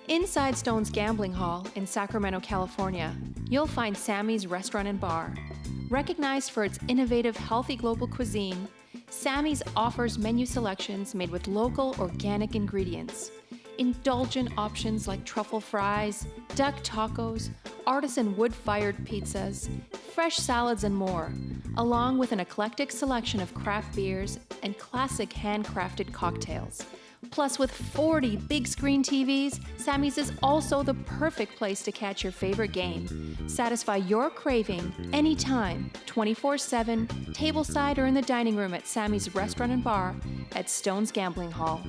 Inside Stone's Gambling Hall in Sacramento, California, you'll find Sammy's Restaurant and Bar. Recognized for its innovative, healthy global cuisine, Sammy's offers menu selections made with local, organic ingredients. Indulgent options like truffle fries, duck tacos, artisan wood-fired pizzas, fresh salads, and more, along with an eclectic selection of craft beers and classic handcrafted cocktails. Plus, with 40 big screen TVs, Sammy's is also the perfect place to catch your favorite game. Satisfy your craving anytime, 24/7, tableside or in the dining room at Sammy's Restaurant and Bar at Stone's Gambling Hall.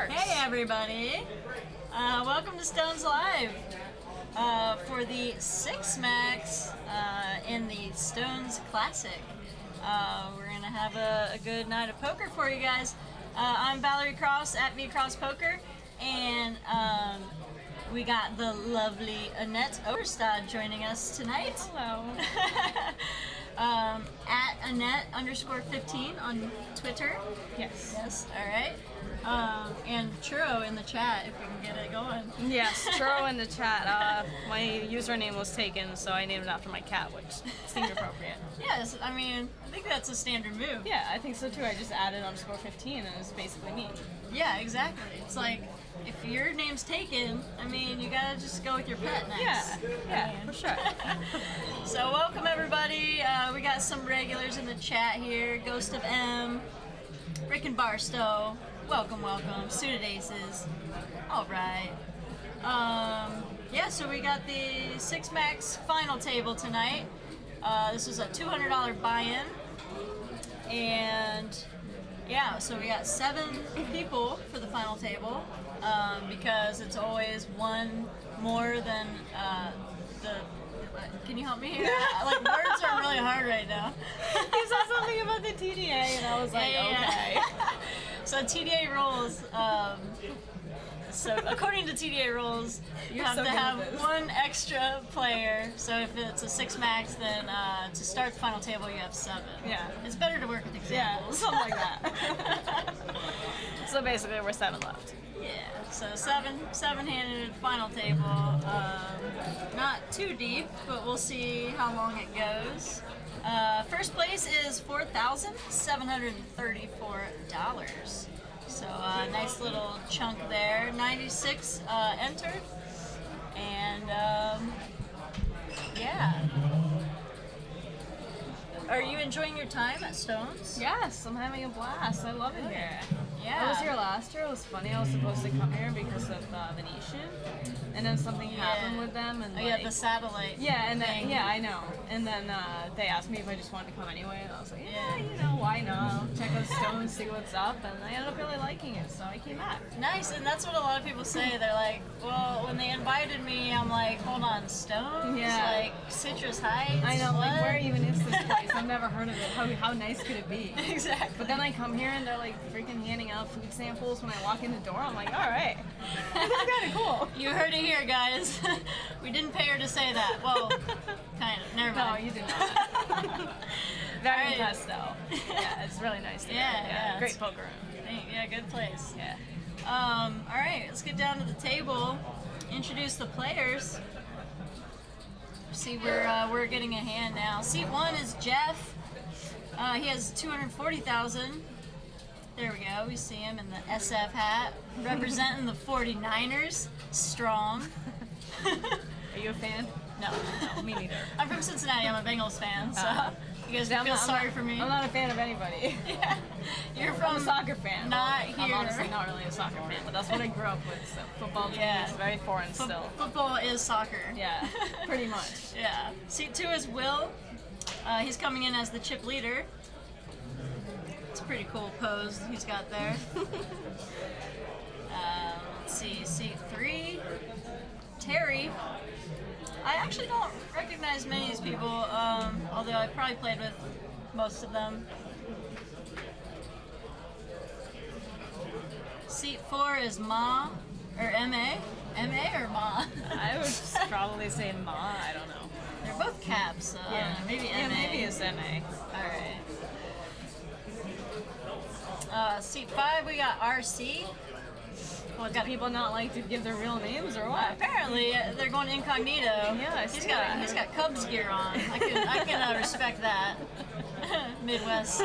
Hey everybody, welcome to Stones Live for the Six Max in the Stones Classic. We're gonna have a good night of poker for you guys. I'm Valerie Cross at VCross Poker, and we got the lovely Annette Obrestad joining us tonight. Hello. At Annette_15 on Twitter. Yes. Yes, alright. And Churro in the chat if we can get it going. Yes, Churro in the chat. My username was taken, so I named it after my cat, which seemed appropriate. Yes, I mean, I think that's a standard move. Yeah, I think so too. I just added _15 and it's basically me. Yeah, exactly. It's like, if your name's taken, I mean, you gotta just go with your pet next. Yeah, for sure. So welcome everybody. We got some regulars in the chat here. Ghost of M, Rick and Barstow. Welcome. Suited Aces. All right. Yeah, so we got the Six Max final table tonight. This was a $200 buy-in. And yeah, so we got 7 people for the final table because it's always one more than the. Can you help me here? Like, words are really hard right now. You said something about the TDA, and I was like, okay. So TDA rules. So according to TDA rules, you have to have one extra player. So if it's a 6 max, then to start the final table, you have 7. Yeah. It's better to work with examples. Yeah, something like that. So basically, we're 7 left. Yeah. So seven-handed final table. Not too deep, but we'll see how long it goes. First place is $4,734. So nice little chunk there. 96 entered, and yeah. Are you enjoying your time at Stones? Yes, I'm having a blast. I love it here. Yeah. I was here last year. It was funny. I was supposed to come here because of Venetian, and then something happened with them, and the satellite. Yeah, and then I know. And then they asked me if I just wanted to come anyway, and I was like, why not? Check out Stones, see what's up, and I ended up really liking it, so I came back. Nice, and that's what a lot of people say. They're like, well, when they invited me, I'm like, hold on, Stones? Yeah. Like Citrus Heights? I know, what? like, where even is this place? I've never heard of it. How nice could it be? Exactly. But then I come here and they're like freaking handing out food samples when I walk in the door. I'm like, all right, this is kind of cool. You heard it here, guys. We didn't pay her to say that. Well, kind of. Never mind. No, you did not. Very impressed though. Yeah, it's really nice. Yeah. Great poker room. Yeah, good place. Yeah. All right, let's get down to the table. Introduce the players. See, we're getting a hand now. Seat 1 is Jeff. He has 240,000. There we go. We see him in the SF hat, representing the 49ers. Strong. Are you a fan? No. No, me neither. I'm from Cincinnati. I'm a Bengals fan, so you guys feel sorry for me. I'm not a fan of anybody. Yeah. You're from a soccer fan. Not here. I'm honestly not really a soccer fan, but that's what I grew up with. So football to me is very foreign still. Football is soccer. Yeah, pretty much. Yeah. Seat 2 is Will. He's coming in as the chip leader. It's a pretty cool pose he's got there. Let's see, seat 3, Terry. I actually don't recognize many of these people, although I probably played with most of them. Seat 4 is Ma, or M.A.? M.A. or Ma? I would probably say Ma, I don't know. They're both caps, so I don't know, maybe M.A. Yeah, maybe it's M.A. Alright. Seat 5, we got R.C. Well, do people not like to give their real names or what? Apparently, they're going incognito. Yeah, I see that. He's got Cubs gear on. I can respect that. Midwest.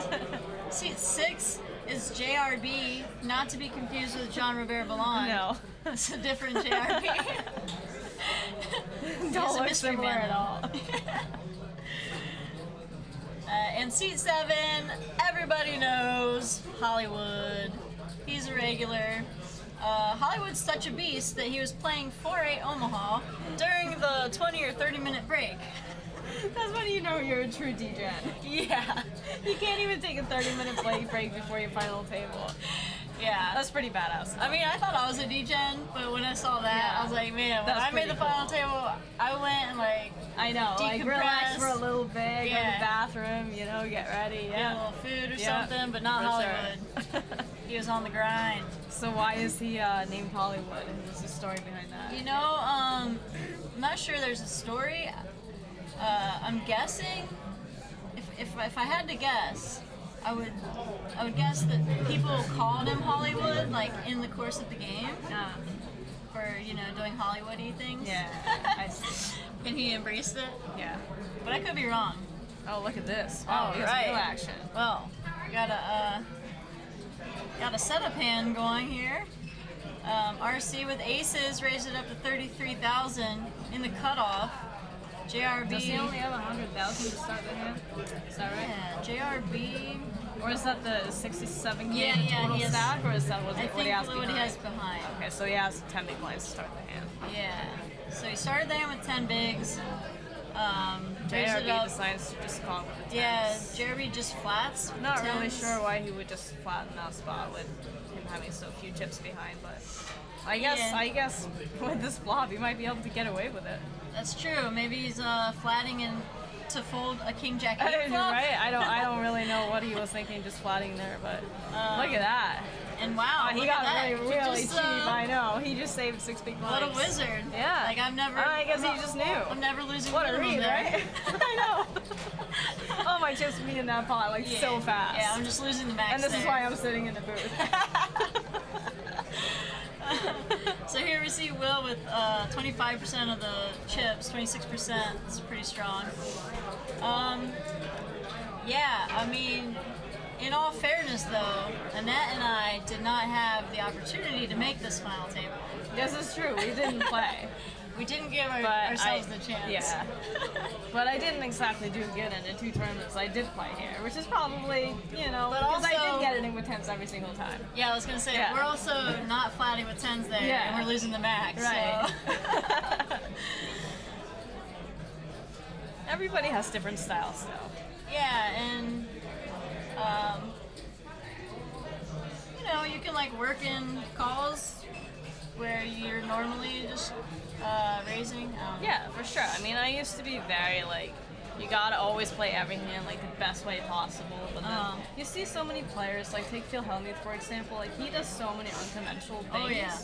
Seat 6 is JRB, not to be confused with John Rivera Ballon. No. It's a different JRB. Don't look similar at all. And seat 7, everybody knows Hollywood. He's a regular. Hollywood's such a beast that he was playing 4A Omaha during the 20 or 30 minute break. That's when you know you're a true DJ. Yeah. You can't even take a 30-minute break before your final table. Yeah. That's pretty badass. I mean, I thought I was a DJ, but when I saw that, Yeah. I was like, man, when That's I made the pretty final cool. table, I went and I know, like relax for a little bit, go to Yeah. the bathroom, you know, get ready. get a Yeah. little food or Yeah, something, but not for Hollywood. sure. He was on the grind. So why is he named Hollywood? And what's the story behind that? You know, I'm not sure there's a story. I'm guessing, if I had to guess, I would guess that people called him Hollywood, like in the course of the game, for doing Hollywoody things. Yeah, I see. And he embraced it. Yeah. But I could be wrong. Oh, look at this. Oh, He has right. real action. Well, got a setup hand going here. RC with aces raised it up to 33,000 in the cutoff. JRB. Does he only have 100,000 to start the hand? Is that right? Yeah, JRB. Or is that the 67K Yeah, total he has- stack, or is that what I he think has what behind? he has behind. Okay, so he has 10 big blinds to start the hand. Yeah. So he started the hand with 10 bigs. Raised it JRB up. decides to just call with the 10s. Yeah, JRB just flats. with Not the really 10s. sure why he would just flatten that spot with him having so few chips behind, but I guess with this flop he might be able to get away with it. That's true. Maybe he's flatting in to fold a king jack 8 Right? flop. I don't really know what he was thinking just flatting there, but look at that. And wow, He look got at that. really, He really just, cheap. I know. He just saved 6 big blinds. What a wizard. Yeah. Like I guess he just knew. I'm never losing What a minimum read, there. right? I know. Oh, my chips would be in that pot like so fast. Yeah, I'm just losing the max And this is there. why I'm sitting in the booth. So here we see Will with 25% of the chips, 26%. It's pretty strong. Yeah, I mean, in all fairness though, Annette and I did not have the opportunity to make this final table. This is true. We didn't play. We didn't give But ourselves the chance. Yeah. But I didn't exactly do good in the 2 tournaments I did play here, which is probably, But because I also- did get it in with 10s every single time. Yeah, I was gonna say, Yeah. we're also not flatting with 10s there, Yeah. and we're losing the max. Right. So. Everybody has different styles, though. Yeah, and you can like work in calls where you're normally just raising. Yeah, for sure. I mean, I used to be very you gotta always play every hand like the best way possible. But then you see so many players, like take Phil Hellmuth for example, like he does so many unconventional things. Oh, yeah.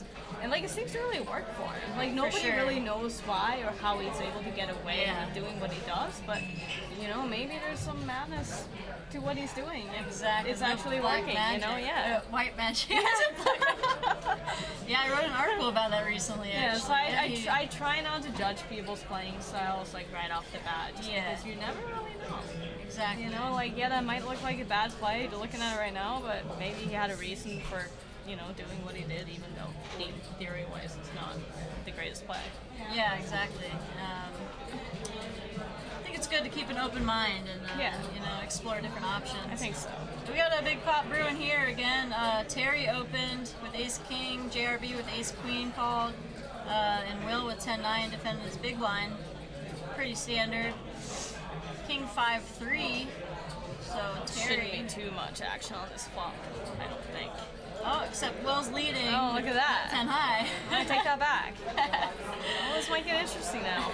And it seems to really work for him. Like nobody sure. really knows why or how he's able to get away Yeah. with doing what he does, but maybe there's some madness to what he's doing. Exactly. It's actually Black working, magic. yeah. White magic. Yeah, I wrote an article about that recently. Yeah, so actually. I try not to judge people's playing styles right off the bat, just Yeah. because you never really know. Exactly. That might look like a bad play to looking at it right now, but maybe he had a reason for, doing what he did, even though theory-wise it's not the greatest play. Yeah, exactly. I think it's good to keep an open mind and explore different options. I think so. We got a big pot brewing here again. Terry opened with Ace King, JRB with Ace Queen called, and Will with 10-9 defended his big blind. Pretty standard. King 5-3. So Shouldn't Terry. be too much action on this flop, I don't think. Oh, except Will's leading. Oh, look at that. 10 high. I'm gonna take that back. Well, this might get interesting now.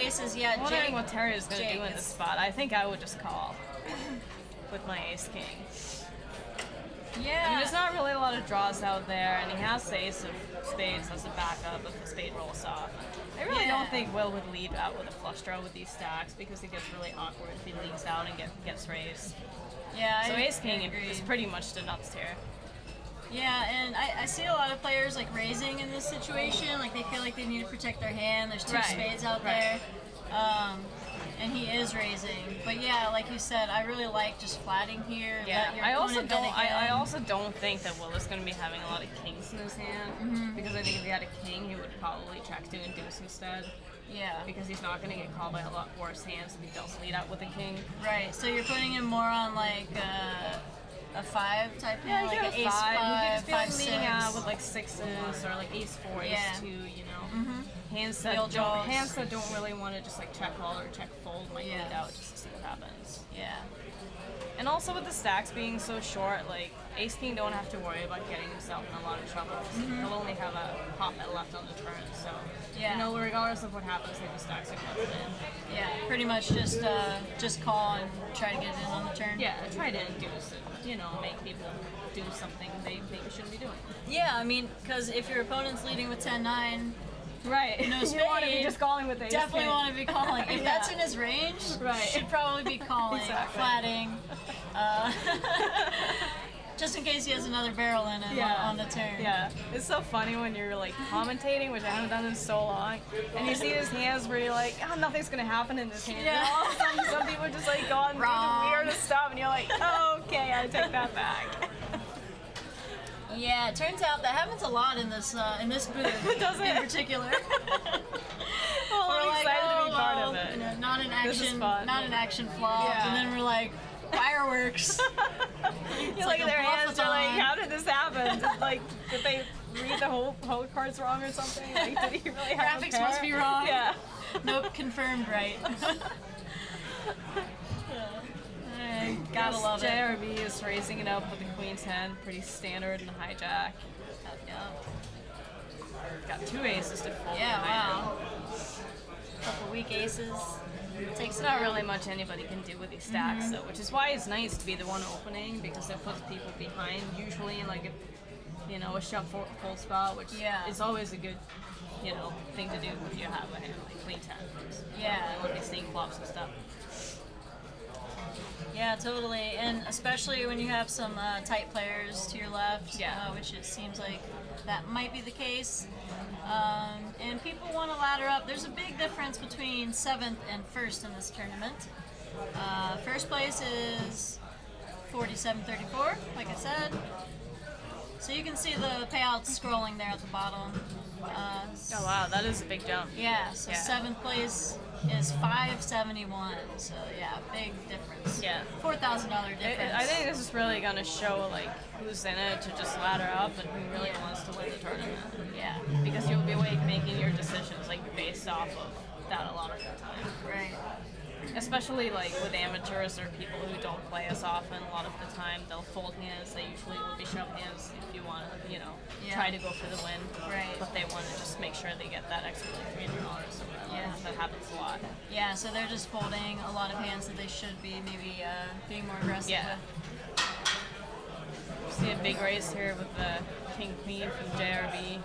aces, yeah. Wondering Jake, what Terry is going to Jake do in is- this spot. I think I would just call with my ace king. Yeah. I mean, there's not really a lot of draws out there, and he has the ace of spades as a backup if the spade rolls off. I really Yeah. don't think Will would lead out with a flush draw with these stacks because it gets really awkward if he leads out and gets raised. Yeah. So ace king agree. is pretty much the nuts here. Yeah, and I see a lot of players like raising in this situation. Like they feel like they need to protect their hand. There's two Right, spades out right. there. And he is raising. But yeah, like you said, I really like just flatting here. Yeah, let your I also opponent bet don't. I again. also don't think that Will is going to be having a lot of kings in his hand because I think if he had a king, he would probably check to induce instead. Yeah. Because he's not going to get called by a lot worse hands if he does lead out with a king. Right. So you're putting him more on like a 5 type hand, like an ace 5, He could just be 5, like 6. leading out with like 6s or like ace 4, Yeah. ace 2, you know. Hands Real draws. hands that don't really want to just like check call or check fold might Yeah. lead out just to see what happens. Yeah. And also with the stacks being so short, like ace king don't have to worry about getting himself in a lot of trouble. He'll only have a pot bet left on the turn, so Yeah. you know, regardless of what happens, like the stacks are covered in. Yeah. Pretty much just call and try to get it in on the turn. Yeah, try to induce it, you know, make people do something they maybe shouldn't be doing. Yeah, I mean, because if your opponent's leading with 10-9, Right. no You don't want to be spade, just calling with ace definitely king. want to be calling. If Yeah. that's in his range, Right. should probably be calling, Exactly. flatting, just in case he has another barrel in him on the turn. Yeah, it's so funny when you're like commentating, which I haven't done in so long, and you see his hands where you're like, oh, nothing's gonna happen in this hand. Yeah. And all of a sudden, some people just like go and do Wrong. the weirdest stuff, and you're like, oh, okay, I take that back. Yeah, it turns out that happens a lot in this booth Does in it? particular. Well, We're I'm like, excited to oh, be part well, of it. you know, not an This is action, fun. not an action flop, Yeah. and then we're like, fireworks. You're like like, a their hands are like, bluff-a-thon. how did this happen? Did they read the whole cards wrong or something? Like, did he really have a Graphics must pair? be wrong. Yeah. Nope, confirmed right. Gotta love it. JRB is raising it up with the queen 10, pretty standard in the hijack. Got 2 aces to fold. Yeah, behind wow. Couple weak aces. Takes It's it not out. really much anybody can do with these stacks, though, which is why it's nice to be the one opening because it puts people behind. Usually, in like a shove full spot, which Yeah. is always a good, thing to do if you have a hand like queen 10. Yeah. You want to be seeing flops and stuff. Yeah, totally, and especially when you have some tight players to your left, Yeah. Which it seems like that might be the case. And people want to ladder up. There's a big difference between 7th and 1st in this tournament. First place is 47.34, like I said. So you can see the payouts scrolling there at the bottom. Oh wow, that is a big jump. Yeah, so Yeah. 7th place is 571. So yeah, big difference. Yeah. $4,000 difference. I think this is really going to show like who's in it to just ladder up and who really wants to win the tournament. Yeah. Because you'll be making your decisions like based off of that a lot of the time. Right. Especially like with amateurs or people who don't play as often, a lot of the time they'll fold hands. They usually will be shove hands if you want to, try to go for the win. Right. But they want to just make sure they get that extra like $300 or whatever. Yeah. That happens a lot. Yeah, so they're just folding a lot of hands that they should be maybe being more aggressive Yeah. with. See a big race here with the King Queen from JRB.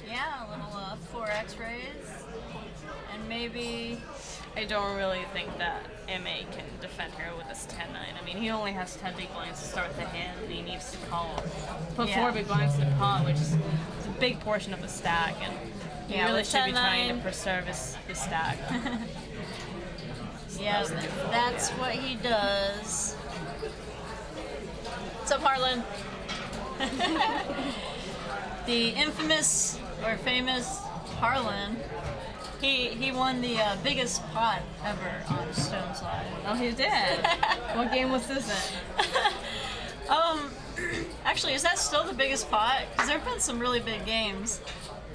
Yeah, a little 4x raise. And maybe... I don't really think that MA can defend here with this 10-9. I mean, he only has 10 big blinds to start the hand, and he needs to call. Put Yeah. 4 big blinds to pot, which is a big portion of the stack, and he Yeah, really with should be trying 10-9. to preserve his stack. Yeah, that's what he does. What's up, Harlan? The infamous or famous Harlan. He won the biggest pot ever on Stone Slide. Oh, he did? What game was this in? Actually, is that still the biggest pot? Because there have been some really big games.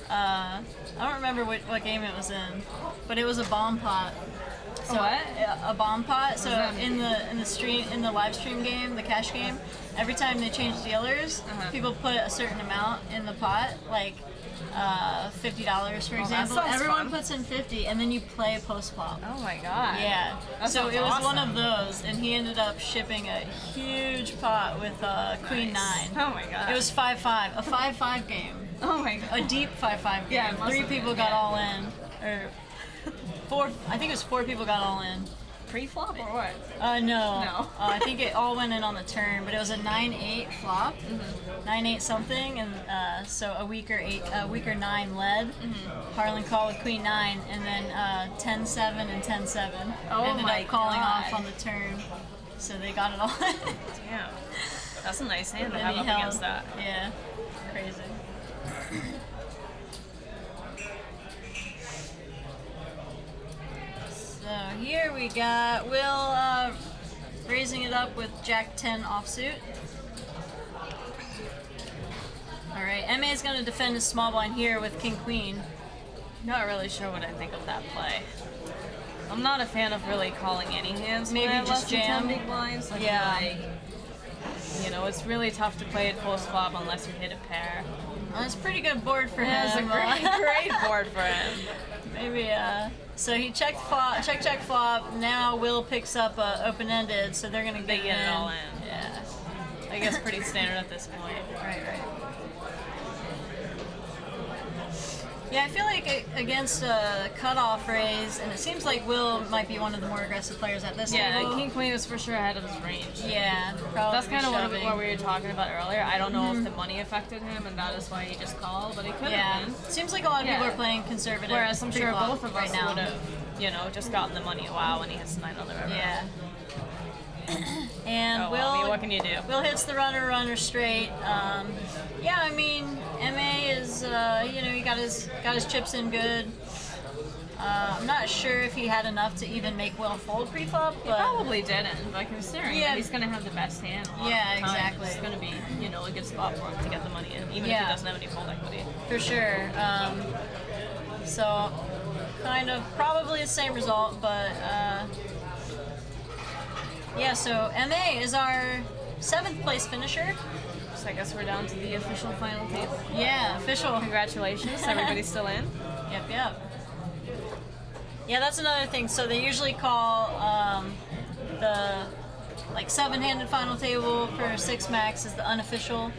I don't remember what game it was in, but it was a bomb pot. So what? A bomb pot. So that mean? in the live stream game, the cash game, every time they change dealers, people put a certain amount in the pot, like $50 for example. sounds Everyone fun. puts in 50, and then you play post flop. Oh my god. Yeah. That So sounds it was one awesome. of those, and he ended up shipping a huge pot with Queen Nice. 9. Oh my god. It was 5-5, a 5-5 game. Oh my god. A deep 5-5 game. Yeah, it must 3 have people been, got yeah. all in, or 4. I think it was 4 people got all in. Pre-flop or what? No. No. I think it all went in on the turn, but it was a 9-8 flop, 9-8 something, and so a weaker 9 led. Harlan called with Queen 9, and then 10-7 and 10-7 Oh ended my up calling God. off on the turn, so they got it all. Damn. That's a nice hand to And have he up held. against that. Yeah, crazy. So here we got Will raising it up with Jack 10 offsuit. All right, MA is going to defend his small blind here with King Queen. Not really sure what I think of that play. I'm not a fan of really calling any hands. Maybe when I have just less than jam? 10 big blinds. I feel Yeah. like, you know, it's really tough to play it post flop unless you hit a pair. Well, it's a pretty good board for Yeah, it's a him. great board for him. Maybe. So he checked flop, check flop. Now Will picks up open ended, so they're gonna They get it all in. Yeah. I guess pretty standard at this point. Right. Yeah, I feel like against a cutoff raise, and it seems like Will might be one of the more aggressive players at this Yeah, level. King Queen was for sure ahead of his range. Yeah, probably. That's kind of shoving. what we were talking about earlier. I don't know if the money affected him, and that is why he just called, but it could Yeah, have been. seems like a lot of people Yeah. are playing conservative. Whereas I'm sure pre-flop both of us right now. would have, you know, just gotten the money a while when he hits 9 on the river. Yeah. And Oh, Will, well, I mean, what can you do? Will hits the runner straight. Yeah, I mean, MA is, you know, he got his chips in good. I'm not sure if he had enough to even make Will fold pre-flop, He but probably didn't, but considering Yeah. that he's going to have the best hand a lot Yeah, of the time, exactly. it's going to be, you know, a good spot for him to get the money in, even if Yeah. he doesn't have any fold equity. for sure. So kind of probably the same result, but yeah. So MA is our 7th place finisher. So I guess we're down to the official final table. Yeah, official. Congratulations, everybody's still in. Yep. Yeah, that's another thing. So they usually call the like 7-handed final table for 6 max is the unofficial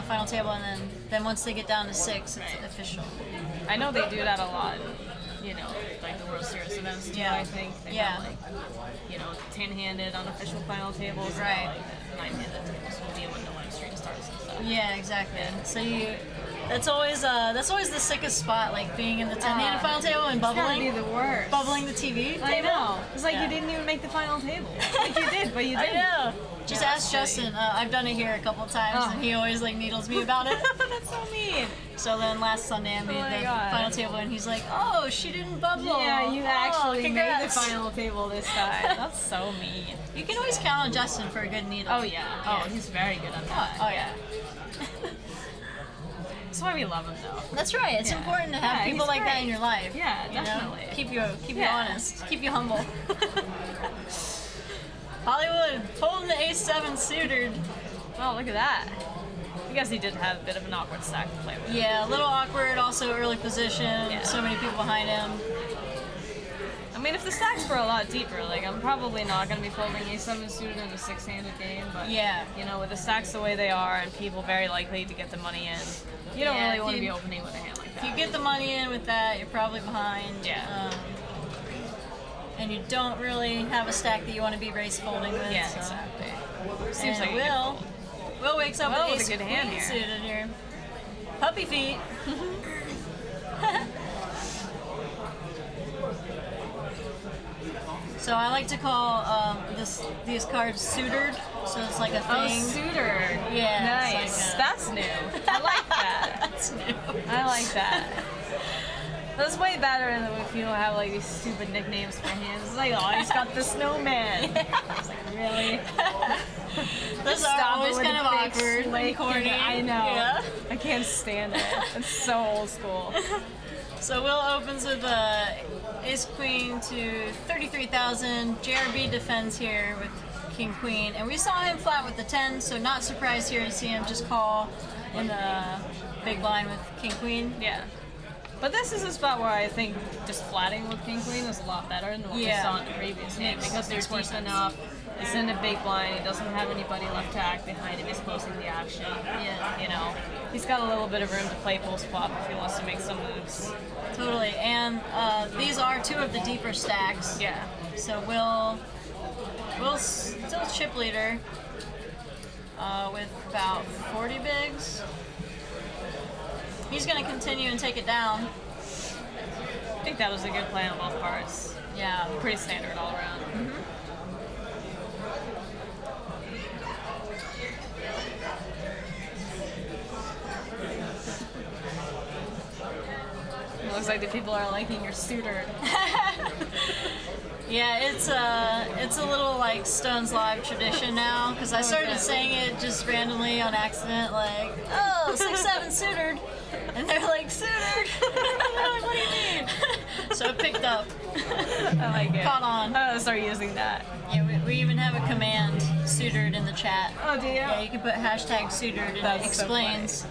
final table, and then once they get down to 6, it's Right. official. I know they do that a lot, you know, like the World Series events too, Yeah. I think. They Yeah. have like, you know, 10-handed unofficial final tables, and Right. like 9-handed tables will be when the live stream starts and stuff. Yeah, exactly. So that's always the sickest spot, like being in the 10-handed final table and It's gotta be bubbling the worst. the TV I table. know. It's like Yeah. you didn't even make the final table. Like you did, but you I didn't. know. Just Yeah, ask that's Justin. I've done it here a couple times, Oh. and he always like needles me about it. That's so mean. So then last Sunday I made my the God. final table, and he's like, "Oh, she didn't bubble." Yeah, you actually made the congrats." final table this time. That's so mean. You can always count on Justin for a good needle. Oh yeah. Oh, he's very good at that. Oh yeah. That's why we love him though. That's right. It's Yeah. important to have Yeah, people he's like that great. in your life. Yeah, you know? definitely. Keep you Yeah. honest. Keep you humble. Hollywood folding the ace-7 suited. Oh, look at that. I guess he did have a bit of an awkward stack to play with. Yeah, a little awkward. Also early position. Yeah. So many people behind him. I mean, if the stacks were a lot deeper, like I'm probably not going to be folding a7 suited in a 6-handed game, but Yeah. you know, with the stacks the way they are and people very likely to get the money in, you don't Yeah, really if want to you- be opening with a hand like If that. you get the money in with that, you're probably behind. Yeah. And you don't really have a stack that you want to be race folding with. Yeah, so. exactly. Seems And like a good Will. fold. Will wakes up Will with with a ace good hand queen here. suited here. Puppy feet. So I like to call these cards suitored. So it's like a Oh, thing. suitor. Yeah, it's Nice. like a- That's new. I like that. That's new. I like that. That's way better than when people have like these stupid nicknames for hands. It's like, oh, he's got the snowman. It's like, really? Those Stop are it always with kind of the big awkward snake. and corny. I know. Yeah. I can't stand it. It's so old school. So Will opens with Ace Queen to 33,000. JRB defends here with King Queen, and we saw him flat with the 10, so not surprised here to see him just call in the big blind with King Queen. Yeah. But this is a spot where I think just flatting with King Queen is a lot better than what we saw in the previous game, because they're deep enough. He's in a big blind. He doesn't have anybody left to act behind him. He's closing the action. Yeah. You know, he's got a little bit of room to play post flop if he wants to make some moves. Totally. And these are two of the deeper stacks. Yeah. So Will's still chip leader with about 40 bigs. He's going to continue and take it down. I think that was a good play on both parts. Yeah. Pretty standard all around. Mm-hmm. It looks like the people are liking your suitor. Yeah, it's a little like Stones Live tradition now, because I started saying it just randomly on accident, like, oh, 6-7 suited, and they're like, suited. I'm like, what do you mean? So it picked up. I like it. Caught on. I'm gonna start using that. Yeah, we even have a command, suited, in the chat. Oh, do you? Yeah, you can put hashtag suited, and That's it explains. So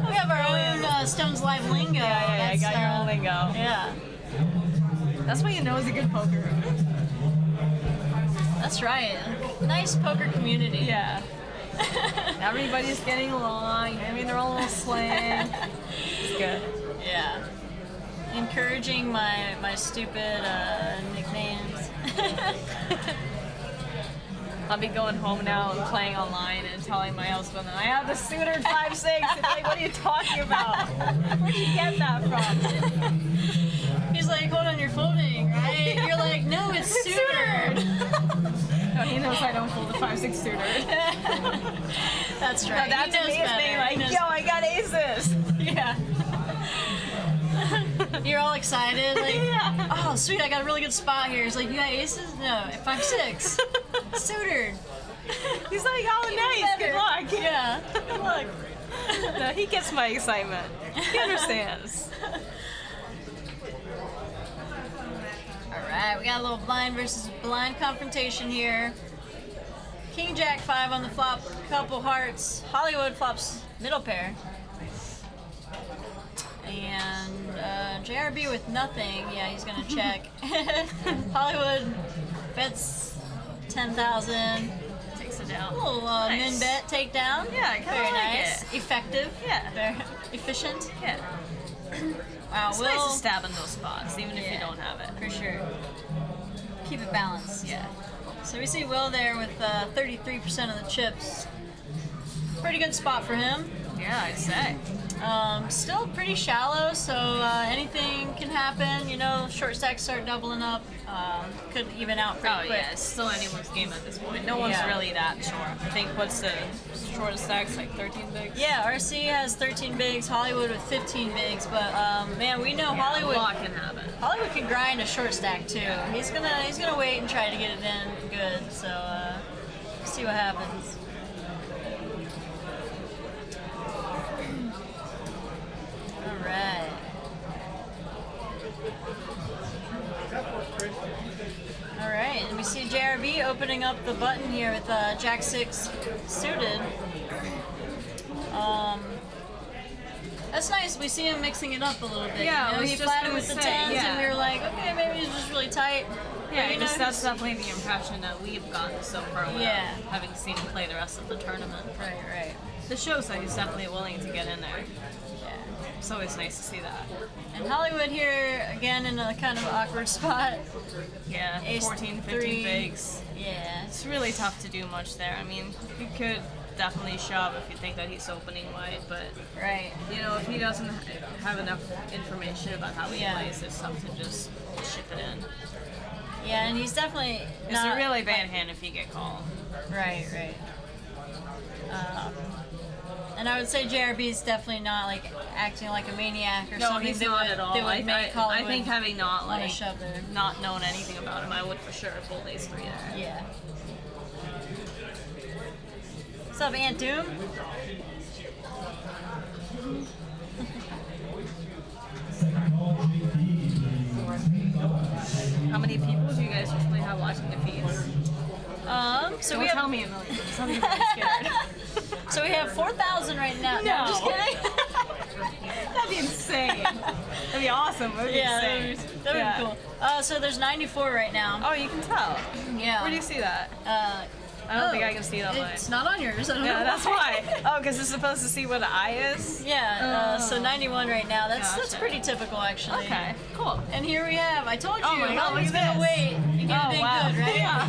We have our own Stones Live lingo. Yeah, I got your own lingo. Yeah. That's what you know is a good poker. That's right. Nice poker community. Yeah. Everybody's getting along, having their own little slang. It's good. Yeah. Encouraging my stupid nicknames. I'll be going home now and playing online and telling my husband that I have the suited 5-6. And like, what are you talking about? Where'd you get that from? He's like, hold on, you're folding, right? You're like, no, it's suited. No, he knows I don't fold the 5-6 suited. That's right. No, that's he knows me. It's being better. like, yo, I got aces. Yeah. You're all excited, like, Yeah. oh, sweet, I got a really good spot here. He's like, you got aces? No, 5-6. Suited. He's like, oh, nice. Good luck. Yeah. Good luck. No, he gets my excitement. He understands. Alright, we got a little blind versus blind confrontation here. King Jack 5 on the flop, couple hearts. Hollywood flops middle pair. And JRB with nothing. Yeah, he's gonna check. Hollywood bets 10,000. Takes it down. A little Nice. min bet takedown. Yeah, I kinda very like nice. it. Effective. Yeah. Very efficient. Yeah. Wow, It's Will, nice to stab in those spots, even if you Yeah. don't have it. for sure. Keep it balanced. Yeah. So we see Will there with 33% of the chips. Pretty good spot for him. Yeah, I'd say. Still pretty shallow, so anything can happen. You know, short stacks start doubling up. Could even out pretty Oh quick. yeah, it's still anyone's game at this point. No one's Yeah. really that short. I think what's the shortest stacks, like 13 bigs? Yeah, RC has 13 bigs, Hollywood with 15 bigs, but man, we know Yeah, Hollywood. a lot can happen. Hollywood can grind a short stack too. He's gonna wait and try to get it in good. So see what happens. All right. All right, and we see JRB opening up the button here with Jack 6 suited. That's nice. We see him mixing it up a little bit. Yeah, you know? I was He just flatted gonna with the say, 10s, yeah. and we were like, okay, maybe he's just really tight. Yeah, But, you know, that's definitely the impression that we've gotten so far without Yeah. having seen him play the rest of the tournament. right. This shows that he's definitely willing to get in there. Yeah. It's always nice to see that. And Hollywood here again in a kind of awkward spot. Yeah, Ace 14, 15 3. bigs. Yeah. It's really tough to do much there. I mean, you could definitely shove if you think that he's opening wide, but Right. you know, if he doesn't have enough information about how he Yeah. plays, it's tough to just ship it in. Yeah, and he's definitely It's not a really bad hand if you get called. Right. And I would say JRB is definitely not like acting like a maniac or No, something. he's that not would, at all. That would make I Hollywood think having not wanna like shove there. not known anything about him, I would for sure fold ace 3 there. Yeah. What's up, Aunt Doom? Some people are scared. So we have 4,000 right now. No, I'm just No. kidding. That'd be insane. That'd be awesome. That'd be insane. That would be cool. So there's 94 right now. Oh, you can tell. Yeah. Where do you see that? I don't think I can see it on mine. It's not on yours. I don't know. Yeah, that's why. Oh, because it's supposed to see where the eye is? Yeah, so 91 right now. That's Gotcha. pretty typical, actually. Okay, cool. And here we have, I told you, Oh my God, Holly's look at gonna this. wait and get it in good, right? Yeah.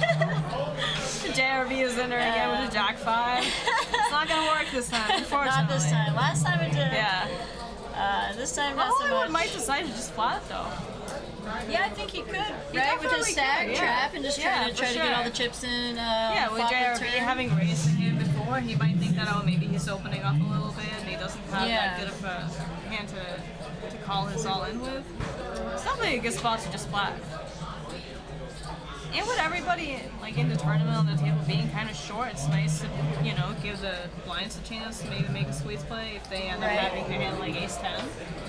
The JRB is in there again with a Jack 5. It's not going to work this time, unfortunately. Not this time. Last time it did. Yeah. This time not so Hollywood much. might decide to just flat, though. Yeah, I think he could, right? With definitely his stag could, yeah. trap and just Yeah, try for to get sure. all the chips in. Yeah, with flop and JRB turn. having raced him before, he might think that, oh, maybe he's opening up a little bit and he doesn't have Yeah. that good of a hand to call his all in with. It's definitely a good spot to just flat. And with everybody like in the tournament on the table being kind of short, it's nice to, you know, give the blinds a chance to maybe make a squeeze play if they end up Right. having their hand like ace-10.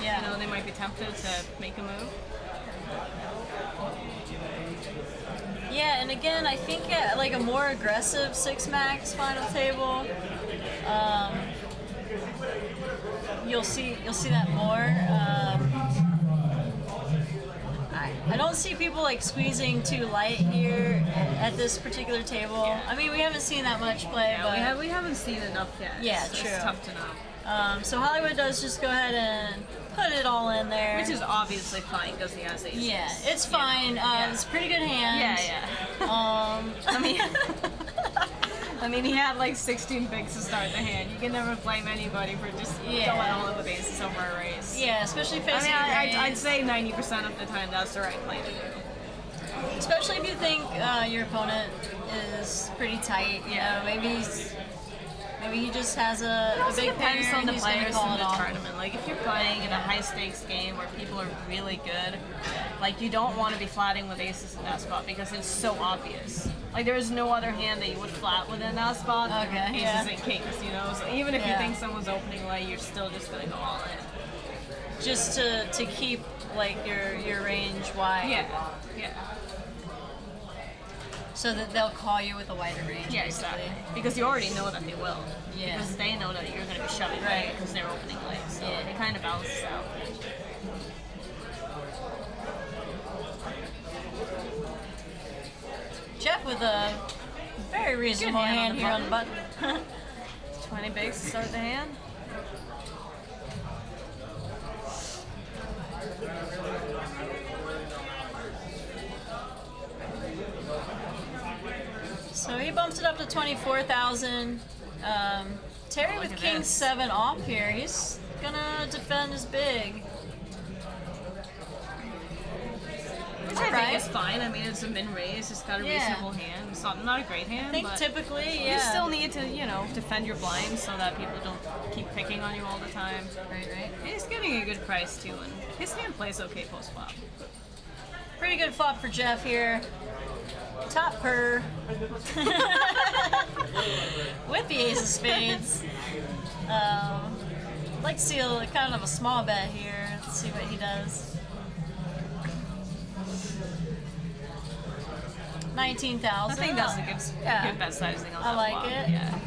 Yeah. You know, they might be tempted to make a move. Yeah, and again, I think like a more aggressive 6-max final table, you'll see that more. I don't see people like squeezing too light here at this particular table. Yeah. I mean, we haven't seen that much play, Yeah, but we haven't seen enough yet. Yeah, It's true. tough to know. so Hollywood does just go ahead and put it all in there. Which is obviously fine because he has aces. Yeah, it's fine. Yeah. It's a pretty good hand. Yeah. I mean, he had like 16 bigs to start the hand. You can never blame anybody for just Yeah. going all in with aces over a race. Yeah, especially I facing mean, a I'd raise. say 90% of the time that's the right play to do. Especially if you think your opponent is pretty tight. You know, maybe he just has a big Depends pair on and the he's gonna players call in it the off. tournament. Like if you're playing in a high stakes game where people are really good, like you don't want to be flatting with aces in that spot because it's so obvious. Like there is no other hand that you would flat within that spot. Okay, Aces yeah. and kings, you know. So even if you Yeah. think someone's opening late, you're still just gonna go all in. Just to keep like your range wide. Yeah. So that they'll call you with a wider range. Yeah, basically. exactly. Because you already know that they will. Yeah. Because they know that you're going to be shoving right because they're opening late. So Yeah. it kind of balances out. Jeff with a very reasonable hand hand on the here on the button. 20 bigs to start the hand. So he bumps it up to 24,000. Terry with at King this. 7 off here. He's gonna defend his big. Which I Right. think is fine. I mean, it's a min raise. It's got a Yeah. reasonable hand. It's not a great hand, I think but typically, yeah. you still need to, you know, defend your blinds so that people don't keep picking on you all the time. Right. He's getting a good price too, and his hand plays okay post flop. Pretty good flop for Jeff here. Top per. With the ace of spades. I'd like to see kind of a small bet here. Let's see what he does. 19,000. I think that's a good bet sizing on I that like flop. it. Yeah.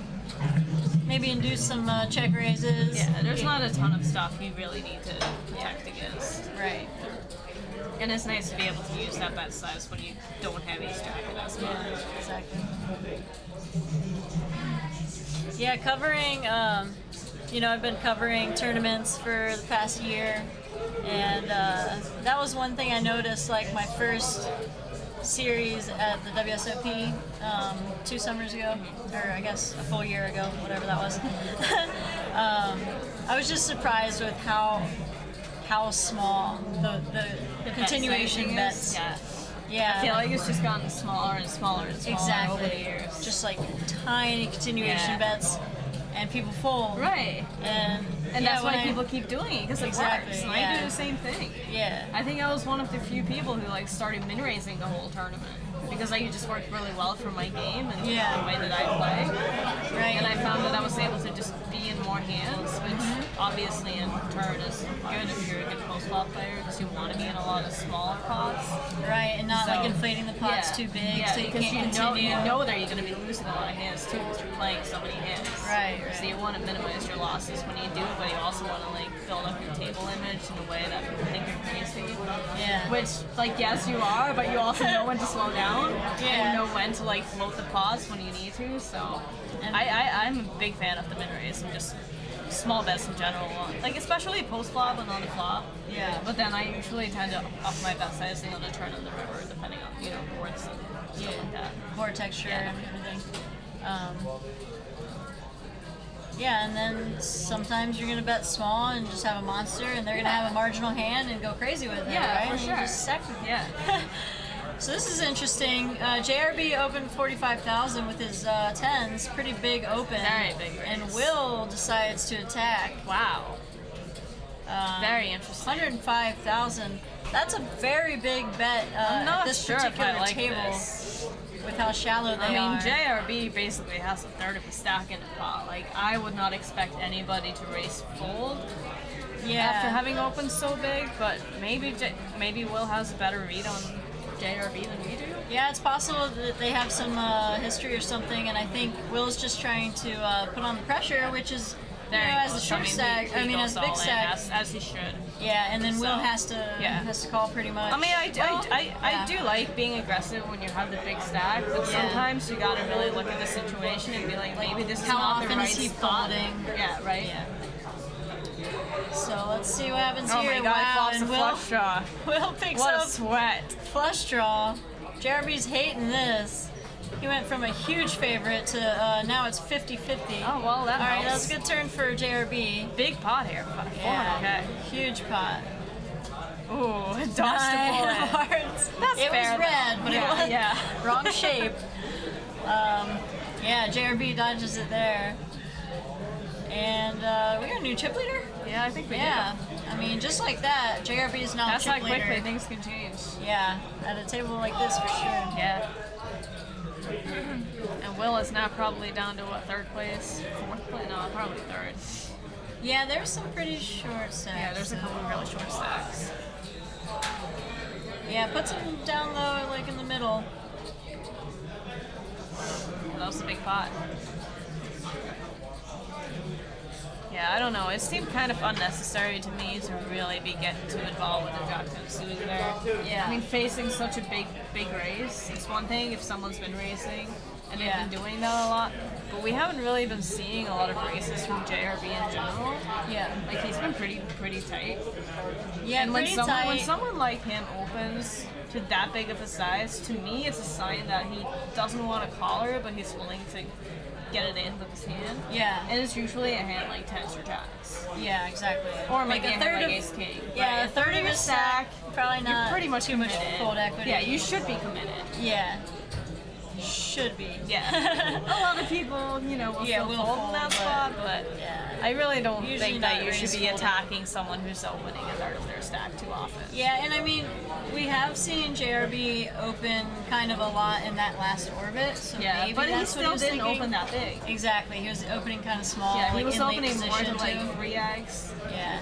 Maybe induce some check raises. Yeah, there's not a ton of stuff you really need to protect against. Right. And it's nice to be able to use that bet size when you don't have ace jack in that spot. Yeah, exactly. Yeah, covering, I've been covering tournaments for the past year, and that was one thing I noticed, like my first series at the WSOP 2 summers ago, or I guess a full year ago, whatever that was. I was just surprised with how small the continuation bet sizing is. bets. Yeah. I feel like it's just gotten smaller and smaller and smaller Exactly. over the years. Just like tiny continuation Yeah. bets, and people fold. Right. And And yeah, that's when why I- people keep doing it, because it Exactly, works. And I yeah. do the same thing. Yeah. I think I was one of the few people who like started min raising the whole tournament because like it just worked really well for my game and Yeah. the way that I play. Right. And I found that I was able to just be in more hands, which obviously in turn is good if you're a good post-flop player because you want to be in a lot of smaller pots. Right, and not like inflating the pots too big so you can't continue. You know that you're going to be losing a lot of hands too because you're playing so many hands. Right. So you want to minimize your losses when you do, but you also want to like build up your table image in a way that people think you're crazy. Yeah. Which, like, yes, you are, but you also know when to slow down. Yeah. And know when to like float the pots when you need to. So I'm a big fan of the min raise and just small bets in general, like especially post flop and on the flop. Yeah. But then I usually tend to up my bet size on the turn on the river, depending on boards and stuff like that. Board texture Yeah. and everything. Yeah, and then sometimes you're gonna bet small and just have a monster, and they're gonna have a marginal hand and go crazy with it. Yeah, right? for And sure. You just sec with Yeah. So this is interesting. JRB opened 45,000 with his 10s, pretty big open. Very big raise. And Will decides to attack. Wow. Very interesting. 105,000. That's a very big bet I'm not at this sure if particular I like table this. with how shallow they I are. mean, JRB basically has a third of a stack in a pot. Like, I would not expect anybody to raise fold yeah. after having opened so big, but maybe Will has a better read on JRB than we do. Yeah, it's possible that they have some history or something, and I think Will's just trying to put on the pressure, which is, as the short stack, as the big stack. As he should. Yeah, and then Will has to call pretty much. I mean, I do like being aggressive when you have the big stack, but sometimes you gotta really look at the situation and be like, maybe this is how not the often right is he spot. folding? Yeah, right. Yeah. So let's see what happens Oh here. my god, wow, flops a and flush draw. Will picks What up a sweat. flush draw. JRB's hating this. He went from a huge favorite to now it's 50-50. Oh, well, that All right, helps. that was a good turn for JRB. Big pot here. 400K. Huge pot. Ooh, it dodged a Nine bullet. of hearts. That's it fair, was red, though. but Yeah, it was yeah. wrong shape. JRB dodges it there. And we got a new chip leader? Yeah, I think we Yeah. do. I mean, just like that, JRB is now That's chip how leader. quickly things can change. Yeah, at a table like this for sure. Yeah. And Will is now probably down to what, third place? Fourth place? No, probably third. Yeah, there's some pretty short stacks. Yeah, there's a couple of really short stacks. Yeah, puts him down low, like in the middle. That was a big pot. Yeah, I don't know. It seemed kind of unnecessary to me to really be getting too involved with the Jack 10 suited there. Yeah. I mean, facing such a big raise is one thing if someone's been racing and Yeah. they've been doing that a lot. But we haven't really been seeing a lot of races from JRB in general. Yeah. Like, he's been pretty tight. Yeah, And when pretty someone, tight. when someone like him opens to that big of a size, to me it's a sign that he doesn't want a collar, but he's willing to get it in with his hand. Yeah. And it's usually a hand like tens or jacks. Yeah, exactly. Or maybe like a hand like ace king. Yeah, right? a third of a stack. Probably not You're pretty much too much committed. fold equity. Yeah, you should be committed. Yeah. Should be. Yeah. A lot of people, will will still fold in fold, that but- spot, but Yeah. I really don't Usually think that not you should raise be folding. attacking someone who's opening a third of their stack too often. Yeah, and I mean, we have seen JRB open kind of a lot in that last orbit, so Yeah, maybe but he that's what still was didn't thinking. open that big. Exactly, he was opening kind of small. Yeah, he like was in late opening more position, to like too. 3x. Yeah.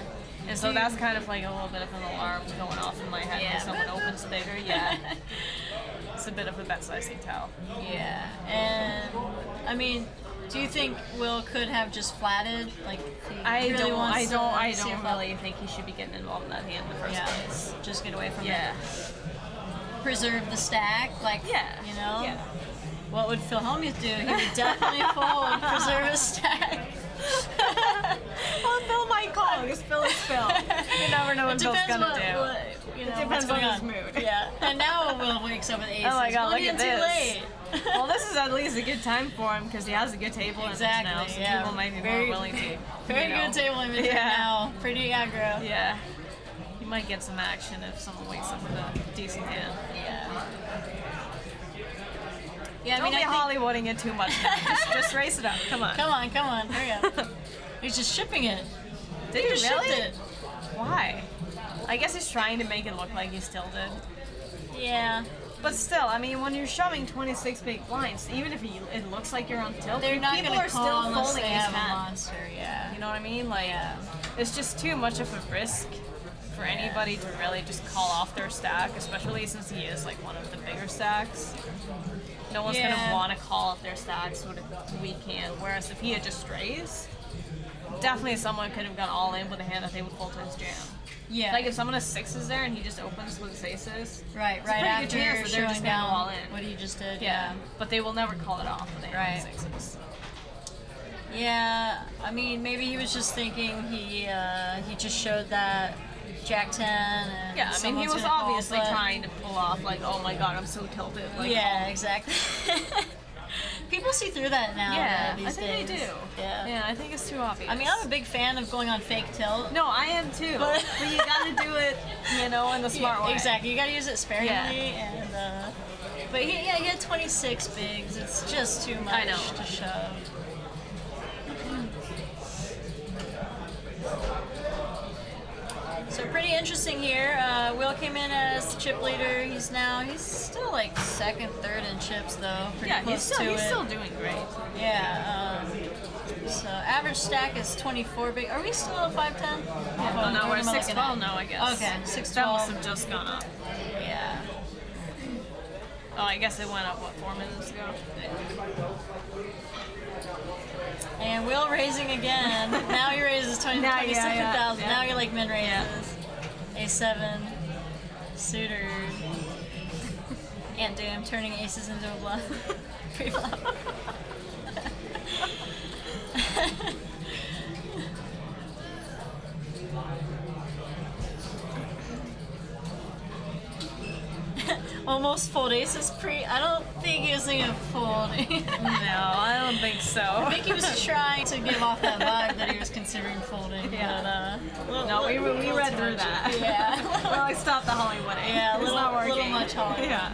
And so that's kind of like a little bit of an alarm going off in my head Yeah. when someone opens bigger. Yeah. It's a bit of a bet sizing tell. Yeah, and I mean, do you think Will could have just flatted? Like, if he I really don't wants to see a don't flop? really think he should be getting involved in that hand in the first Yeah, place. just get away from Yeah. it. Preserve the stack, like, Yeah. you know? Yeah. What would Phil Hellmuth do? He would definitely fold and preserve his stack. Well, Phil might call because Phil is Phil. You never know what It Phil's depends gonna what, do. what, you know, It depends what's going on his mood. Yeah, and now Will wakes up with aces. Oh my god, Well, look at too this. late. Well, this is at least a good time for him because he has a good table image Exactly, now, so yeah. people might be Very- more willing to. Very you know. good table image right Yeah. now. Pretty aggro. Yeah. You might get some action if someone wakes up with a decent hand. Yeah. Yeah, I Don't mean, be I think, Hollywooding it too much now. Just race it up. Come on. come on, hurry up. He's just shipping it. Did He he just really? shipped it. Why? I guess he's trying to make it look like he still did. Yeah. But still, I mean, when you're shoving 26 big blinds, even if it looks like you're on tilt, They're not people gonna are call still unless folding they his have a hand. monster. Yeah. You know what I mean? Like, it's just too much of a risk for anybody to really just call off their stack, especially since he is like one of the bigger stacks. No one's gonna want to call off their stacks with a weak hand. Whereas if he had just strays, definitely someone could have gone all in with a hand that they would fold to his jam. Yeah. Like if someone has sixes there and he just opens with his aces, right it's a pretty after good chance that they're just gonna go all in. what he just did. Yeah, but they will never call it off when they have sixes. Yeah, I mean, maybe he was just thinking he just showed that Jack 10 and Yeah, I mean, he was obviously trying to pull off like, oh my god, I'm so tilted. Like, yeah, exactly. People see through that now. Yeah, these I think days. they do. Yeah, I think it's too obvious. I mean, I'm a big fan of going on fake tilt. No, I am too. But you gotta do it, you know, in the smart way. Exactly, you gotta use it sparingly. And but he had 26 bigs. It's just too much to shove. So pretty interesting here. Will came in as the chip leader. He's still like second, third in chips though. Pretty close to it. He's still doing great. Yeah. So average stack is 24 big. Are we still at 510? Yeah, no, we're at 612 now, I guess. Okay, 612. That must have just gone up. Yeah. Oh, I guess it went up, what, 4 minutes ago? And Will raising again. Now he raises 27,000. Now you're like min raises. A7, suitor. And damn, turning aces into a bluff. Pre-flop. Almost fold aces pre. I don't think he was thinking of folding. No, I don't think so. I think he was trying to give off that vibe that he was considering folding. Yeah. But, no, we read through that. Yeah. Well, I stopped the Hollywood. Yeah, it's not working. little much Hollywood. Yeah.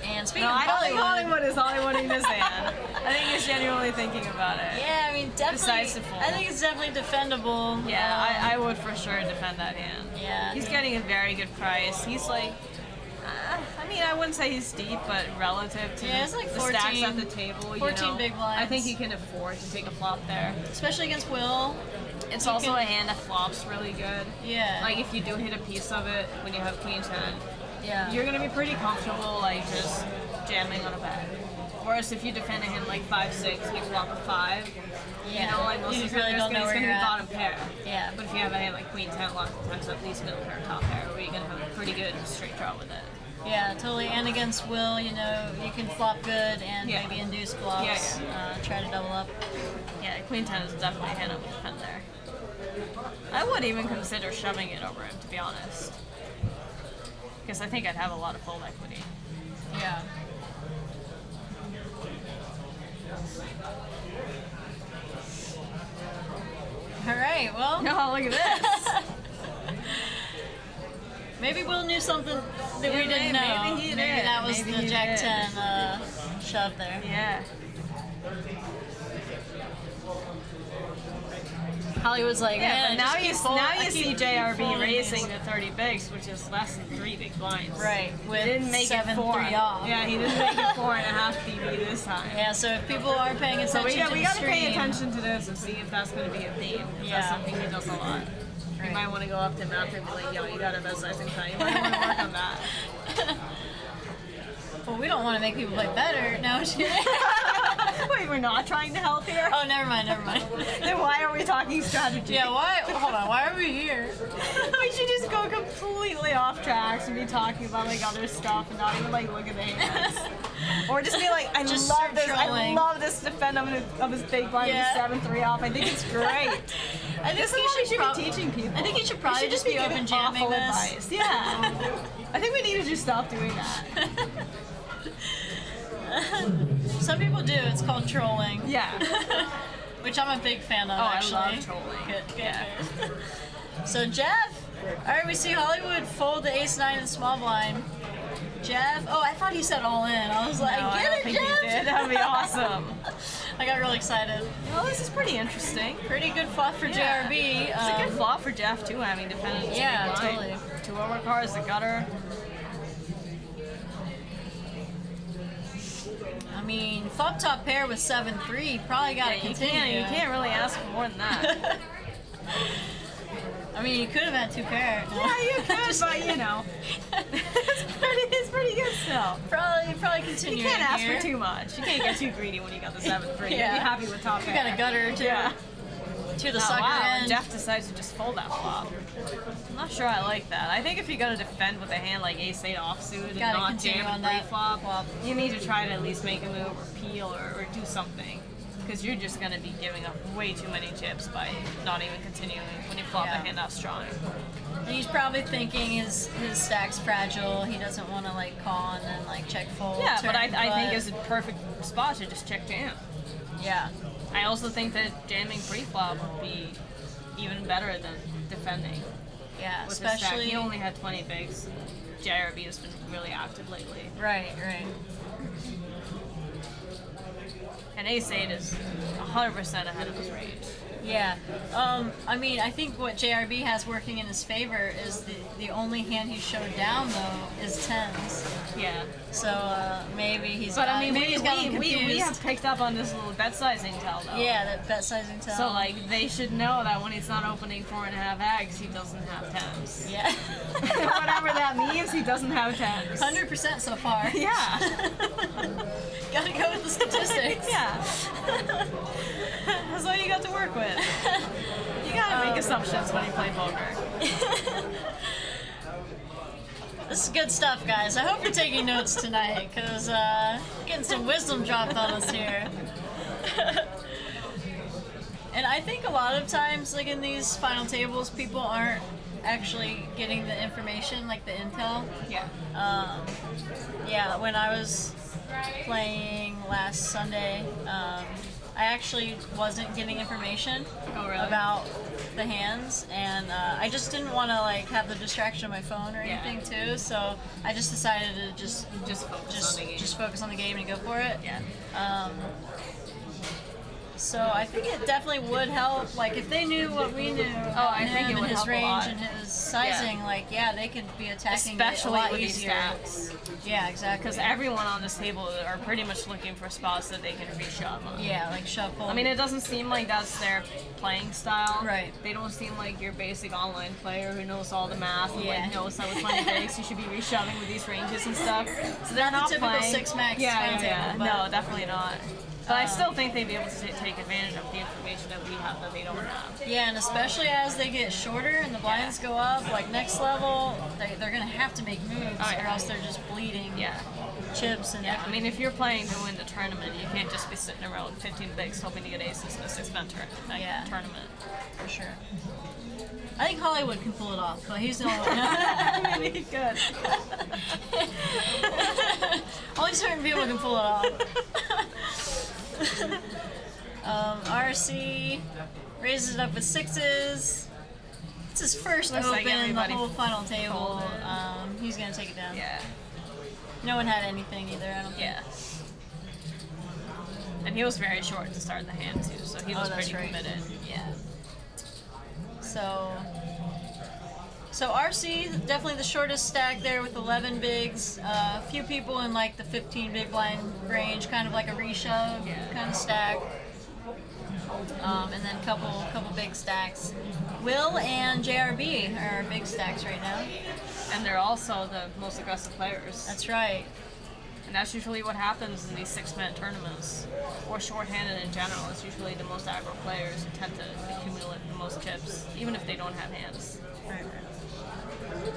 And speaking of I don't Hollywood, think Hollywood is Hollywoodding his hand. I think he's genuinely thinking about it. Yeah, I mean, definitely. Besides the fold. I think it's definitely defendable. Yeah, I would for sure defend that hand. Yeah. He's getting a very good price. He's like, I mean, I wouldn't say he's deep, but relative to it's like the 14, stacks at the table, 14 big blinds. I think he can afford to take a flop there. Especially against Will. It's also a hand that flops really good. Yeah. Like if you do hit a piece of it when you have queen 10, yeah, you're gonna be pretty comfortable like just jamming on a bet. Whereas if you defend a hand like 5-6, you flop a 5. Yeah. You know, like most you of the really time don't know it's where gonna you're be at. bottom pair. Yeah. But if you have a hand like queen 10, a lot of times at least middle pair, top pair, where you're gonna have a pretty good straight draw with it. Yeah, totally. And against Will, you know, you can flop good and maybe induce bluffs. Try to double up. Yeah, queen 10 is definitely a hand I would defend there. I would even consider shoving it over him, to be honest. Because I think I'd have a lot of fold equity. Yeah. All right, well. Oh, look at this. Maybe Will knew something that we didn't know. Maybe he did. Maybe that was Maybe the he Jack did. 10 shove there. Yeah. Hollywood's like, Yeah, but now just you, keep folding- now I you see keep JRB folding raising these. the 30 bigs, which is less than 3 big blinds. Right, with He didn't make it 7-3 4. off. Yeah, he didn't make it 4.5 BB this time. Yeah, so if people are paying attention So we to the got to pay stream, attention to this and see if that's going to be a theme. That's something he does a lot. Right. You might want to go up to him after and be like, yo, you got a best sizing time. You might want to work on that. Well, we don't want to make people play better. No, just kidding. Wait, we're not trying to help here? Oh, never mind. Then why are we talking strategy? Yeah, why? Hold on, why are we here? We should just go completely off tracks and be talking about like other stuff and not even like look at the hands. Or just be like, I Just love start this. trolling. I love this defend of his big blind with 7-3 off. I think it's great. I think This is you what we should prob- be teaching people. I think you should probably We should just be giving open jamming awful this. advice. Yeah. I think we need to just stop doing that. Some people do. It's called trolling. Yeah. Which I'm a big fan of, Oh, I actually. love trolling. Good. Yeah. So, Jeff. All right, we see Hollywood fold the ace-9 in the small blind. Jeff. Oh, I thought he said all in. I was like, No, I get don't it, think Jeff. he did. That would be awesome. I got really excited. Well, this is pretty interesting. Pretty good flop for Yeah. JRB. It's a good flop for Jeff too. I mean, defending. Yeah, totally. 2 overcards, the gutter. I mean, flop top pair with 7-3. Probably got to You continue. can't really ask for more than that. I mean, you could have had 2 pair. Yeah, you could, but you know, it's pretty good still. Probably continue. You can't ask here. for too much. You can't get too greedy when you got the 7-3. Yeah. You'll be happy with top You pair. got a gutter too. Yeah. To the Oh, sucker wow, and end. Jeff decides to just fold that flop. I'm not sure I like that. I think if you gotta defend with a hand like ace-8 offsuit and Gotta not continue jam on and that pre-flop, you need to try to at least make a move or peel or do something. Because you're just gonna be giving up way too many chips by not even continuing when you flop Yeah. a hand out strong. And he's probably thinking his stack's fragile. He doesn't want to like call and then like check fold. Yeah, turn, but I think it's a perfect spot to just check jam. yeah. I also think that jamming pre-flop would be even better than defending. Yeah, With his stack. especially He only had 20 bigs. JRB has been really active lately. right. And ace-8 is 100% ahead of his range. Yeah. I mean, I think what JRB has working in his favor is the only hand he showed down though is 10s. Yeah. So maybe he's. But I mean, maybe he's got him we confused. have picked up on this little bet sizing tell though. Yeah, that bet sizing tell. So like they should know that when he's not opening 4.5 eggs, he doesn't have 10s. Yeah. Whatever that means, he doesn't have 10s. 100% so far. Yeah. Gotta go with the statistics. Yeah. That's all you got to work with. You gotta make assumptions when you play poker. This is good stuff, guys. I hope you're taking notes tonight, because getting some wisdom dropped on us here. And I think a lot of times, like in these final tables, people aren't actually getting the information, like the intel. Yeah. Yeah, when I was playing last Sunday, I actually wasn't getting information about the hands, and I just didn't want to like have the distraction of my phone or anything too. So I just decided to just focus on the game and go for it. Yeah. So I think it definitely would help, like if they knew what we knew about I think him it and would his help a range lot. and his sizing, like they could be attacking Especially it a lot with these easier. stacks. Yeah, exactly. Because everyone on this table are pretty much looking for spots that they can reshove on. Yeah, like shuffle. I mean, it doesn't seem like that's their playing style. Right. They don't seem like your basic online player who knows all the math and Yeah. like knows that with 20 bigs you should be reshoving with these ranges and stuff. So they're not the typical playing. 6-max Yeah, final yeah. table, but- No, definitely not. But I still think they'd be able to take advantage of the information that we have that they don't have. Yeah, and especially as they get shorter and the blinds go up, like next level, they're gonna have to make moves, Oh, yeah. or else they're just bleeding Yeah. chips and Yeah, I mean, if you're playing to win the tournament, you can't just be sitting around 15 bigs hoping to get aces in a 6-man tournament. for sure. I think Hollywood can pull it off, but he's the only one. I mean, he could. Only certain people can pull it off. RC raises it up with 6s. It's his first Looks like open in the everybody whole final table. folded. He's gonna take it down. Yeah. No one had anything either, I don't think. Yeah. And he was very short to start the hand too, so he was that's pretty right. committed. Yeah. So RC, definitely the shortest stack there with 11 bigs. A few people in like the 15 big blind range, kind of like a reshove kind of stack. And then a couple big stacks. Will and JRB are big stacks right now. And they're also the most aggressive players. That's right. And that's usually what happens in these 6-man tournaments. Or shorthanded in general. It's usually the most aggro players who tend to accumulate the most chips, even if they don't have hands. Right.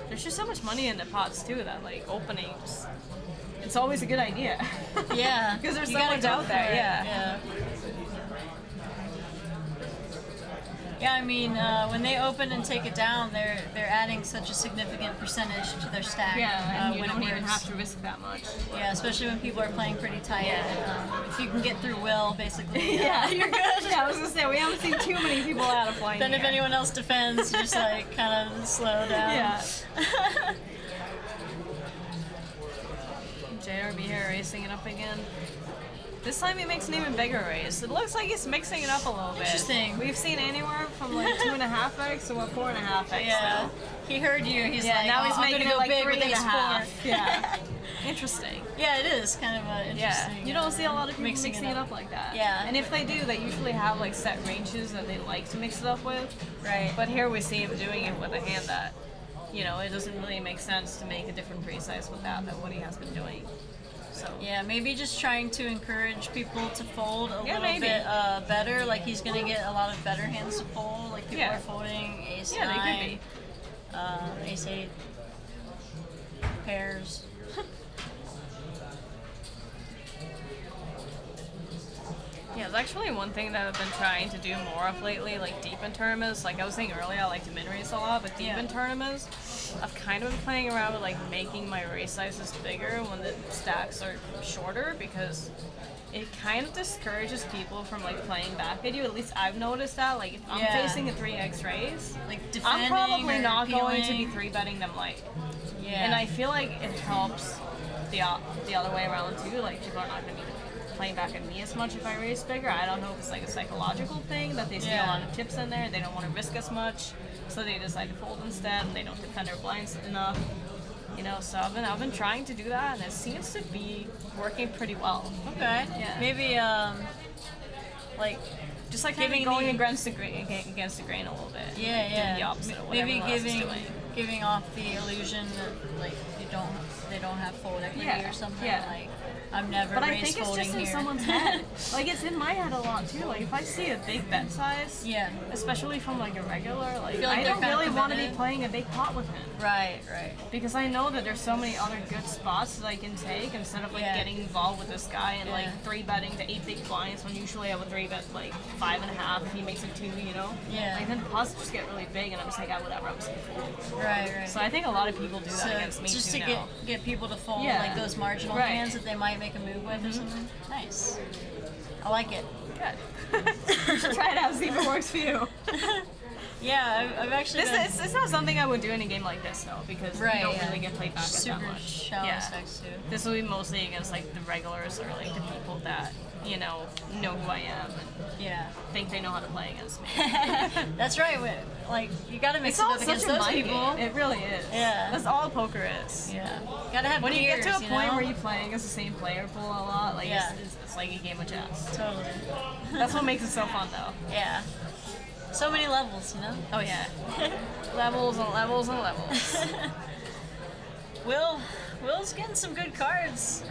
There's just so much money in the pots too that like opening just, it's always a good idea. Yeah. Because there's You so gotta much go out for there, it. yeah. Yeah, I mean, when they open and take it down, they're adding such a significant percentage to their stack. Yeah, and you when don't it even works. have to risk that much. Yeah, especially when people are playing pretty tight. If you can get through Will, basically, Yeah, you're good. Yeah, I was gonna say we haven't seen too many people out of flying. Then if anyone else defends, you just like kind of slow down. Yeah. JRB here racing it up again. This time he makes an even bigger race. It looks like he's mixing it up a little bit. Interesting. We've seen anywhere from like 2.5x to 4.5x. Yeah. Now. He heard you. He's Yeah, like, now oh, he's I'm making gonna it go like big with 3.5. ace 4. Yeah. Interesting. Yeah, it is kind of interesting. Yeah, you don't see a lot of people mixing mixing it up like that. Yeah. And if they do, they usually have like set ranges that they like to mix it up with. Right. But here we see him doing it with a hand that, you know, it doesn't really make sense to make a different free size with that than what he has been doing. So. Yeah, maybe just trying to encourage people to fold a little maybe. bit better. Like he's gonna get a lot of better hands to fold. Like people Yeah. are folding ace Yeah, 9, they could be. ace 8, pairs. Yeah, it's actually one thing that I've been trying to do more of lately, like deep in tournaments. Like I was saying earlier, I like to min race a lot, but deep in tournaments, I've kind of been playing around with like making my race sizes bigger when the stacks are shorter because it kind of discourages people from like playing back at you. At least I've noticed that. Like if I'm facing a 3x race, Like defending I'm probably or not going to be appealing. 3-betting them light. Yeah. And I feel like it helps the other way around too. Like people are not going to be playing back at me as much if I race bigger. I don't know if it's like a psychological thing that they see a lot of chips in there. They don't want to risk as much, so they decide to fold instead, and they don't defend their blinds enough. You know, so I've been trying to do that, and it seems to be working pretty well. Okay. Yeah. Maybe like Just like Giving going the- against the grain a little bit. yeah, Doing yeah. the opposite of what Maybe everyone else is doing. giving off the illusion that like they don't have fold equity or something. Yeah. Like I'm never But I race think it's folding just in here. someone's head. Like it's in my head a lot too. Like if I see a big bet size, Yeah. especially from like a regular, like, feel like I they're don't kinda really want to be committed. playing a big pot with him. Right, right. Because I know that there's so many other good spots that I can take instead of like Yeah. getting involved with this guy and Yeah. like 3-betting to 8 big blinds when usually I would 3-bet like 5.5 if he makes it 2, you know? Yeah. Like then the pots just get really big and I'm just like, whatever, I'm just gonna fold. Right, right. So I think a lot of people do that So against me just too to now. get people to fold Yeah. like those marginal Right. hands that they might make a move with or something. Nice. I like it. Good. You should try it out, see if it works for you. Yeah, I've actually been It's not something I would do in a game like this though, because you don't yeah. really get played back at super that much. shallow Yeah. stacks too. This will be mostly against like the regulars or like the people that, you know who I am and Yeah. think they know how to play against me. That's right. Like you gotta mix It's it all up such against a those mind people. game. It really is. Yeah. That's all poker is. Yeah. Gotta have When you get peers, to a point know? where you're playing against the same player pool a lot, like Yeah. it's like a game of chess. Totally. That's what makes it so fun though. Yeah. So many levels, you know? Oh yeah. Levels and levels and levels. Will's getting some good cards.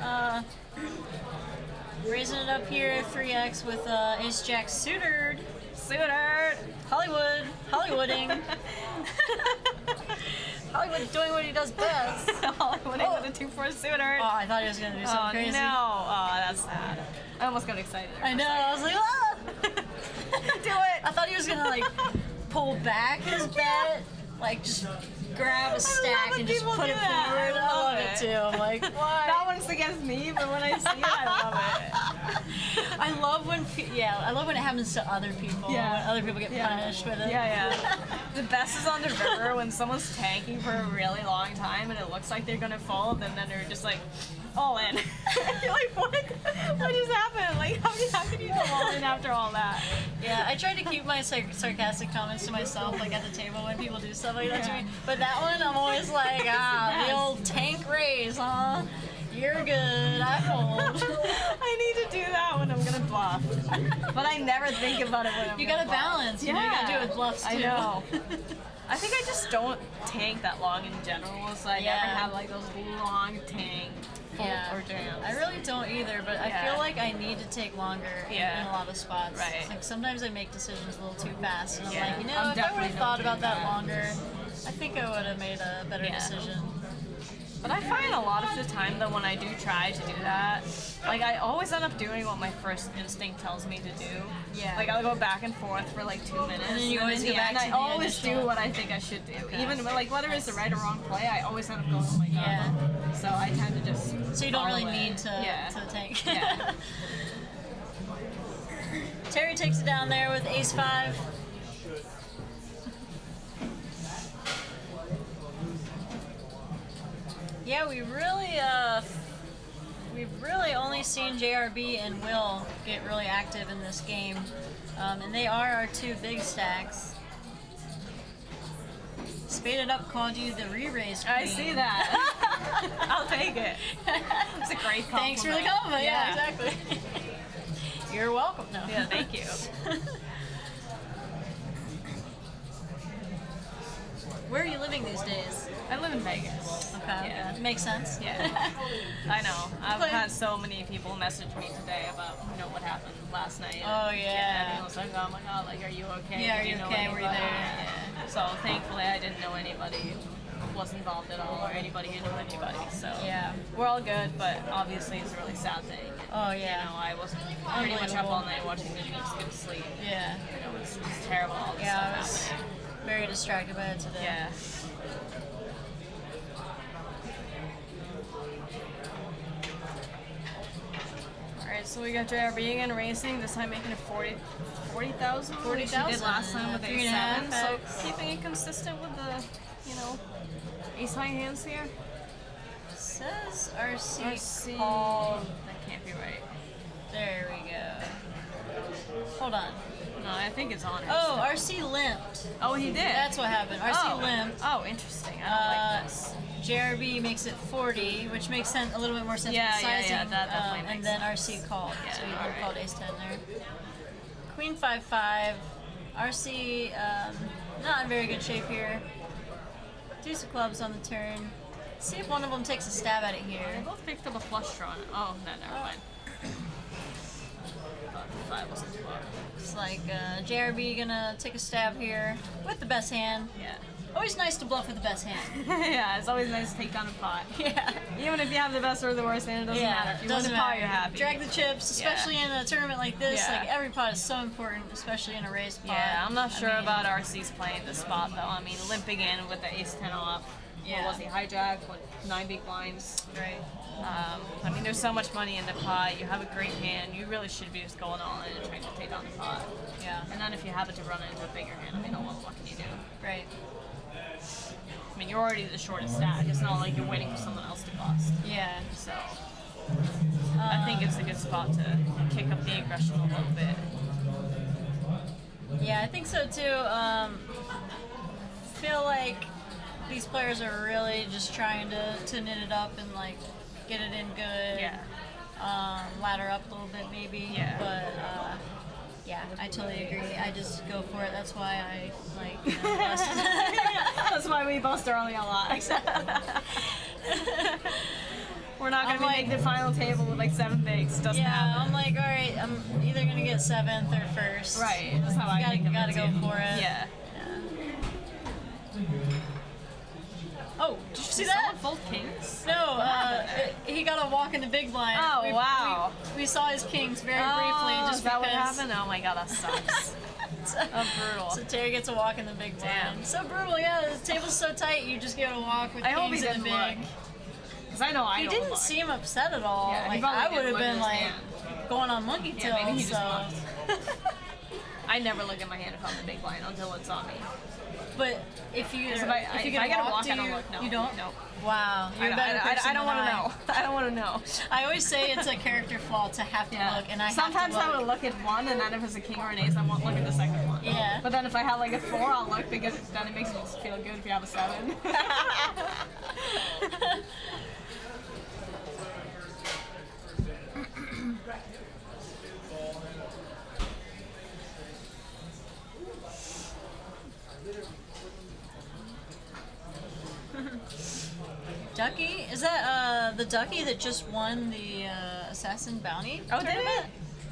Raising it up here, 3x with Ace Jack suited. Hollywooding. Hollywood doing what he does best. Hollywood with a 2-4 suitor. Oh, I thought he was gonna do something crazy. No. Oh, that's sad. I almost got excited. there I for a know. I was like, ah! Do it. I thought he was gonna like pull back his bet, like just grab a stack and just people put do it that. forward. I I love love it it. too. I'm like, why? Not when it's against me, but when I see it, I love it. I love when I love when it happens to other people. Yeah. When other people get punished with it. Yeah. The best is on the river when someone's tanking for a really long time and it looks like they're gonna fold, and then they're just like all in. You're like, what? What just happened? Like, how can you go all in after all that? Yeah, I try to keep my sarcastic comments to myself, like at the table when people do stuff like that to me. But that one, I'm always like, the old tank raise, huh? You're good. I fold. I need to do that when I'm gonna bluff, but I never think about it when I'm You gonna gotta bluff. balance. You know, you gotta do it with bluffs too. I know. I think I just don't tank that long in general, so I never have like those long tank Yeah, or jams. I really don't either, but I feel like I need to take longer in a lot of spots. Right. Like sometimes I make decisions a little too fast, and I'm Yeah. like, you know, I'm if I would definitely have not thought doing about that that. longer, I think I would have made a better decision. But I find a lot of the time that when I do try to do that, like I always end up doing what my first instinct tells me to do. Yeah. Like I'll go back and forth for like 2 minutes, And then you and always in go the back end, to I the always do initial- what I think I should do. Okay. Even like whether it's the right or wrong play, I always end up going, oh my god. Yeah. So I tend to just So you don't really follow it. need to tank. Yeah. Terry takes it down there with ace 5. Yeah, we really I've really only seen JRB and Will get really active in this game, and they are our two big stacks. Spaded Up called you the re-raised queen. I see that. I'll take it. It's a great compliment. Thanks for the compliment. Yeah, exactly. You're welcome. No. Yeah, thank you. Where are you living these days? I live in Vegas. Okay. Yeah. Makes sense. Yeah. I know. I've had so many people message me today about what happened last night. Oh, yeah. Everyone was like, oh my god, like, are you okay? Yeah, are Did you know okay? Were you anybody? there? Yeah. So thankfully I didn't know anybody was involved at all, or anybody who knew anybody. So Yeah. we're all good, but obviously it's a really sad thing. Oh, yeah. I was pretty much up all night watching the news, couldn't sleep. Yeah. It's terrible. All this Yeah, I stuff was very distracted by it today. Yeah. Alright, so we got JRB again racing, this time making it 40,000. 40,000. She did last time with 3.5 A7, so X. keeping it consistent with the, ace high hands here. Says RC, RC. called. That can't be right. There we go. Hold on. No, I think it's on. Oh, RC limped. Oh, he did? That's what happened. RC limped. Oh, interesting. I don't like this. JRB makes it 40, which makes sense, a little bit more sense Yeah, with the yeah, sizing. yeah, that definitely and makes then sense. RC called. Yeah, So he alright. called ace 10 there. Queen 5-5. RC not in very good shape here. Deuce of clubs on the turn. See if one of them takes a stab at it They here. both picked up a flush draw. Oh, no, never mind. Thought the 5 wasn't too hard. It's like JRB gonna take a stab here with the best hand. Yeah. Always nice to bluff with the best hand. Yeah, it's always nice to take down a pot. Yeah. Even if you have the best or the worst hand, it doesn't matter. If you win the pot, you're happy. Drag the chips, especially in a tournament like this. Yeah. Like every pot is so important, especially in a raised pot. Yeah, I'm not sure I mean, about RC's playing this spot though. I mean, limping in with the ace 10 off. Yeah. What was he? Hijack with 9 big blinds. Right. I mean, there's so much money in the pot. You have a great hand. You really should be just going all in and trying to take down the pot. Yeah. And then if you happen to run into a bigger hand, I mean, oh, what can you do? Right. I mean, you're already the shortest stack. It's not like you're waiting for someone else to bust. Yeah. So I think it's a good spot to kick up the aggression a little bit. Yeah, I think so too. Feel like these players are really just trying to knit it up and like get it in good. Yeah. Ladder up a little bit maybe. Yeah. But yeah, I totally agree. I just go for it. That's why I like bust. That's why we bust early a lot. We're not gonna I'm make like- the final table with like 7 bigs. Doesn't Yeah, happen. I'm like, all right, I'm either gonna get 7th or 1st. Right. That's how I think of gotta it go too. for it. Yeah. Oh, did you see Did that? someone fold kings? No, happened there? he got a walk in the big blind. Oh, wow. We saw his kings very briefly, Oh, just is that what because. happened? Oh my god, that sucks. Oh, brutal. So Terry gets a walk in the big blind. Damn. So brutal, yeah. The table's so tight, you just get a walk with I hope he kings in didn't the big. look. Because I know I He don't didn't look. seem upset at all. Yeah, he like probably I didn't would have look at been his like hand. going on monkey Yeah, tail. maybe he just so. I never look at my hand if I'm the big blind until it's on me. But if you If get I a get a walk, walk, do I don't you, look. No. you don't? No. Wow, you're a better person I don't than want to know. I don't want to know. I always say it's a character flaw to have to Yeah. look, and I Sometimes have to I would look at one, and then if it's a king or an ace, I won't look at the second one. Yeah. But then if I have like a 4, I'll look because then it makes me feel good if you have a 7. Ducky? Is that the Ducky that just won the Assassin Bounty? Oh, did tournament? it?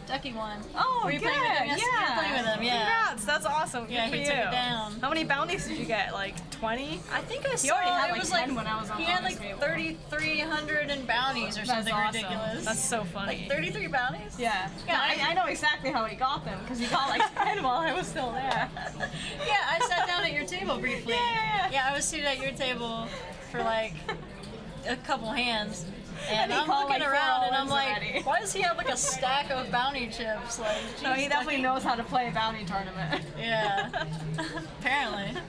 Ducky won. Oh, Were you good. playing with him yesterday? You were playing with him, yeah. Congrats, that's awesome. Good Yeah, for he you. took it down. How many bounties did you get? Like 20? I think I saw already had, it like, was 10 when I was on he had bonus like table. 3,300 in bounties or That's something awesome. ridiculous. That's so funny. Like 33 bounties? Yeah. Yeah, No, I know exactly how he got them because he got like 10 while I was still there. Yeah, I sat down at your table briefly. Yeah. Yeah, I was seated at your table for like a couple hands. And And he I'm called, looking like, around and 4 I'm like, already. why does he have like a stack of bounty chips? Like, No, he geez, definitely Ducky. knows how to play a bounty tournament. Yeah, apparently.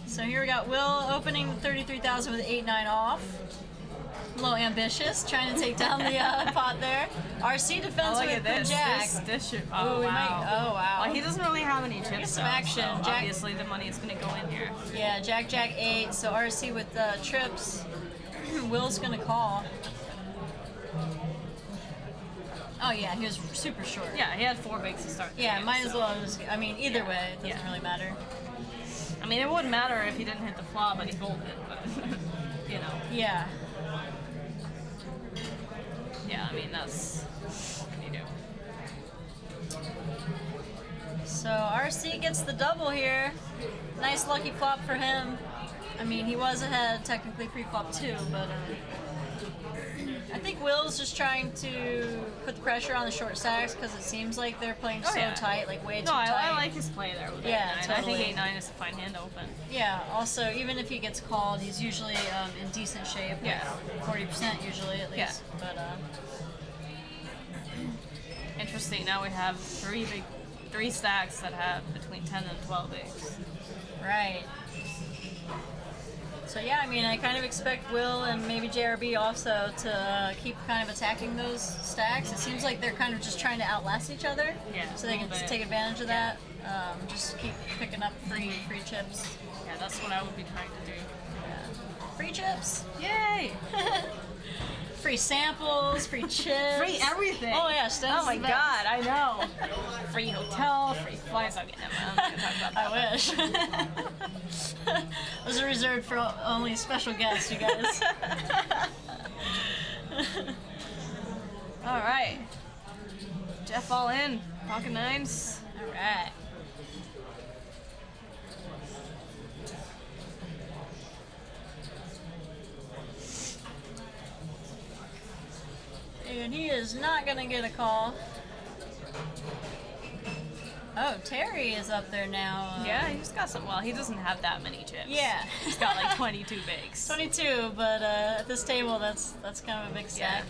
So here we got Will opening 33,000 with 8-9 off. A little ambitious, trying to take down the pot there. RC defense Oh, look with at this. the jack. This should. Ooh, Oh, we wow. might. Oh, wow. Well, he doesn't really have any chips. some though, action. so Jack- obviously, the money is going to go in here. Yeah, Jack 8. So RC with trips. Will's gonna call. Oh yeah, he was super short. Yeah, he had 4 bigs to start. the Yeah, game, might as so- well just. I mean, either way, it doesn't Yeah. really matter. I mean, it wouldn't matter if he didn't hit the flop, but he folded. But you know, Yeah. yeah. I mean, that's what can you do? So RC gets the double here. Nice lucky flop for him. I mean, he was ahead technically pre-flop too, but I think Will's just trying to put the pressure on the short stacks because it seems like they're playing so yeah. tight, like way too No, tight. I like his play there with Yeah, 8-9. totally. I think 8-9 is a fine hand to open. Yeah. Also, even if he gets called, he's usually in decent shape. Yeah. 40% usually at least. Yeah. But Interesting. Now we have 3 stacks that have between 10 and 12 bigs. right. So yeah, I mean, I kind of expect Will and maybe JRB also to keep kind of attacking those stacks. It seems like they're kind of just trying to outlast each other. Yeah, So they a can little just bit. take advantage of that. Just keep picking up free chips. Yeah, that's what I would be trying to do. Free chips. Yay! Free samples. Free chips. Free everything. Oh yeah, Stone's Oh my the best. god, I know. Free hotel, free flights. Okay, never mind. I'm not gonna talk about that. I wish. Those are reserved for only special guests, you guys. All right. Jeff all in. Pocket 9s. All right. And he is not gonna get a call. Oh, Terry is up there now. Yeah, he's got some. Well, he doesn't have that many chips. Yeah. He's got like 22 bigs. 22, but at this table, that's kind of a big stack.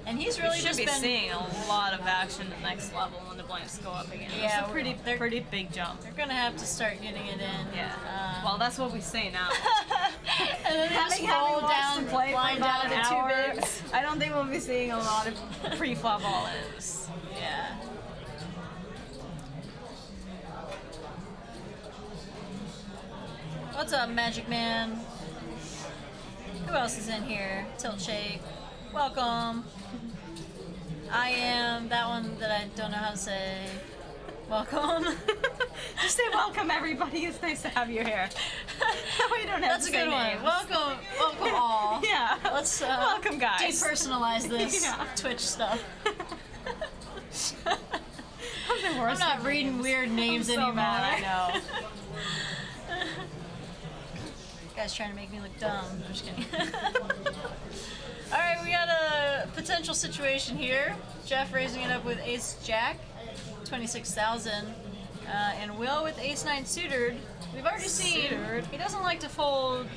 And he's really We should just be been. seeing a lot of action at next level when the blinds go up again. Yeah, It's a pretty big jump. They're gonna have to start getting it in. Yeah. Um, Well, that's what we say now. and then they just Having fall watched down, them play for flying about down an to hour, 2 bigs. I don't think we'll be seeing a lot of pre-flop all-ins. Yeah. What's up, Magic Man? Who else is in here? Tilt Shake. Welcome. I am that one that I don't know how to say. Welcome. Just say welcome, everybody. It's nice to have you here. We don't have That's to a say good one. names. Welcome all. Yeah. Let's welcome, guys. depersonalize this Yeah. Twitch stuff. I'm the worst I'm not with reading names. weird names I'm so anymore. mad, I know. Guy's trying to make me look dumb. I'm just kidding. All right, we got a potential situation here. Jeff raising it up with Ace Jack, 26,000, and Will with Ace 9 suited. We've already seen he doesn't like to fold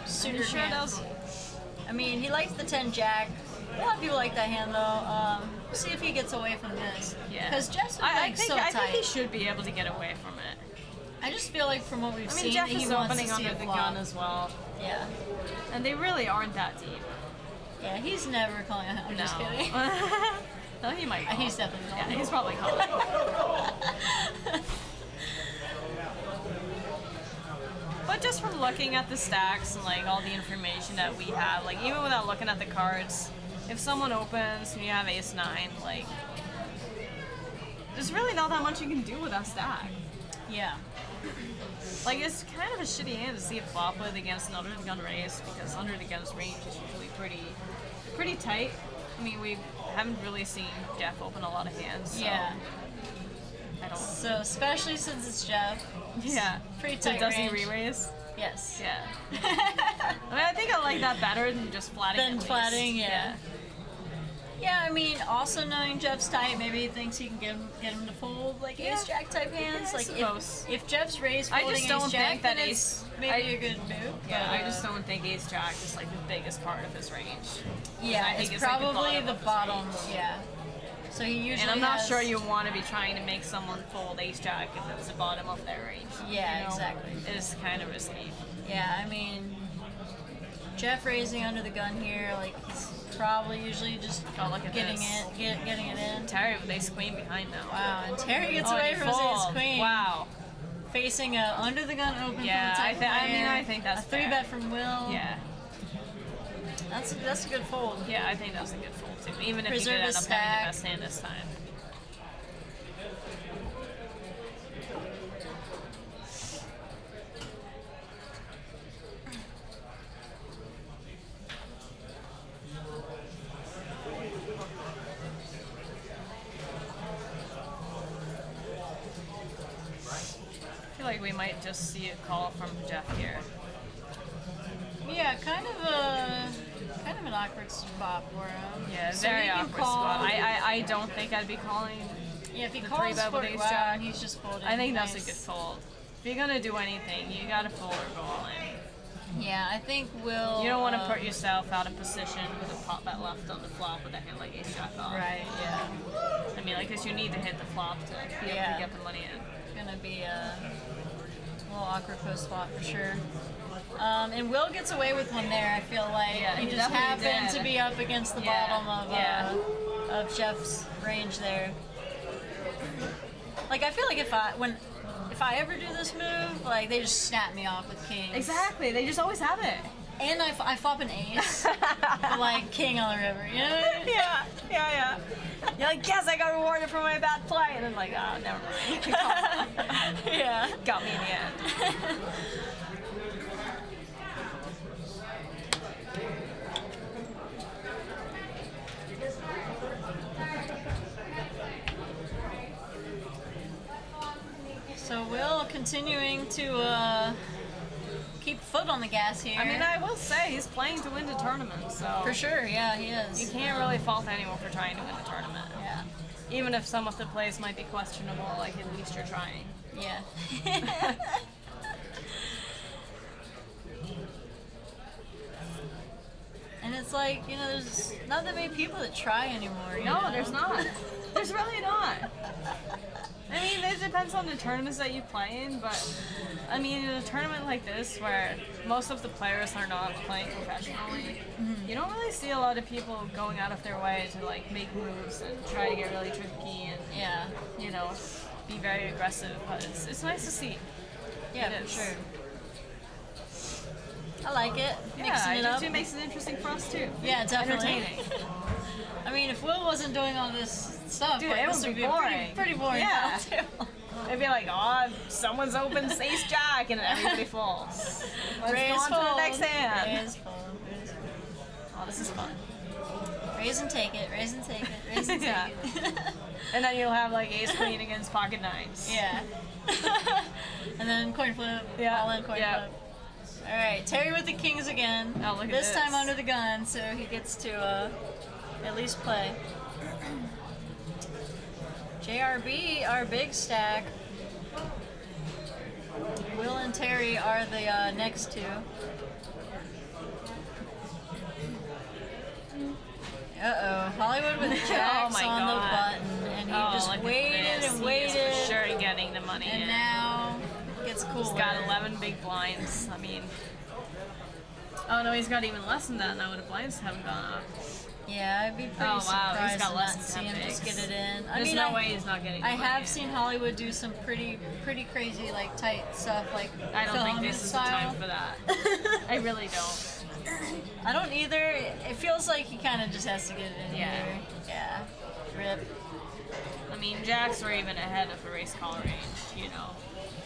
suited sure hands. does. I mean, he likes the 10 Jack. A lot of people like that hand though. We'll see if he gets away from this. Yeah. Because Jeff's been I playing think so I think he tight. should be able to get away from it. I just feel like from what we've I seen, mean, Jeff that he is wants opening to see under a the flop. gun as well, Yeah. and they really aren't that deep. Yeah, he's never calling out. I'm just kidding. No, he might. Call. He's definitely Yeah, calling. he's probably calling. But just from looking at the stacks and like all the information that we have, like even without looking at the cards, if someone opens and you have Ace 9, like there's really not that much you can do with that stack. Yeah. Like it's kind of a shitty hand to see a flop with against an under the gun raise because under the gun's range is usually pretty tight. I mean, we haven't really seen Jeff open a lot of hands. So Yeah. I don't. So especially since it's Jeff. Yeah. Pretty So tight does range. he re-raise? Yes. Yeah. I mean, I think I like that better than just flatting. Than at least. flatting, yeah. Yeah, I mean, also knowing Jeff's tight, maybe he thinks he can get him to fold like Yeah. Ace Jack type hands. Yeah, I like suppose. if Jeff's raised I folding just don't Ace Jack, think that then Ace- it's maybe a good move. Yeah, but, I just don't think Ace Jack is like the biggest part of his range. Yeah, I think it's like, probably the of his bottom. range. Yeah. So he usually. And I'm not has- sure you want to be trying to make someone fold Ace Jack if it's the bottom of their range. Yeah, you know? exactly. It is kind of risky. Yeah, I mean, Jeff raising under the gun here, like he's probably usually just look at getting this. getting it in. Terry with ace queen behind now. Wow, and Terry gets Oh, away and he from his ace folds. queen. Wow. Facing a under the gun open Yeah, from the top player. I think that's a 3-bet from Will. Yeah. That's a good fold. Yeah, I think that's a good fold too. Even if Preserve you did end his up having stack. the best hand this time. I feel like we might just see a call from Jeff here. Yeah, kind of an awkward spot for him. Yeah, So very he can awkward call. spot. I don't think I'd be calling. Yeah, if he the calls 3-bet for with ace wow, jack. he's just folding. I think that's Nice. a good fold. If you're gonna do anything, you gotta fold or go all in. Yeah, I think Will. You don't want to put yourself out of position with a pot bet left on the flop with a hand like ace jack off. Right. Yeah. I mean, like, 'cause you need to hit the flop to be able Yeah. to get the money in. Gonna be a little awkward post spot for sure. And Will gets away with one there. I feel like Yeah, he he just definitely happened did. to be up against the Yeah, bottom of Jeff's range there. Like I feel like if I ever do this move, like they just snap me off with kings. Exactly. They just always have it. And I flop an ace, like king on the river. You know what I mean? Yeah. You're like, yes, I got rewarded for my bad play, and then like, oh, never mind. Yeah. Got me in the end. So Will continuing to keep foot on the gas here. I mean, I will say he's playing to win the tournament, so for sure, yeah, he you is. can't really fault anyone for trying to win the tournament. Yeah. Even if some of the plays might be questionable, like at least you're trying. Yeah. And it's like, you know, there's not that many people that try anymore. You No, know? there's not. There's really not. I mean, it depends on the tournaments that you play in, but I mean, in a tournament like this where most of the players are not playing professionally, you don't really see a lot of people going out of their way to like make moves and try to get really tricky and Yeah. you know, be very aggressive. But it's nice to see. Yeah, It for is. sure. I like it. Yeah, Mixing it up. it makes it interesting for us too. Yeah, definitely. Entertaining. I mean, if Will wasn't doing all this stuff, Dude, like, it this would would be be a boring. pretty boring Yeah. file, too. It'd be like, oh, someone's opened ace jack and everybody falls. Let's Raise, go on to the fold. next hand. Raise, fold. Raise, fold. Oh, this is fun. Raise and take it. Raise and take it. Raise and take Yeah. it. And then you'll have like ace queen against pocket nines. Yeah. And then coin flip. Yeah, All in coin yeah. flip. All right, Terry with the kings again. Oh, look at this time this. under the gun, so he gets to at least play. JRB, our big stack. Will and Terry are the next two. Uh-oh, Hollywood with jacks my on God. the button, and he Oh, just look at waited this. and He waited, is for sure getting the money and in. now gets cooler. He's got 11 big blinds. I mean, oh no, he's got even less than that now. The blinds haven't gone up. Yeah, I'd be pretty Oh, wow, he's surprised got to less not than see 10 him just bigs. get it in. There's no way he's not getting the I money have in. seen Hollywood do some pretty crazy, like, tight stuff, like I don't think filament this is the style. time for that. I really don't. I don't either. It feels like he kind of just has to get it in Yeah. here. Yeah. Rip. I mean, jacks are even ahead of the race call range, you know.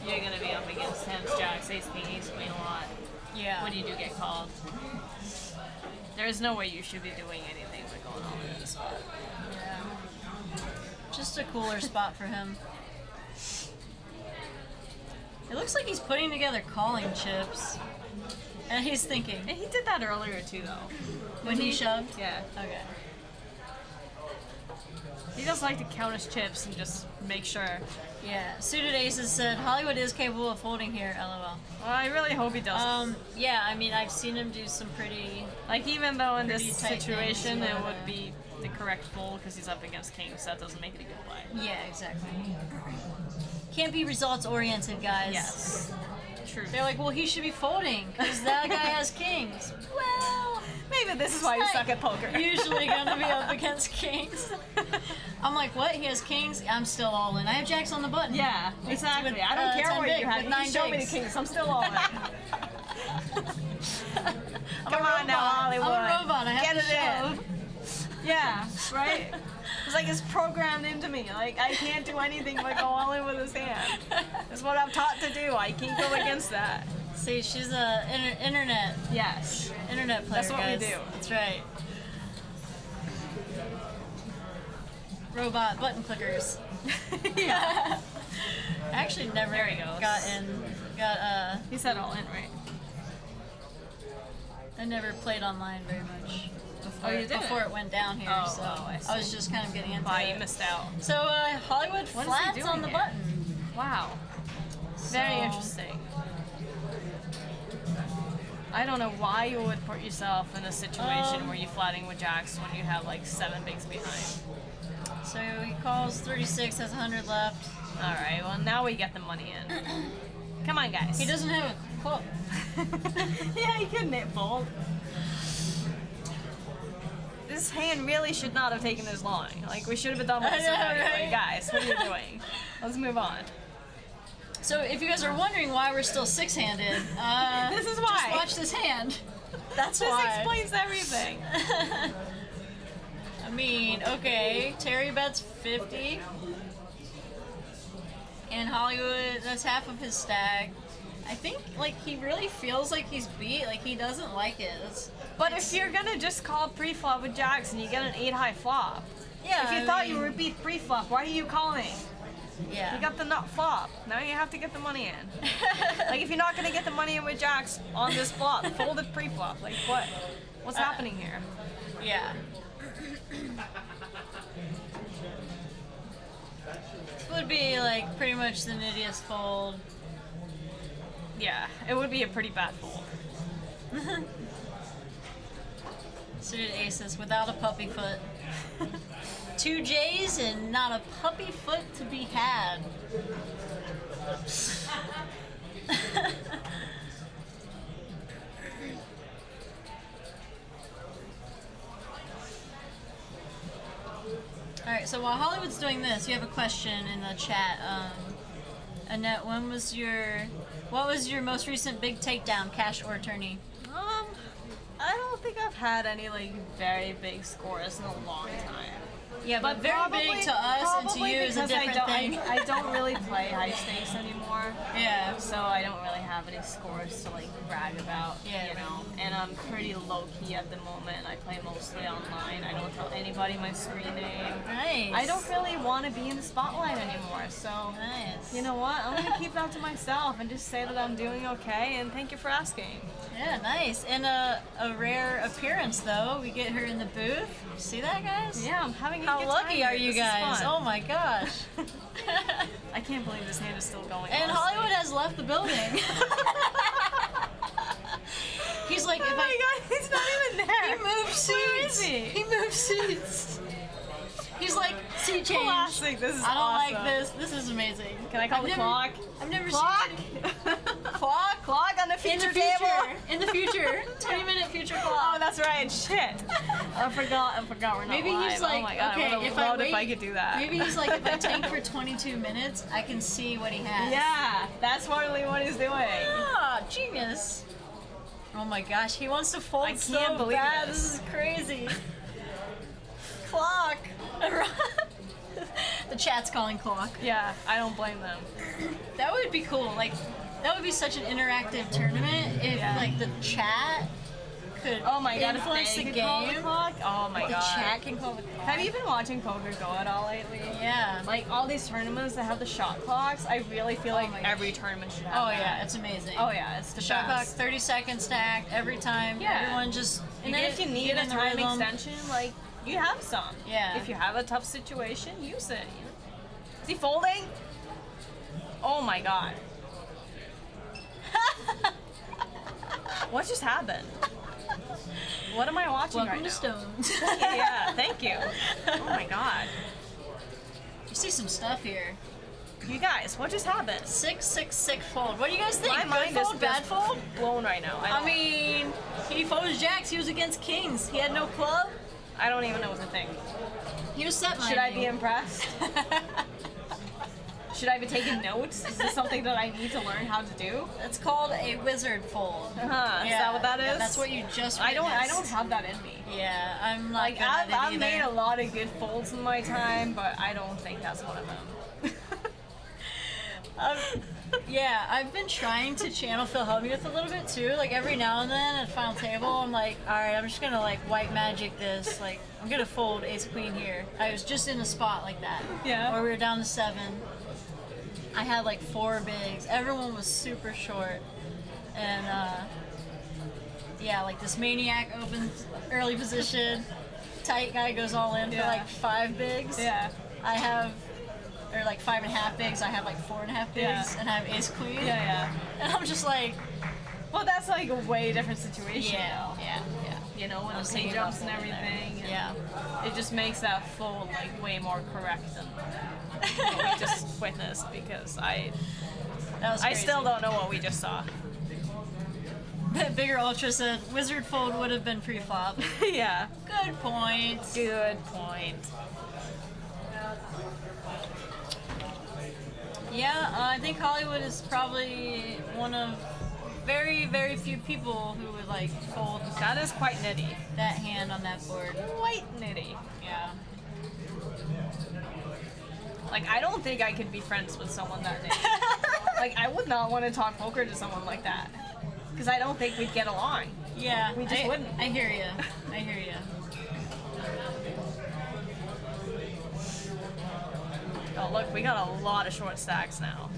You're going to be up against tens, jacks, ace, king, ace, queen a lot Yeah. when you do get called. There's no way you should be doing anything but going all in this spot. Yeah. Just a cooler spot for him. It looks like he's putting together calling chips. And he's thinking. And he did that earlier too, though. When he shoved? Yeah. Okay. He does like to count his chips and just make sure. Yeah. Suited Aces said Hollywood is capable of folding here, lol. Well, I really hope he doesn't. Yeah, I mean, I've seen him do some pretty. Like, even though in this pretty tight situation things, it but, would be the correct fold because he's up against kings, that doesn't make it a good play. Yeah, exactly. Can't be results oriented, guys. Yes. True. They're like, well, he should be folding because that guy has kings. Well, Maybe this is why you suck at poker. usually gonna be up against kings. I'm like, what? He has kings? I'm still all in. I have jacks on the button. Yeah, exactly. I don't care 10 what big you have. with You 9 show me the bigs. kings. I'm still on. Come on now, Hollywood. I'm a robot. I have Get to it shove. in. Yeah, right? It's like it's programmed into me. Like, I can't do anything but go all in with his hand. That's what I'm taught to do. I can't go against that. See, she's a internet Yes. player. That's what we guys. do. That's right. Robot button clickers. Yeah. I actually never There he goes. got He said all in, right? I never played online very much before, Oh, you didn't? before it went down here, Oh, so oh, I I was see. just kind of getting into Wow, it. you missed out. So Hollywood What is he flats doing on the here? button. Wow. Very So- interesting. I don't know why you would put yourself in a situation where you're flatting with jacks when you have like 7 bigs behind. So he calls 36, has 100 left. All right, well now we get the money in. Come on, guys. He doesn't have a club. Yeah, he couldn't hit fold. This hand really should not have taken this long. Like, we should have been done with I this know, already. right? Like, guys, what are you doing? Let's move on. So if you guys are wondering why we're still 6-handed, This is why. Just watch this hand. That's This why. explains everything. I mean, okay, Terry bets 50. And Hollywood, that's half of his stack. I think, like, he really feels like he's beat. Like, he doesn't like it. But if you're gonna just call pre-flop with jacks and you get an 8-high flop, yeah, if you thought you were beat pre-flop, why are you calling? yeah. You got the nut flop. Now you have to get the money in. Like, if you're not gonna get the money in with jacks on this flop, fold it pre-flop. Like, what? What's happening here? Yeah. This would be, like, pretty much the nittiest fold. Yeah, it would be a pretty bad fold. Suited aces without a puppy foot. 2 J's and not a puppy foot to be had. Alright, so while Hollywood's doing this, you have a question in the chat. Annette, what was your most recent big takedown, cash or tourney? I don't think I've had any like very big scores in a long time. Yeah, but very big to us and to you is a different thing. I don't really play high stakes anymore, Yeah. so I don't really have any scores to like brag about. Yeah. You know, and I'm pretty low key at the moment. I play mostly online. I don't tell anybody my screen name. Nice. I don't really want to be in the spotlight anymore, so. Nice. You know what? I'm gonna keep that to myself and just say that I'm doing okay. And thank you for asking. Yeah, nice. And a rare appearance though. We get her in the booth. See that, guys? Yeah, I'm having a How good lucky time are here. you This is guys? fun. Oh my gosh. I can't believe this hand is still going. And honestly. Hollywood has left the building. He's like, Oh if my god, he's not even there. he moved seats. Where is he? He moved seats. He's like, seat change. Classic. This is I don't awesome. like this. This is amazing. Can I call I've the never- clock? I've never Clock. seen clock. Clock on the In future the future. table. In the future. 20-minute future Oh, clock. that's right. Shit. I forgot we're not Maybe live. he's like, oh my god, okay, I would if have I loved wait, if I could do that. Maybe he's like, if I tank for 22 minutes, I can see what he has. Yeah, that's totally what he's doing. Ah, genius. Oh my gosh, he wants to fold I can't so believe bad. this. This is crazy. Clock. The chat's calling clock. Yeah, I don't blame them. That would be cool. Like, that would be such an interactive tournament if Yeah. like the chat could Oh my god, if influence they the could call the game. clock. Oh my The god. chat can call the clock. Have you been watching Poker Go at all lately? Yeah. Like all these tournaments that have the shot clocks, I really feel like my every tournament should have Oh that. yeah, it's amazing. Oh yeah, it's the Shot clock, best. 30 seconds stacked every time. Yeah. Everyone just. And then if you need a in the time rhythm. extension, like you have some. Yeah. If you have a tough situation, use it. Is he folding? Oh my god. What just happened? What am I watching Welcome right to now? Stones. Yeah, thank you. Oh my god. You see some stuff here. You guys, what just happened? 6-6-6 fold. What do you guys think? My mind Good is fold, bad just fold? blown right now. I mean, he folded jacks. He was against kings. He had no club. I don't even know what to think. He was set Should I be impressed? Should I be taking notes? Is this something that I need to learn how to do? It's called a wizard fold. Uh-huh. Is that what that is? Yeah, that's what you just I don't witnessed. have that in me. Yeah, I'm not Like good at it I've either. made a lot of good folds in my time, but I don't think that's one of them. Yeah, I've been trying to channel Phil Hellmuth a little bit too. Like every now and then at final table, I'm like, all right, I'm just gonna like white magic this. Like I'm gonna fold ace queen here. I was just in a spot like that. Yeah. Where we were down to 7. I had like 4 bigs. Everyone was super short, and yeah, like this maniac opens early position. Tight guy goes all in for like 5 bigs. Yeah. I have. Or like 5.5 bigs, I have like 4.5 bigs, and I have ace queen. Yeah. And I'm just like, Well, that's like a way different situation. yeah. You know, when I was the thinking pay jumps and about folding everything. there. and Yeah. It just makes that fold like way more correct than what we just witnessed because That was I crazy. still don't know what we just saw. Bigger Ultra said wizard fold would have been pre-flop. Yeah. Good point. Good point. Yeah, I think Hollywood is probably one of very, very few people who would like fold That is quite nitty. that hand on that board. Quite nitty. Yeah. Like, I don't think I could be friends with someone that nitty. Like, I would not want to talk poker to someone like that. Because I don't think we'd get along. Yeah. We just wouldn't. I hear you. I hear you. Oh, look, we got a lot of short stacks now.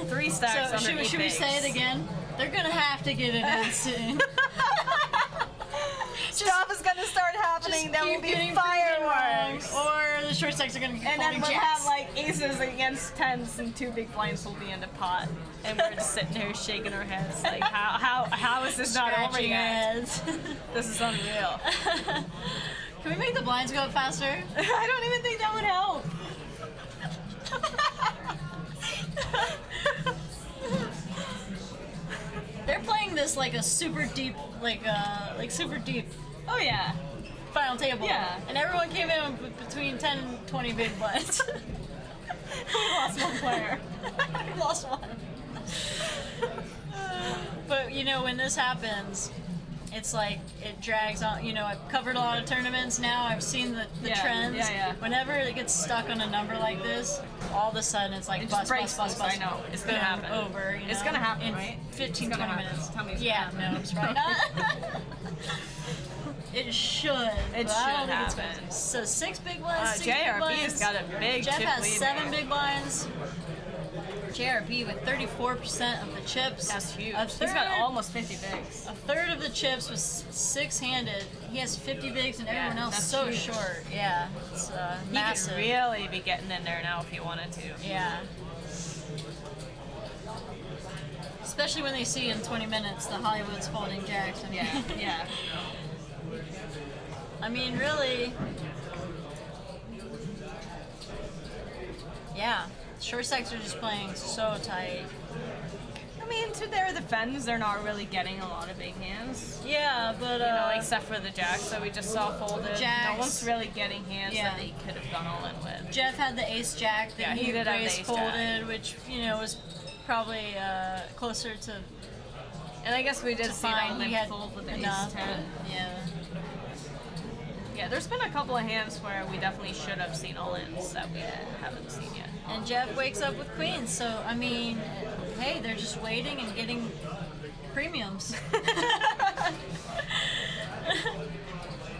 3 stacks So underneath should we say it bigs. again? They're gonna have to get it in soon. Stuff is gonna start happening. There will keep be getting fireworks. proven wrong, or the short stacks are gonna keep And then folding we'll jacks. have like aces against 10s and 2 big blinds will be in the pot. And we're just sitting there shaking our heads like, how is this not over Scratching our yet? heads. This is unreal. Can we make the blinds go up faster? I don't even think that would help. They're playing this like a super deep, like super deep Oh yeah. final table. Yeah. And everyone came in between 10 and 20 big blinds. We lost one player. We lost one. But you know, when this happens, it's like it drags on. You know, I've covered a lot of tournaments now. I've seen the Yeah, trends. yeah. Whenever it gets stuck on a number like this, all of a sudden it's like It bust, just breaks bust, loose, bust, I know. It's gonna boom, happen. Over. You It's know, gonna happen, in right? 15, It's gonna 20 happen. minutes. Tell me it's Yeah, gonna no, happen. it's probably not. It should. It but I don't should think it's happen. going to. So 6 big blinds, 6 big JRP blinds. has got a big Jeff chip has lead 7 there. big blinds. JRP with 34% of the chips. That's huge. A He's third, got almost 50 bigs. a third of the chips was 6-handed. He has 50 bigs and everyone else that's so huge. short. Yeah, it's He massive. could really be getting in there now if he wanted to. Yeah. Especially when they see in 20 minutes the Hollywood's folding jacks. I mean, Yeah. I mean, really. Yeah. Short stacks are just playing so tight. I mean, to their defense, they're not really getting a lot of big hands. Yeah, but You know, except for the jacks that we just saw folded. Jacks. No one's really getting hands Yeah. that they could have gone all in with. Jeff had the ace jack that Yeah, he he did have the raised ace folded, which was probably closer to And I guess we did see fine. them He had fold with the enough. ace 10. Yeah. Yeah, there's been a couple of hands where we definitely should have seen all-ins that we haven't seen yet. And Jeff wakes up with queens, so I mean, hey, they're just waiting and getting premiums.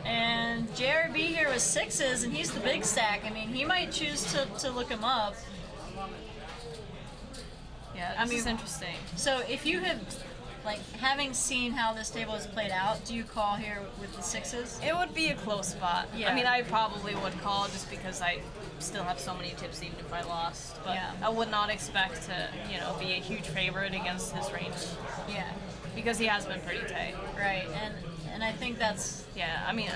And JRB here with 6s, and he's the big stack. I mean, he might choose to look him up. Yeah, I this is mean- interesting. So if you have, like, having seen how this table has played out, do you call here with the 6s? It would be a close spot. Yeah. I mean, I probably would call just because I still have so many tips even if I lost. But Yeah. I would not expect to, be a huge favorite against his range Yeah, because he has been pretty tight. right. And I think that's Yeah, I mean,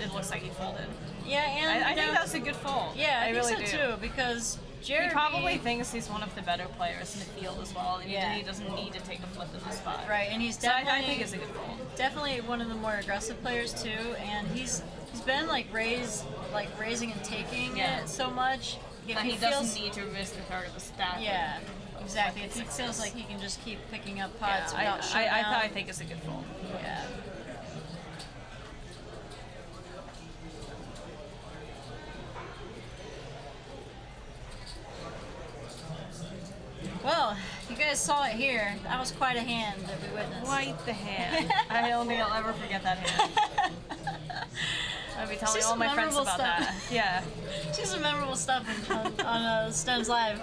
it looks like he folded. and I think that's a good fold. yeah, I think really so do. too, because Jeremy probably thinks he's one of the better players in the field as well, and Yeah. he doesn't need to take a flip in the spot. Right, and he's So definitely I think it's a good goal. definitely one of the more aggressive players too, and he's been raising and taking Yeah. it so much. If And he feels, doesn't need to risk a third of a stack. Yeah, exactly. If he Success. feels like he can just keep picking up Yeah, pots without shutdown. I think it's a good goal. Yeah. Well, you guys saw it here. That was quite a hand that we witnessed. Quite the hand. I don't think I'll ever forget that hand. I'll be telling See all some my friends memorable about stuff. that. Yeah. See some memorable stuff on Stones Live.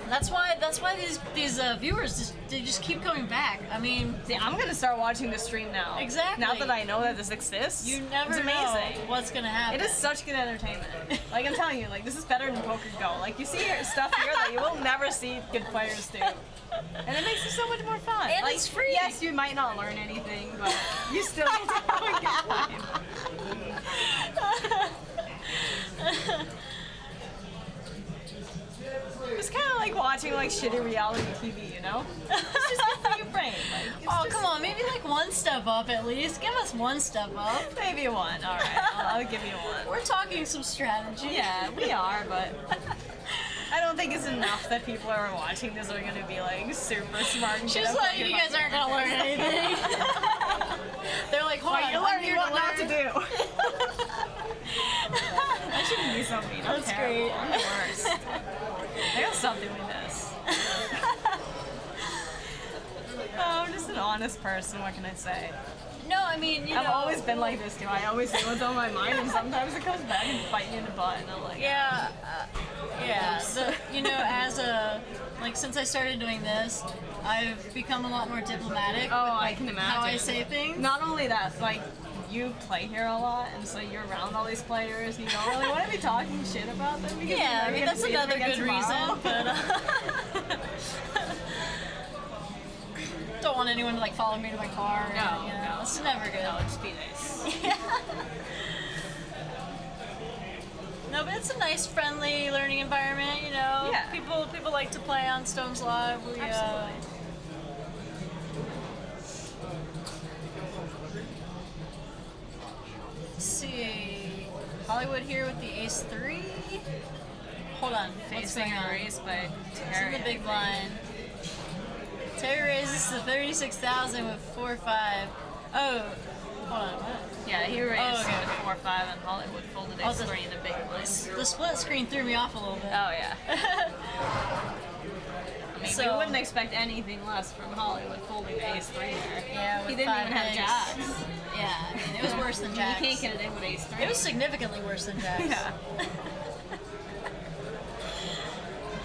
That's why these viewers they just keep coming back. I mean, See, I'm gonna start watching the stream now. Exactly. Now that I know that this exists. you never it's amazing. know what's gonna happen. It is such good entertainment. Like I'm telling you, like this is better than Poker Go. Like you see stuff here that you will never see good players do. And it makes it so much more fun. And like, it's free. Yes, you might not learn anything, but you still get to have a good time. It's kind of like watching like shitty reality TV, you know? It's just good for your brain. Like, it's Oh, just- come on, maybe like one step up at least. Give us one step up. Maybe one. All right, I'll give you one. We're talking some strategy. Yeah, we are, but I don't think it's enough that people are watching this are gonna be like super smart. And She's good at like, fucking you guys aren't gonna learn anything. They're like, hold on, You're I'm learning here what to not to learn. do. I shouldn't be so mean. I'm That's terrible. great. I'm the worst. I gotta stop doing this. Oh, I'm just an honest person. What can I say? No, I mean, you I've know. always been like this too. I always say what's on my mind, and sometimes it comes back and bite me in the butt, and I'm like, Yeah, yeah. You know, since I started doing this, I've become a lot more diplomatic. Oh, with, I can imagine. how I say things. Not only that, like you play here a lot, and so you're around all these players. You don't really want to be talking shit about them. Because Yeah, I you're mean gonna that's see them another again good tomorrow. reason, but don't want anyone to like follow me to my car. Or, No, you know, no. it's never good. No, just be nice. No, but it's a nice, friendly learning environment. You know, Yeah. people like to play on Stones Live. We, Absolutely. let's see, Hollywood here with the Ace 3. Hold on, what's Facing going a on? race by It's Terry. in the big blind. Terry raises to 36,000 with 4-5. Oh, hold on, what? Yeah, he raised Oh, okay. with 4-5, and Hollywood folded Oh, ace the- 3 in the big blind. The split screen threw me off a little bit. Oh yeah. I mean, So- you wouldn't expect anything less from Hollywood folding the ace 3 there. Yeah, He with didn't 5 even have bigs. jacks. Yeah, I mean, it was worse than You jacks. can't get it in with ace 3. It was significantly worse than jacks. Yeah.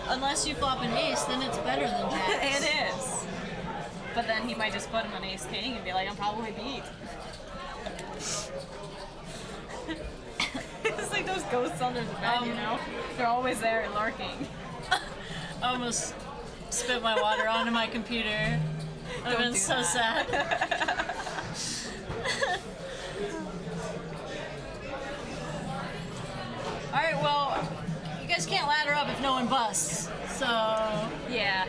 Unless you flop an ace, then it's better than jacks. It is. But then he might just put him on ace king and be like, I'm probably beat. It's like those ghosts under the bed, you know? They're always there lurking. I almost spit my water onto my computer. I've Don't been do so that. sad. Alright, well, you guys can't ladder up if no one busts. So, Yeah.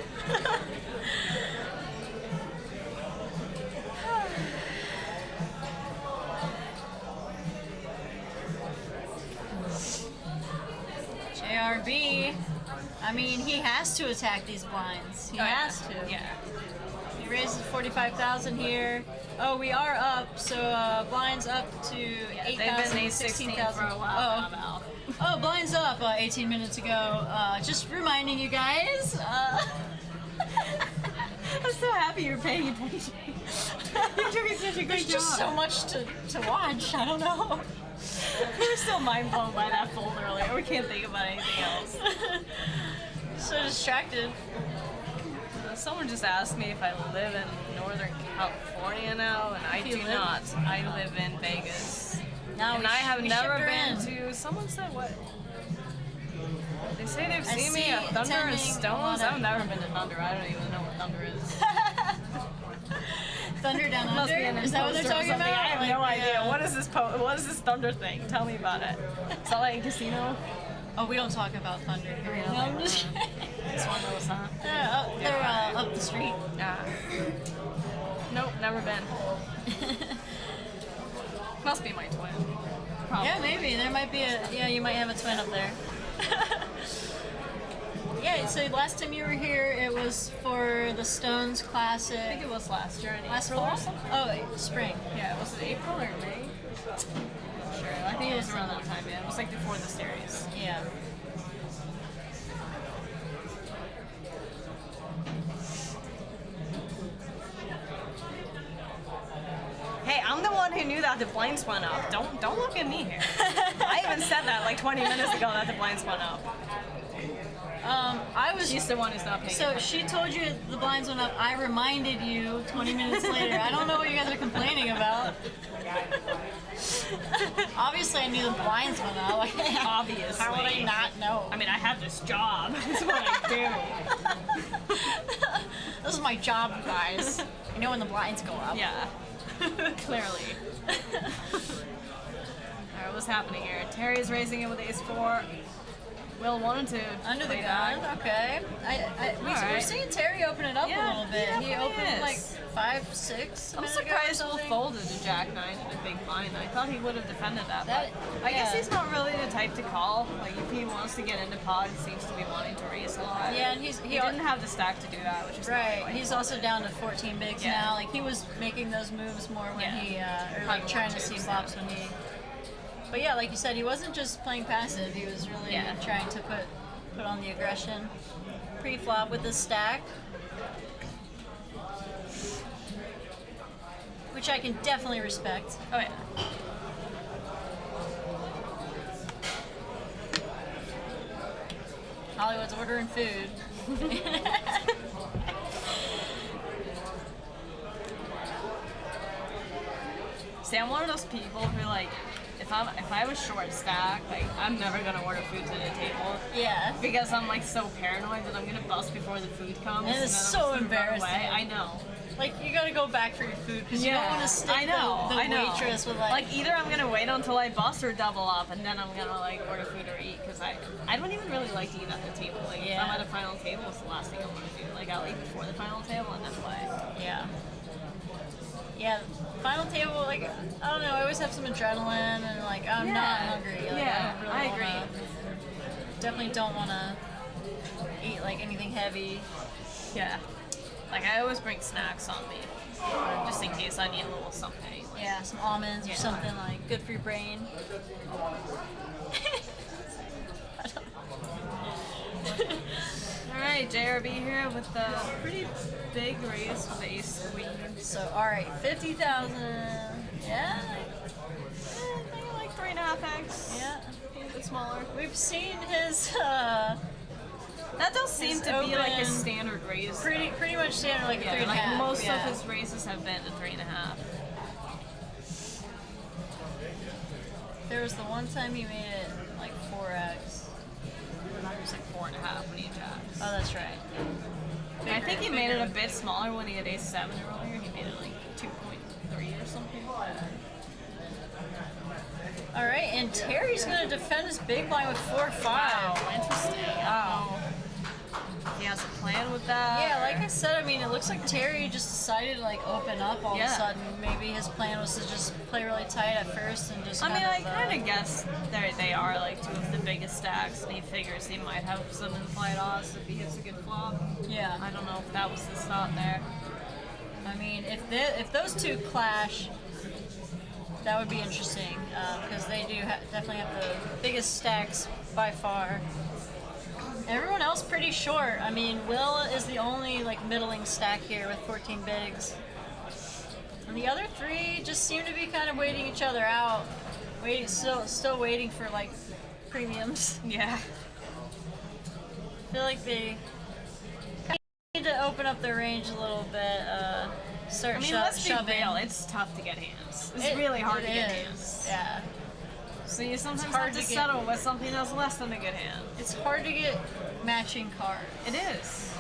JRB, I mean, he has to attack these blinds. He has to. Yeah. He raises 45,000 here. Oh, we are up, so blinds up to They've 8,000, been ace 16 for 16,000. a while now. Oh, blinds up 18 minutes ago. Just reminding you guys. I'm so happy you're paying attention. You're doing such a good There's job. just so much to watch. I don't know. We were still mind blown by that fold earlier. We can't think about anything else. So distracted. Someone just asked me if I live in Northern California now, and I If you do live- not. I live in Vegas. Now And I have we never shipped her been in. to. Someone said what? They say they've I seen me see at Thunder and attending Stones. a lot I've of- never been to Thunder. I don't even know what Thunder is. Thunder Down Must be Under? an Is that what they're imposter or talking something. about? I have Like, no idea. yeah. What is this what is this thunder thing? Tell me about it. Is that like a casino? Oh, we don't talk about Thunder here. No, I'm just kidding. It's one of those, huh? They're up the street. Nope, never been. Must be my twin. Probably. Yeah, maybe. There might be you might have a twin up there. Yeah, so last time you were here, it was for the Stones Classic. I think it was last year in Last April fall? or something. Oh, wait, spring. Yeah, was it April or May? Not sure. I think it was around that time, yeah. It was like before the series. Yeah. Hey, I'm the one who knew that the blinds went up. Don't look at me here. I even said that like 20 minutes ago that the blinds went up. I was. She's the one who's not paying So attention. she told you the blinds went up. I reminded you 20 minutes later. I don't know what you guys are complaining about. Obviously, I knew the blinds went up. Obviously. How would I not know? I mean, I have this job. That's what I do. This is my job, you guys. I know when the blinds go up. Yeah. Clearly. Alright, what's happening here? Terry's raising it with ace-4. Will wanted to Under the play gun, back. okay. We're Alright. seeing Terry open it up Yeah, a little bit. he He definitely opened is. like 5, 6. I'm surprised Will folded to Jack 9 in a big blind. I thought he would have defended that. That- but I guess yeah. he's not really the type to call. Like if he wants to get into pod, he seems to be wanting to raise a lot. Yeah, and he didn't have the stack to do that, which is Right, not he's also down to 14 bigs Yeah. now. Like he was making those moves more when Yeah. he, or Probably like trying more to see twos, flops when he. But yeah, like you said, he wasn't just playing passive. He was really Yeah. trying to put on the aggression. Pre-flop with his stack, which I can definitely respect. Oh yeah. Hollywood's ordering food. See, I'm one of those people who like, if I was short stack, like I'm never gonna order food to the table Yeah. because I'm like so paranoid that I'm gonna bust before the food comes. And it's then so I'm just gonna run embarrassing. away. I know. Like you gotta go back for your food because you don't want to stick I know. the I know. waitress with like either I'm gonna wait until I bust or double up, and then I'm gonna like order food or eat because I don't even really like to eat at the table. Like if I'm Yeah. at a final table, it's the last thing I want to do. Like I'll eat before the final table and then play. Yeah. Yeah, final table, like, I don't know, I always have some adrenaline and, like, I'm not hungry. Like, Yeah, I, don't I really agree. definitely don't want to eat, like, anything heavy. Yeah. Like I always bring snacks on me, just in case I need a little something. Like, Yeah, some almonds or Yeah. something, like, good for your brain. Alright, JRB here with the pretty big raise with the ace queen. So, alright, 50,000. Yeah, Maybe like 3.5x. yeah. A little bit smaller. We've seen his, That does seem His to be like a open- standard raise. pretty much standard, like, Yeah, 3.5. like most yeah. of his raises have been a 3.5. There was the one time he made it, like, 4x. It was like 4.5 when he jacks. Oh, that's right. I think he made it a bit smaller when he had ace 7 earlier. He made it like 2.3 or something. All right, and Terry's going to defend his big blind with 4-5. Wow, interesting. Wow. He has a plan with that. Yeah, like I said, I mean, it looks like Terry just decided to like open up all of a Yeah. sudden. Maybe his plan was to just play really tight at first and just. I mean, I kind kind of guess they are like two of the biggest stacks, and he figures he might have some implied odds if he hits a good flop. Yeah. I don't know if that was his thought there. I mean, if those two clash, that would be interesting because they do definitely have the biggest stacks by far. Everyone else pretty short. I mean, Will is the only like middling stack here with 14 bigs. And the other three just seem to be kind of waiting each other out. Still waiting for like premiums. Yeah. I feel like they need to open up their range a little bit. Start I mean, let's be shoving. real. It's tough to get hands. It's It- really hard it to get is. hands. Yeah. So you sometimes hard have to to get- settle with something that's less than a good hand. It's hard to get matching cards. It is.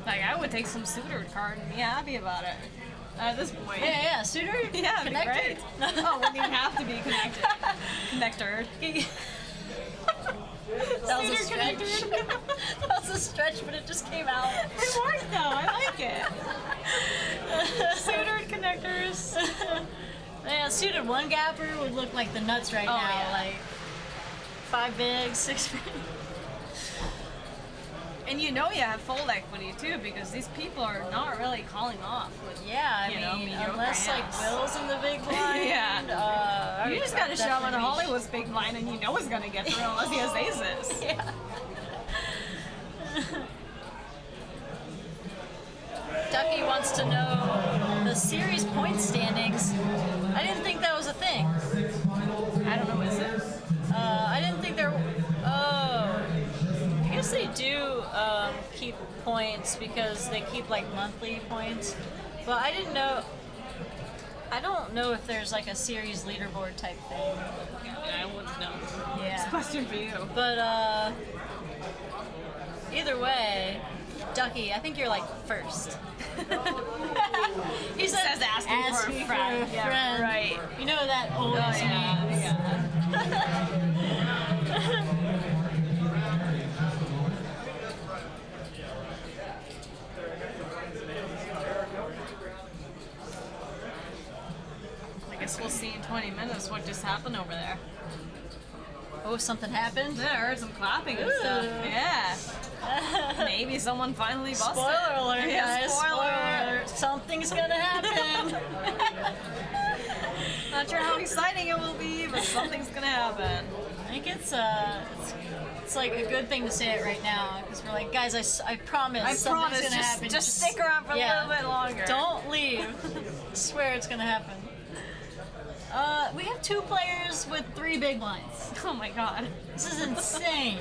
Like, I would take some suitor card and be happy about it. At this point. Yeah, suitor? Yeah, it'd be connected? great. Oh, when you have to be connected. Connector. That was a Suitor stretch. connector. That was a stretch, but it just came out. It worked though, I like it. Suited connectors. Yeah, suited one gapper would look like the nuts right now. yeah. Like 5 bigs, 6 bigs. And you know you have full equity too, because these people are not really calling off with Yeah, you know, mean, mediocre unless like hands. Will's in the big blind. Yeah. You just gotta shove on definitely- Hollywood's big blind and you know it's gonna get through unless he has aces. Yeah. Ducky wants to know the series point standings. I didn't think that was a thing. I don't know, is it? I didn't think there. Oh, I guess they do keep points because they keep like monthly points. But I didn't know. I don't know if there's like a series leaderboard type thing. I wouldn't know. It's a Yeah. question for you. But either way, Ducky, I think you're like first. He Says asking for a friend. Yeah, friend. right. You know what that always Oh, yeah, means. yeah. I guess we'll see in 20 minutes what just happened over there. Oh, something happened? Yeah, I heard some clapping and stuff. Ooh. Yeah. Maybe someone finally busted. Spoiler alert, Yeah, guys. spoiler alert. Something's gonna happen. Not sure how exciting it will be, but something's gonna happen. I think it's like a good thing to say it right now because we're like, guys, I promise. I something's promise, gonna happen. just stick around for a little bit longer. Don't leave. I swear it's gonna happen. We have 2 players with 3 big blinds. Oh my god. This is insane.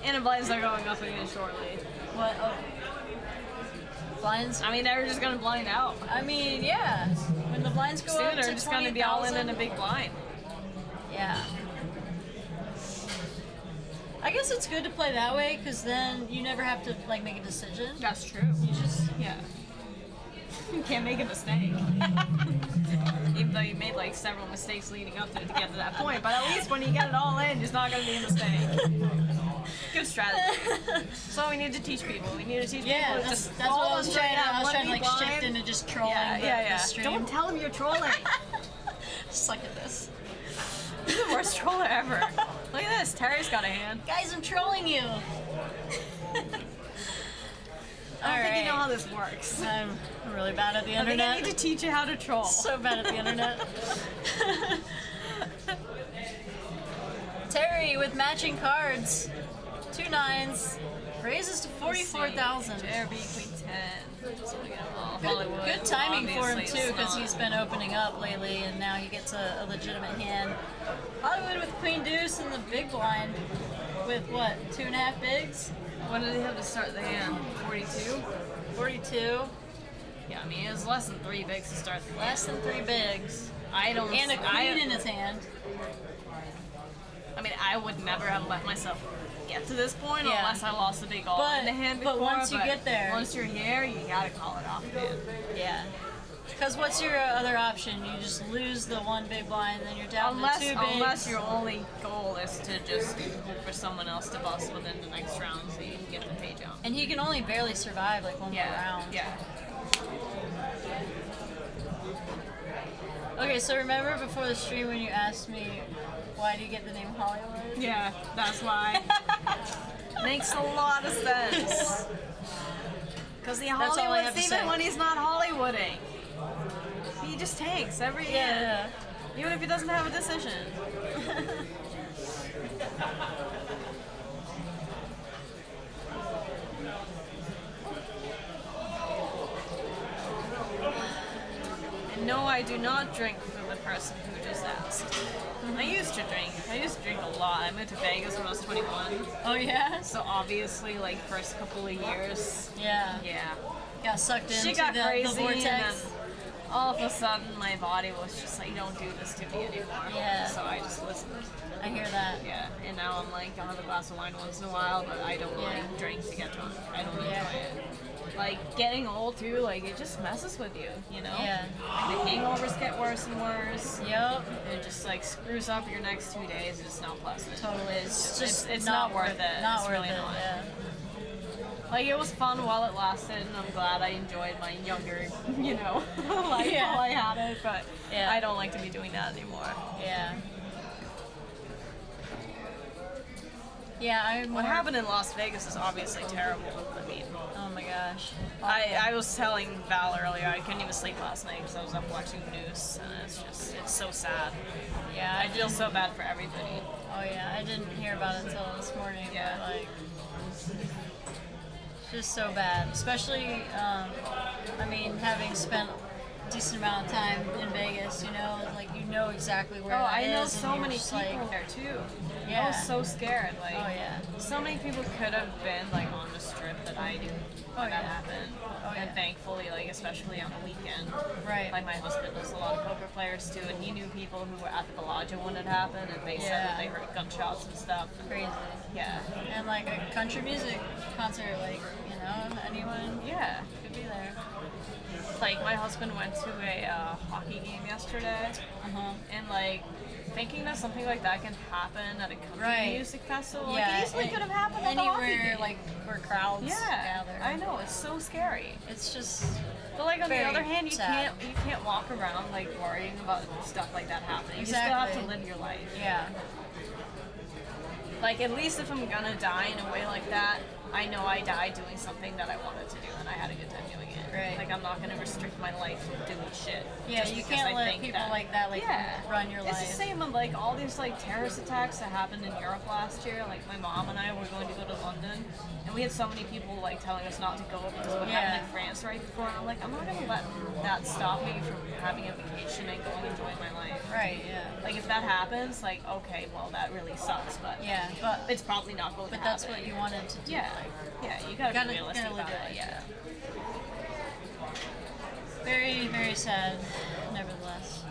And the blinds are going up again shortly. What? Oh. Blinds? I mean, they're just gonna blind out. I mean, yeah. When the blinds go Soon up they're to just gonna be all in a big blind. Yeah. I guess it's good to play that way because then you never have to like make a decision. That's true. You just Yeah. You can't make a mistake. Even though you made like several mistakes leading up to it to get to that point, but at least when you get it all in, it's not gonna be a mistake. Good strategy. So we need to teach people. We need to teach yeah. people to That's, just that's what I follow was straight trying. up, I was let trying to me like blind. shift into just trolling the stream. Don't tell them you're trolling. Suck at this. You're the worst troller ever. Look at this. Terry's got a hand. Guys, I'm trolling you. I don't think you know how this works. I'm really bad at the I think I internet. need to teach you how to troll. So bad at the internet. Terry with matching cards. 2 9s. Raises to 44,000. JRB Queen 10. So we got all Hollywood. Good timing for him obviously, too, it's because not. he's been opening up lately, and now he gets a legitimate hand. Hollywood with Queen Deuce in the big blind, with what, 2.5 bigs? What did he have to start the hand? 42? 42. Yeah, I mean, it was less than 3 bigs to start the hand. Less than 3 bigs. I don't. And a queen in his hand. I mean, I would never have let myself get to this point Yeah. unless I lost a big all But- in the hand but before. once you get there- once you're here, you gotta call it off, man. Yeah. Because what's your other option? You just lose the 1 big blind, then you're down to 2 bigs. Unless your only goal is to just hope for someone else to bust within the next round so you can get the page out. And he can only barely survive like 1 more Yeah, round. yeah. Okay, so remember before the stream when you asked me why do you get the name Hollywood? Yeah, that's why. Makes a lot of sense. Because the all I have Hollywood's to even say. when he's not Hollywooding. He just tanks every year. Yeah. Even if he doesn't have a decision. And no, I do not drink for the person who just asked. I used to drink. I used to drink a lot. I moved to Vegas when I was 21. Oh yeah? So obviously, like, first couple of years, Yeah. yeah. Got sucked into She got the crazy, vortex. and then all of a sudden my body was just like, don't do this to me anymore. Yeah. So I just listened. I hear that. Yeah. And now I'm like, I'll have a glass of wine once in a while, but I don't like drink to get drunk. I don't enjoy it. Like, getting old too, like, it just messes with you, you know? Yeah. Like, the hangovers get worse and worse. Yep. It just, like, screws up your next 2 days. It's not pleasant. Totally. It's not worth it. Not it's worth really it. not. Yeah. Like, it was fun while it lasted, and I'm glad I enjoyed my younger, you know, life while I had it, but I don't like to be doing that anymore. Yeah. Yeah, What happened in Las Vegas is obviously terrible. I mean, oh my gosh. I was telling Val earlier, I couldn't even sleep last night because I was up watching the news, and it's so sad. Yeah, I feel so bad for everybody. Oh yeah, I didn't hear about it until this morning. Yeah. But, like, it's just so bad. Especially, I mean, having spent a decent amount of time in Vegas, you know, like you know exactly where that I know is, and so you're many just people like, there too. I Yeah. was so scared. Like, oh yeah. so many people could have been like on the strip that I knew when that happened. And thankfully, like especially on the weekend, Right. like my husband knows a lot of poker players too, and he knew people who were at the Bellagio when it happened, and they said that they heard gunshots and stuff. Crazy. Yeah. And like a country music concert, like, you know, anyone Yeah. could be there. Like my husband went to a hockey game yesterday, and like thinking that something like that can happen at a country music festival, like it easily could have happened at a hockey anywhere, game. like where crowds gather. I know, it's so scary. It's just But like on the very other hand, sad. you can't walk around like worrying about stuff like that happening. Exactly. You still have to live your life. Yeah. Like at least if I'm gonna die in a way like that, I know I died doing something that I wanted to do and I had a good time doing it. Right. Like I'm not gonna restrict my life from doing shit. Yeah, just you because can't I let think people like that run your life. It's the same with like all these like terrorist attacks that happened in Europe last year. Like my mom and I were going to go to London, and we had so many people like telling us not to go because of what happened in France right before. And I'm like, I'm not gonna let that stop me from having a vacation and going enjoying my life. Right. Yeah. Like if that happens, like okay, well that really sucks, but but it's probably not going to happen. that's what you wanted to do. Yeah. Yeah. You gotta be realistic live about your it. life. Yeah. Very, very sad, nevertheless.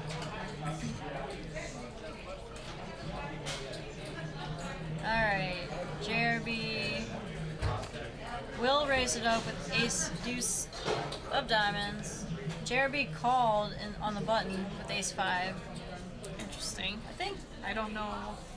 Alright, JRB will raise it up with ace deuce of diamonds. JRB called on the button with ace 5. Interesting. I think I don't know.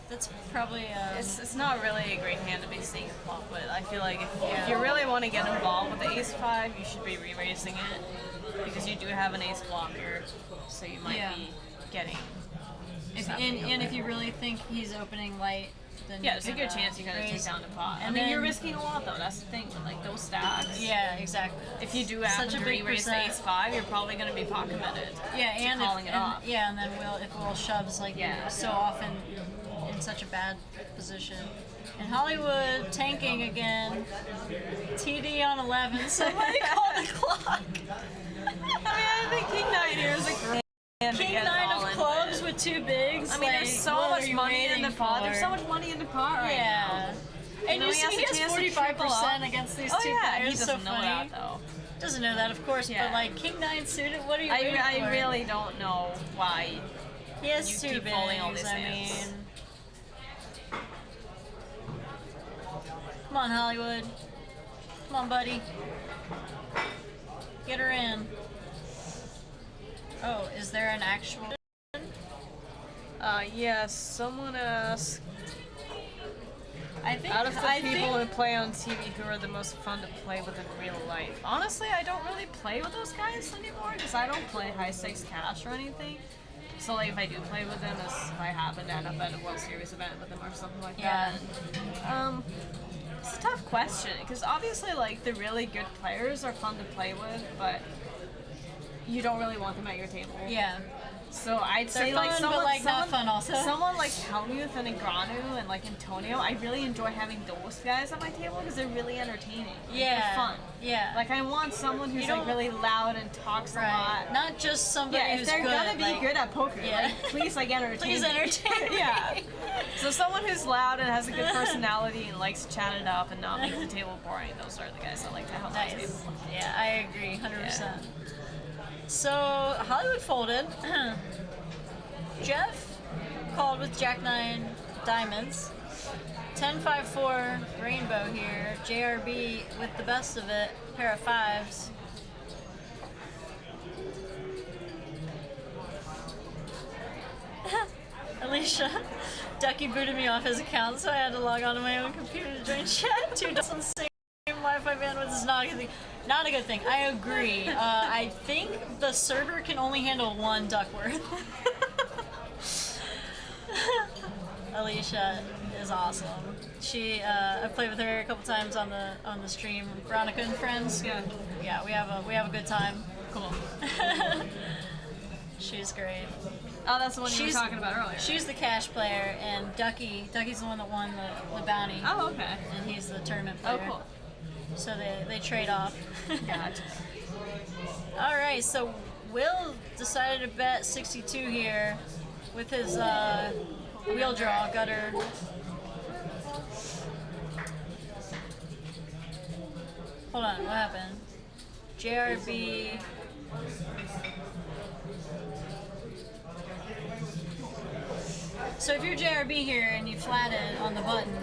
that's probably It's not really a great hand to be seeing a flop with. I feel like if you really want to get involved with the ace 5, you should be re-raising it because you do have an ace blocker, so you might be getting. and if you really think he's opening light, then Yeah, it's a good chance you're gonna take down the pot. I mean, you're risking a lot though. That's the thing with like those stacks. Yeah, exactly. If you do happen to re-raise the ace 5, you're probably gonna be pot committed. Yeah, and calling it off. Yeah, and then Will shoves like so often in such a bad position. And Hollywood tanking again. TD on 11. Somebody call the clock. I mean, I think King 9 here is a great hand to King get 9 all of in clubs with. with 2 bigs. I mean, like, there's so what much are you money in the waiting pot. for? There's so much money in the pot right now. And you see, he has 45% against these two players. He doesn't so know funny. that though. Doesn't know that, of course, but like King 9 suited, what are you waiting for? I really don't know why He has you 2 keep bigs, folding all these I hands. mean. Come on, Hollywood. Come on, buddy. Get her in. Oh, is there an actual... Yes, someone asked, I think... out of the people who play on TV, who are the most fun to play with in real life? Honestly, I don't really play with those guys anymore, because I don't play high-stakes cash or anything. So, like, if I do play with them, it's if I happen to end up at a World Series event with them or something like that. It's a tough question, because obviously, like, the really good players are fun to play with, but you don't really want them at your table. Yeah. So I'd say They're like fun, someone, but like not fun also. Someone like Helmuth and Negreanu and like Antonio, I really enjoy having those guys at my table because they're really entertaining. Yeah. They're fun. Yeah. Like I want someone who's like really loud and talks a lot. Not just somebody Yeah, if who's they're good, gonna be like, good at poker, like please like entertain. Please me. entertain me. Yeah. So someone who's loud and has a good personality and likes to chat it up and not make the table boring. Those are the guys I like to have on my table. Yeah, I agree, 100%. So Hollywood folded. Jeff called with Jack 9 diamonds. 10-5-4 rainbow here. JRB with the best of it. Pair of fives. Alicia, Ducky booted me off his account, so I had to log on to my own computer to join chat. 2 dots on the same Wi-Fi bandwidth is not a good thing. Not a good thing. I agree. I think the server can only handle 1 Duckworth. Alicia is awesome. She, I've played with her a couple times on the stream. Veronica and friends. Yeah. Yeah, we have a good time. Cool. She's great. Oh, that's the one you were talking about earlier. She's the cash player, and Ducky's the one that won the bounty. Oh, okay. And he's the tournament player. Oh, cool. So they trade off. Gotcha. All right, so Will decided to bet 62 here with his wheel draw gutter. Hold on, what happened? JRB. So if you're JRB here and you flatted on the button,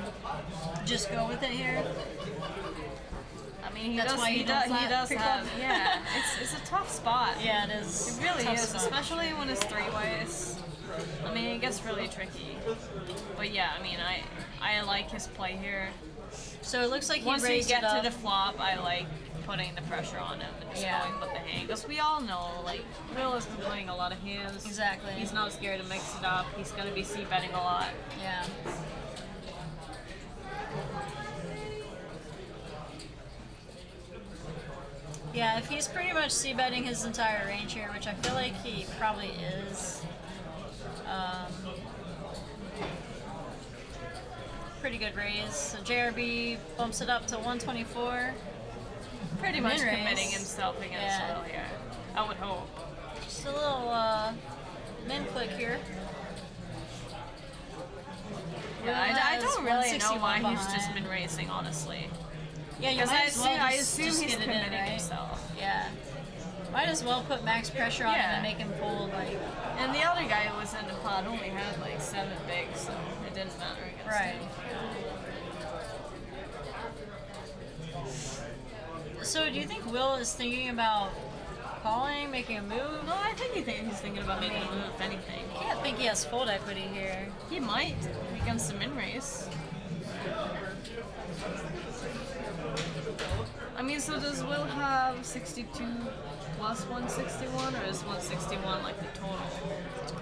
just go with it here. I mean, he That's does. why He you don't flat does pre-club? have. Yeah, it's a tough spot. Yeah, it is. It really Tough is, spot. especially when it's 3 ways. I mean, it gets really tricky. But yeah, I mean, I like his play here. So it looks like he Once we raised get it up. to the flop, I like putting the pressure on him and just going with the hand. Because we all know, like, Will has been playing a lot of hands. Exactly. He's not scared to mix it up. He's going to be c-betting a lot. Yeah. Yeah, if he's pretty much c-betting his entire range here, which I feel like he probably is, pretty good raise. So JRB bumps it up to 124. Pretty much Min-raise. committing himself against Will here. I would hope. Just a little min click here. Yeah, I don't Will has really know why 161 he's just behind. been racing, honestly. Yeah, you Because might as well I just assume he's get it in, committing right? himself. Yeah. Might as well put max pressure on him Yeah. and make him fold, like... And the other guy who was in the pot only had like 7 bigs, so it didn't matter against Right. him. So do you think Will is thinking about calling, making a move? No, I think he's thinking about making a move, if anything. I can't think he has fold equity here. He might against the min race. I mean, so does Will have 62 plus 161, or is 161 like the total?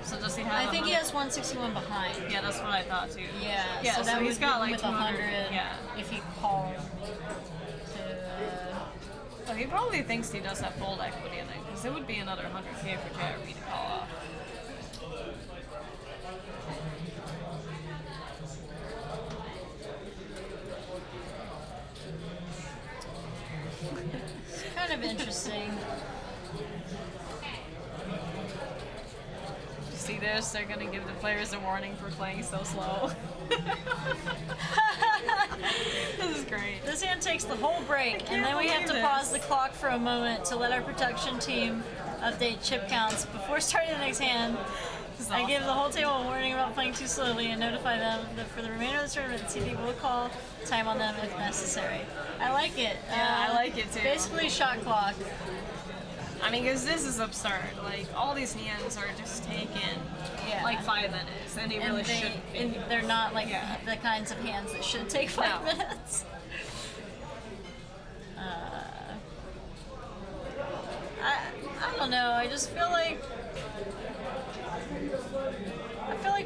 So does he have? I think he has 161 behind. Yeah, that's what I thought too. Yeah, Yeah, so that he's would got give him like with 200. 100 Yeah. if he called to... So he probably thinks he does have fold equity in it, because it would be another 100K for JRB to call off. kind of interesting. You see this? They're gonna give the players a warning for playing so slow. This is great. This hand takes the whole break, and then we have to believe pause this. the clock for a moment to let our production team update chip counts. Before starting the next hand, This is I give awesome. the whole table a warning about playing too slowly and notify them that for the remainder of the tournament, the CD will call time on them if necessary. I like it. Yeah, I like it too. Basically, shot clock. I mean, because this is absurd. Like, all these hands are just taking like 5 minutes, and they really shouldn't be. And they're not like Yeah. the kinds of hands that should take 5 No. minutes. I don't know. I just feel like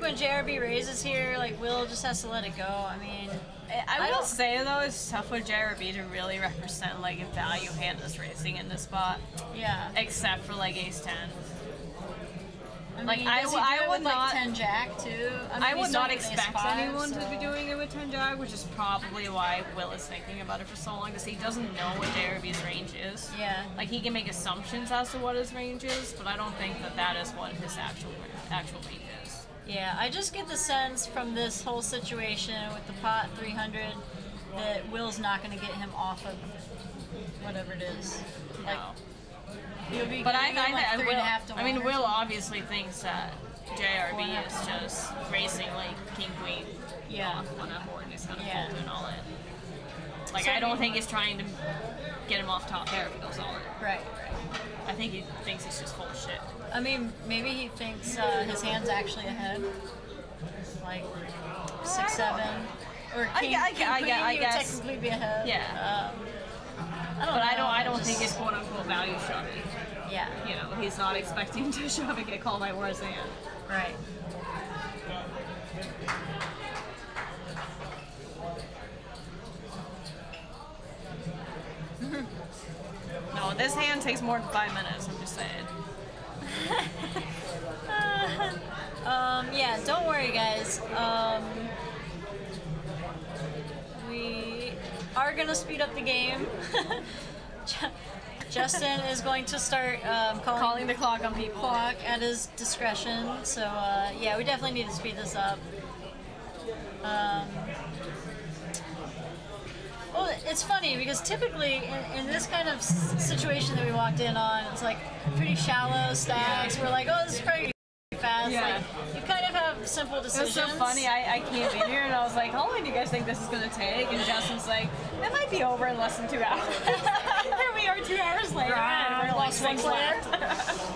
when JRB raises here, like Will just has to let it go. I mean, I will say though, it's tough for JRB to really represent like a value hand that's racing in this spot, yeah. except for like Ace 10. I Like, mean, I does he w- do I it would with, like, not- 10 Jack too. I, mean, I would he's not doing Ace expect 5, anyone to so- be doing it with 10 Jag, which is probably why Will is thinking about it for so long, because he doesn't know what JRB's range is. Yeah. Like, he can make assumptions as to what his range is, but I don't think that that is what his actual range is. Yeah, I just get the sense from this whole situation with the pot 300 that Will's not going to get him off of whatever it is. Like, No. You'll be But I getting like 3.5 to 1. I mean, Will obviously thinks that JRB is just racing like king queen Yeah. on that board and he's gonna Yeah. fold and all it. Like So I don't think he's trying to get him off top pair if he goes all in. Right. I think he thinks he's just full of shit. I mean, maybe he thinks his hand's actually ahead. Like 6-7. Or king, I queen, guess. he would technically be ahead. Yeah. I don't think he's quote unquote value shoving. Yeah. You know, he's not expecting to shove and get called by worse hand. Right. No, this hand takes more than 5 minutes, I'm just saying. Yeah, don't worry, guys. We are going to speed up the game. Justin is going to start calling the clock on people. Clock at his discretion. So, yeah, we definitely need to speed this up. Well, it's funny because typically in this kind of situation that we walked in on, it's like pretty shallow stacks. We're like, oh, this is pretty fast. Yeah. Like, you kind of have simple decisions. It was so funny. I came in here and I was like, how long do you guys think this is going to take? And Justin's like, it might be over in less than 2 hours. Here we are 2 hours later. And we're like Lost one 6 player. left.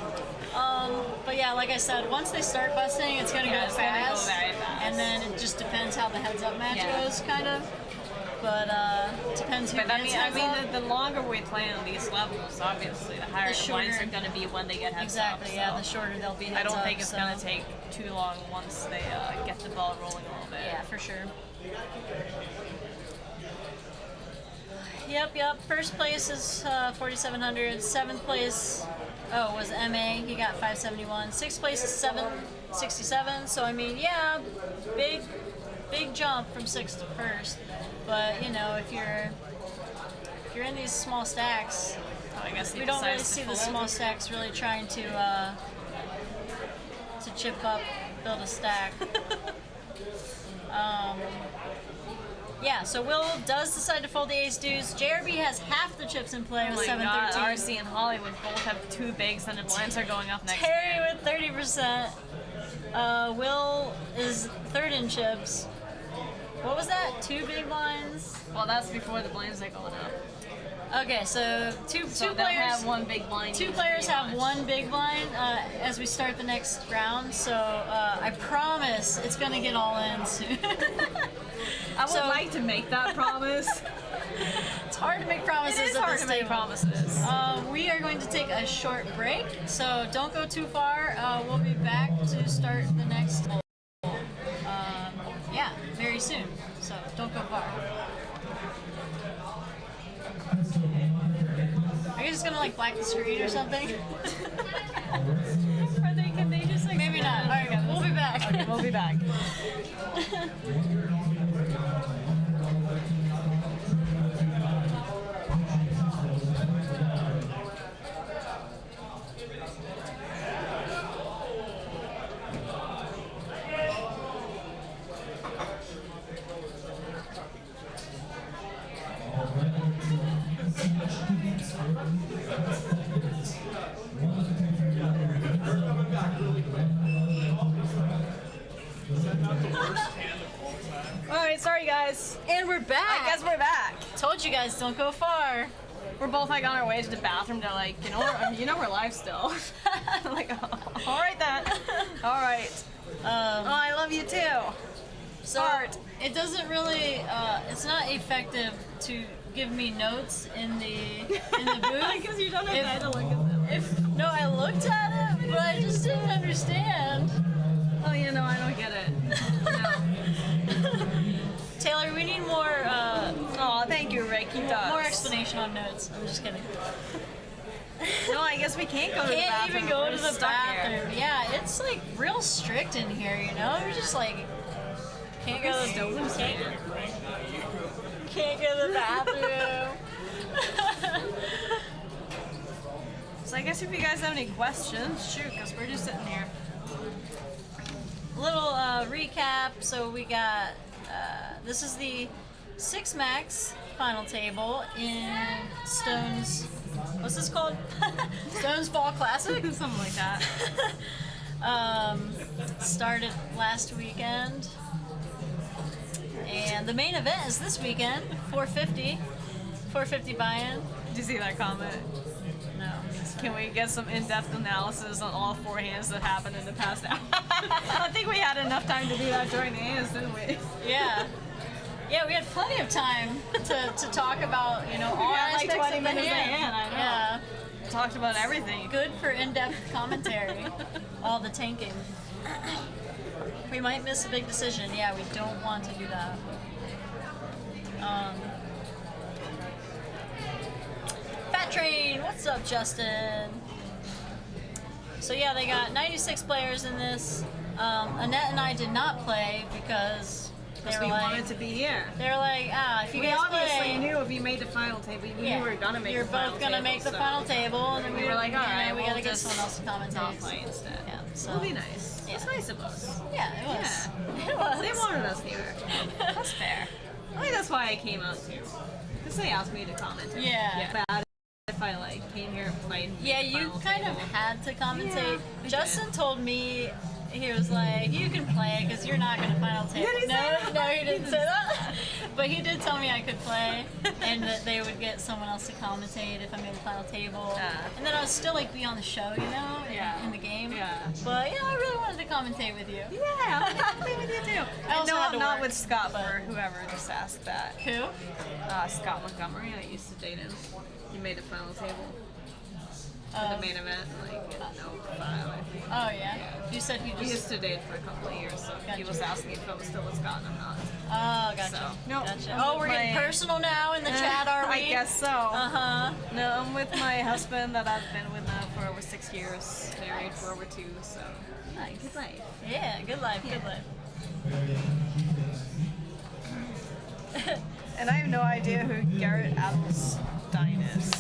But yeah, like I said, once they start busting, it's going to go It's gonna go fast. very fast. And then it just depends how the heads-up match goes, kind of. But depends who But I wins mean, heads up. the longer we play on these levels, obviously, the higher the blinds are going to be when they get heads Exactly, up. yeah, so the shorter they'll be heads I don't up, think it's so. going to take too long once they get the ball rolling a little bit. Yeah, for sure. Yep. First place is 4,700. Seventh place, was MA. He got 571. Sixth place is 767. So I mean, yeah, big jump from sixth to first. But you know, if you're in these small stacks, So I guess he we don't really decides to see the fold. small stacks really trying to chip up, build a stack. Yeah, so Will does decide to fold the ace deuce. JRB has half the chips in play Oh with my God, 713. RC and Hollywood both have 2 bigs and the blinds are going up next Terry game. with 30%. Will is third in chips. What was that? 2 big blinds? Well, that's before the blinds are going up. Okay, so two So they'll players have 1 big blind. Two each, players pretty have much. 1 big blind as we start the next round, so I promise it's gonna get all in soon. I would So- like to make that promise. It's hard to make promises It is at hard this to make table. promises. We are going to take a short break, so don't go too far. We'll be back to start the next hole. Yeah, very soon, so don't go far. Are you just gonna like black the screen or something? Can they just like Maybe not. Alright, we'll be back. Okay, we'll be back. Alright, sorry guys. And we're back. I guess we're back. Told you guys, don't go far. We're both like on our way to the bathroom. They're like, you know we're live still. I'm like, oh, all right then. All right. Oh, I love you too. So it doesn't really, it's not effective to give me notes in the booth. Because you don't have If- time to look at them. No, I looked at it, but I just didn't understand. Oh, you know, I don't get it. No. Taylor, we need more Oh, thank you, Rick. He does. more explanation on notes. I'm just kidding. No, I guess we can't go to the Can't bathroom. even go We're to just the stuck here. bathroom. Yeah, it's like real strict in here, you know? You're just like can't go to the can't go to the bathroom. So I guess if you guys have any questions, shoot, because we're just sitting here. Little recap. So we got this is the 6 max final table in Stone's, what's this called? Stone's Fall Classic? Something like that. Started last weekend. And the main event is this weekend, 450 buy-in. Did you see that comment? No. Can we get some in-depth analysis on all forehands that happened in the past hour? I think we had enough time to do that during the hands, didn't we? Yeah. Yeah, we had plenty of time to talk about, you know, all had like aspects 20 of the minutes hand. a hand, I know. Yeah. Talked about everything. Good for in-depth commentary. All the tanking. We might miss a big decision. Yeah, we don't want to do that. Fat Train, what's up, Justin? So yeah, they got 96 players in this. Annette and I did not play because they were we like, wanted to be here. they were like, if you We guys obviously play, knew if you made the final table, we knew we were gonna make you're the final both gonna table, make the so final table, and then we were like, all right, we we'll gotta get just someone else to commentate. not play instead. Yeah, so It'll be nice. Yeah. It's nice of us. Yeah, it was. Yeah. It was. They wanted us here. That's fair. I think that's why I came out too. Because they asked me to comment. Yeah. Bad if I like came here and played. And Yeah, made the you final kind of table. had to commentate. I Justin did. told me, he was like, you can play because you're not going to final table. Did he say that? No, he didn't say that. But he did tell me I could play and that they would get someone else to commentate if I made the final table. And then I would still like be on the show, you know, in the game. Yeah. But, you know, I really wanted to commentate with you. Yeah, I'm play with you too. I also had to not work, with Scott but- for whoever just asked that. Who? Scott Montgomery, I used to date him. He made the final table for the main event, like in 05, I think. Oh, yeah. You said he We just... used to date for a couple of years, so he Gotcha. was asking if I was still with Scott, and I'm not. Oh, gotcha. So, no, Gotcha. I'm Oh, with we're getting my- personal now in the chat, are we? I guess so. Uh-huh. No, I'm with my husband that I've been with now for over 6 years, married for over 2, so Nice. good life. Yeah, good life, good life. And I have no idea who Garrett Adelstein is.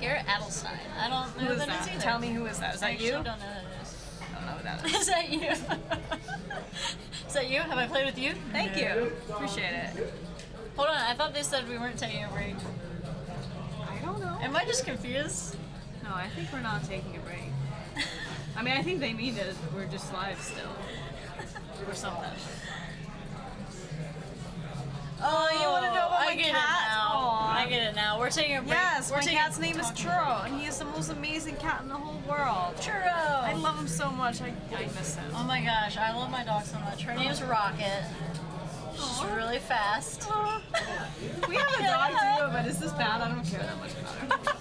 Garrett Adelstein. I don't know Who who is that that? is either. Tell me who is that? Is I that actually you? don't know who that is. I don't know who that is. Is that you? Is that you? Have I played with you? Thank you. Appreciate it. Hold on, I thought they said we weren't taking a break. I don't know. Am I just confused? No, I think we're not taking a break. I mean, I think they mean that we're just live still. Or something. Oh, you want to know about I my get cat? it now. Aw. I get it now. We're taking a break. Yes, we're my taking cat's name is talking- Churro, and he is the most amazing cat in the whole world. Churro. I love him so much. I miss him. Oh my gosh, I love my dog so much. Her name's Rocket. She's really fast. We have a dog too, but is this bad? I don't care that much about her.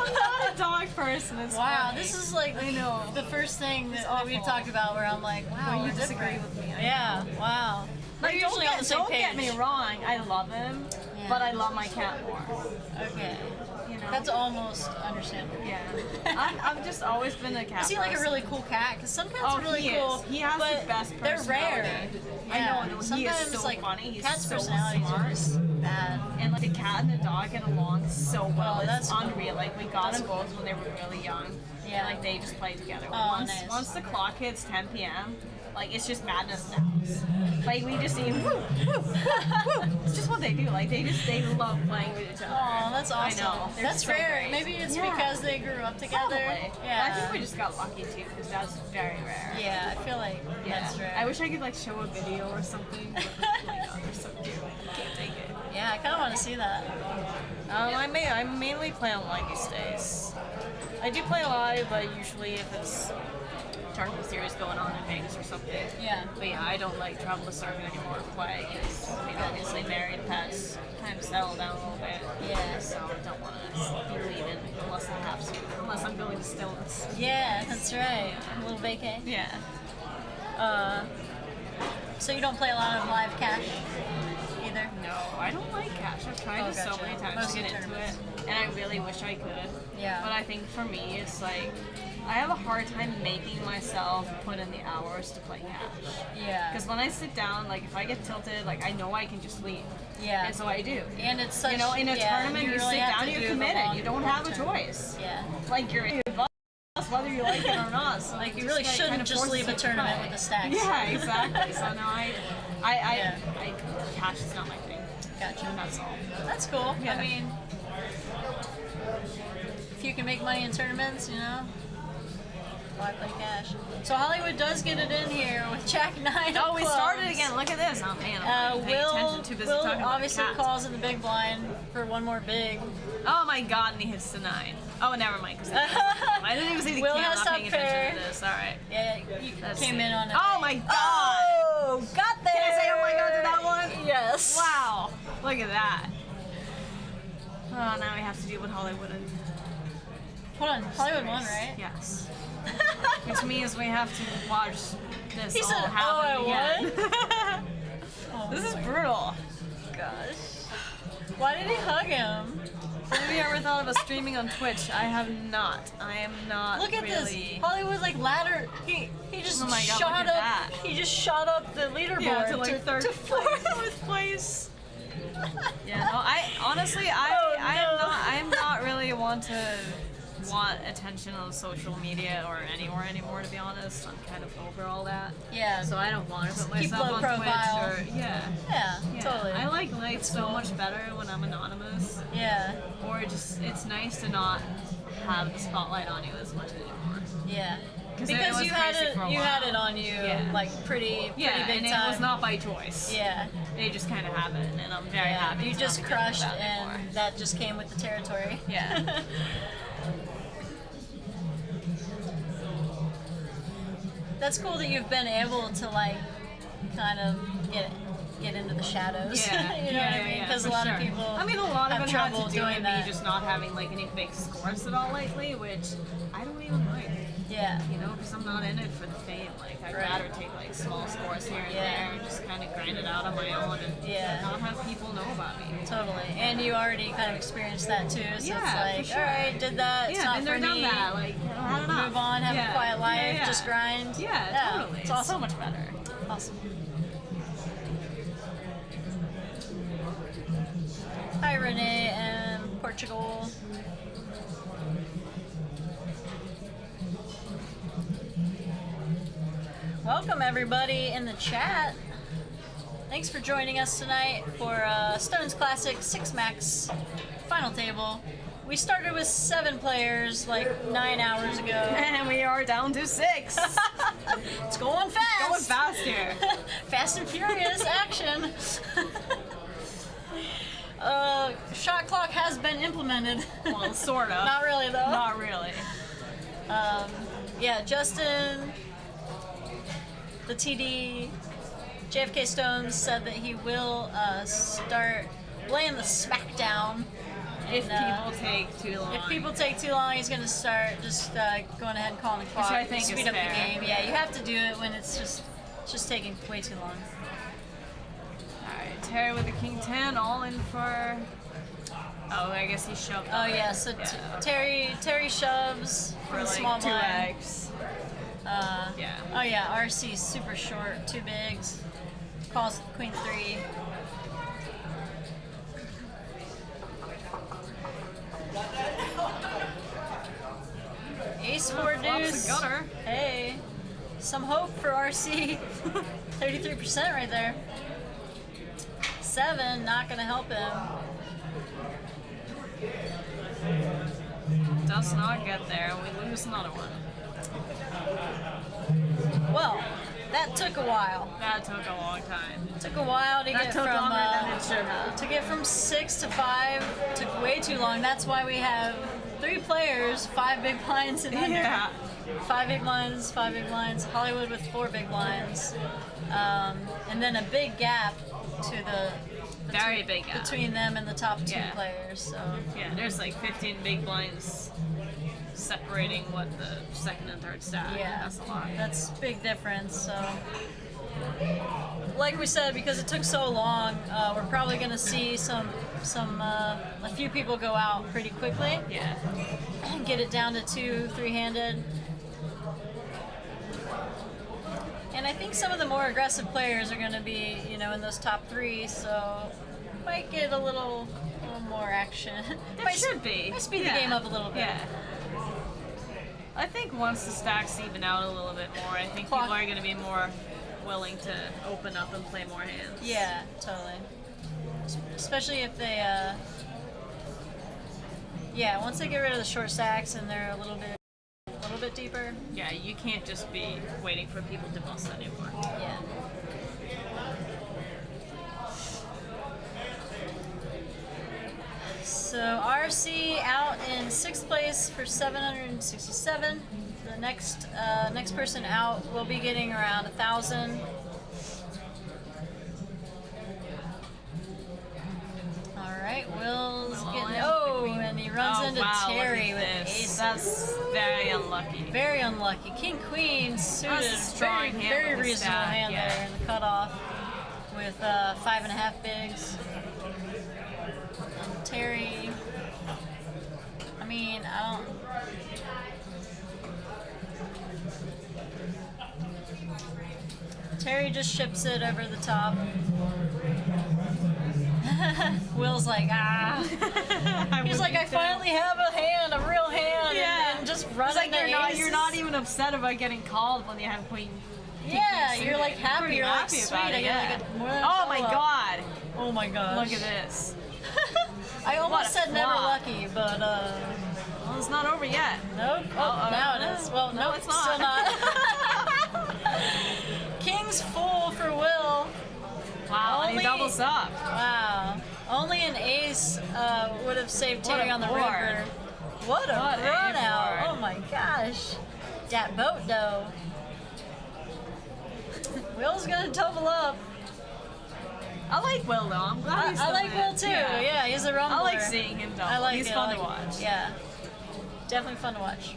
I'm not a dog person. It's Wow, funny. this is like I know. the first thing that awful. we've talked about where I'm like, wow, Well, you we're disagree different. with me. I Yeah, wow. Like, We're don't usually on the same don't get me page. wrong. I love him, Yeah. but I love my cat more. Okay. You know? That's almost understandable. Yeah. I've just always been a cat Is he like a person. really cool cat? Because some cats Oh, are really he cool. is. He has but the best they're rare. personality. Yeah. I know, and he is Sometimes so like funny. He's cats' so personalities smart. are just bad. And like the cat and the dog get along so well. Oh, that's it's cool. unreal. Like we got them both when they were really young. Yeah. And like they just play together. Oh, once nice. once the clock hits 10 p.m., like it's just madness in the house. Like we just see woo, woo, woo, woo. It's just what they do. Like they love playing with each other. Oh, that's awesome. I know. They're That's so rare. great. Maybe it's Yeah. because they grew up together. Probably. Yeah. I think we just got lucky too, because that's very rare. Yeah, I feel like that's rare. I wish I could like show a video or something. But, oh my god, they're so cute. I can't take it. Yeah, I kind of want to see that. I mainly play online these days. I do play live, but usually if it's tournament series going on in Vegas or something. Yeah. But yeah, I don't like travel the circuit anymore to play because obviously married pets kind of settle down a little bit. Yeah. So I don't want to be leaving unless I have to, unless I'm going to Stones. Yeah, that's right. A little vacay. Yeah. So you don't play a lot of live cash either? No, I don't like cash. I've tried Oh, it so gotcha. many times Mostly to get into it, tournaments. and I really wish I could. Yeah. But I think for me, it's like I have a hard time making myself put in the hours to play cash. Yeah. Because when I sit down, like if I get tilted, like I know I can just leave. Yeah. And so I do. And it's such, You know, in a yeah, tournament, you really sit have down, to you're do the committed. long- You don't long have a term. choice. Yeah. Like you're in us, whether you like it or not. So Like you just really kinda shouldn't just forces leave a you to tournament play. with the stacks. Yeah, exactly. So now Cash is not my thing. Gotcha. And that's all. That's cool. Yeah. I mean, if you can make money in tournaments, you know, why play cash? So Hollywood does get it in here with Jack 9. Oh, we clubs. started again. Look at this. Oh man, I'm not paying attention. Too busy Will talking about obviously cats. calls in the big blind for one more big. Oh my god, and he hits the 9. Oh, never mind. I didn't even see the Will cam. has I'm not paying top pair. attention to this. All right. Yeah, you Let's came see. in on it. Oh my god. Oh, got there. Can I say oh my god to that one? Yes. Wow. Look at that. Oh, now we have to deal with Hollywood and. Hold on, Hollywood won, right? Yes. Which means we have to watch this He all said, happen "Oh, I again. Oh, This is brutal. gosh. Why did he hug him? Have you ever thought of us streaming on Twitch? I have not. I am not. Look at really... this. Hollywood like ladder. He just Oh my God, shot look at up. that. He just shot up the leaderboard Yeah, to like third to place. fourth place. Yeah, no, I honestly, Oh, no. I am not really want attention on social media or anywhere anymore. To be honest, I'm kind of over all that. Yeah. So I don't want to put Keep myself low on profile. Twitch or yeah. Totally. I like life so much better when I'm anonymous, Yeah. or it's nice to not have the spotlight on you as much anymore. Yeah. 'Cause it Because was you had crazy it, for a you while. had it on you Yeah. like pretty Yeah, big and time. it was not by choice. Yeah. They just kind of have it, and I'm very Yeah. happy. You to just not be dealing with crushed, that and anymore. that just came with the territory. Yeah. That's cool that you've been able to like kind of get into the shadows. Yeah, You know what I mean? Because for a lot sure. of people I mean, a lot of have it had trouble to do doing with that. me just not having like any big scores at all lately, which I don't even like. Yeah. You know, because I'm not in it for the fame. Like, I'd Right. rather take like small scores here and Yeah. there and just kind of grind it out on my own and Yeah. not have people know about me. Totally. And you already kind of experienced that too. So Yeah, it's like, for sure. all right, did that. It's Yeah, not been for there, done me. that. Like, I had enough. Move on, have Yeah. a quiet life, Yeah, yeah. just grind. Yeah, totally. It's awesome. so much better. Awesome. Hi, Renee and Portugal. Welcome, everybody in the chat. Thanks for joining us tonight for Stones Classic 6 Max final table. We started with 7 players like 9 hours ago. And we are down to 6. It's going fast. Going fast here. Fast and furious action. Shot clock has been implemented. Well, sort of. Not really though. Not really. Yeah, Justin, the TD, JFK Stones said that he will start laying the smackdown. If And, people take too long. If people take too long, he's going to start just going ahead and calling the clock. I think is speed up fair. the game. Yeah, you have to do it when it's just taking way too long. Alright, Terry with the King 10, all in for... Oh, I guess he shoved. Oh yeah, so Terry shoves for from the like small 2 blind. eggs. Yeah. Oh yeah, RC's super short, 2 bigs. Calls Queen 3. Ace 4 Flops deuce. a gutter. Hey, some hope for RC. 33% right there. 7, not gonna help him. Does not get there. We lose another one. Well, that took a while. That took a long time. Took a while to That get took from longer than it should have. to get from 6 to 5. Took way too long. That's why we have 3 players, 5 big blinds and under. Yeah. 5 big blinds, 5 big blinds. Hollywood with 4 big blinds, and then a big gap to the Very big gap. between them and the top 2 Yeah. players. So Yeah, there's like 15 big blinds separating what the second and third stack. yeah, That's a lot. that's a big difference. So, like we said, because it took so long, we're probably going to see a few people go out pretty quickly. Yeah. Get it down to 2 3-handed. And I think some of the more aggressive players are going to be, in those top 3, so might get a little more action. It should be. Might speed Yeah. the game up a little bit. Yeah. I think once the stacks even out a little bit more, I think Clock. people are going to be more willing to open up and play more hands. Yeah, totally. Especially if they, yeah, once they get rid of the short stacks and they're a little bit deeper. Yeah, you can't just be waiting for people to bust anymore. Yeah. So RC out in 6th place for 767. The next person out will be getting around 1,000. All right, Will's getting and he runs into Terry with aces. That's very unlucky. Very unlucky. King Queen suited, strong very reasonable hand there in the cutoff with 5.5 bigs. Terry, I mean, I don't. Terry just ships it over the top. Will's like, ah. He's like, I finally have a hand, a real hand, and just running like the you're not even upset about getting called when you have queen. Yeah, you're like happy. You're like, happy sweet, about it, I get like more than oh my god. Oh my gosh. Look at this. I almost said never lucky, but well, it's not over yet. Nope. Oh, now it is. Well, no, it's not. Still not. King's full for Will. Wow, and he doubles up. Wow. Only an ace would have saved Terry on the river. What a run out. Oh my gosh. That boat though. Will's gonna double up. I like Will though. I'm glad he's still I like Will too. Yeah, he's a rumbler. I like seeing him double. He's fun to watch. Yeah. Definitely fun to watch.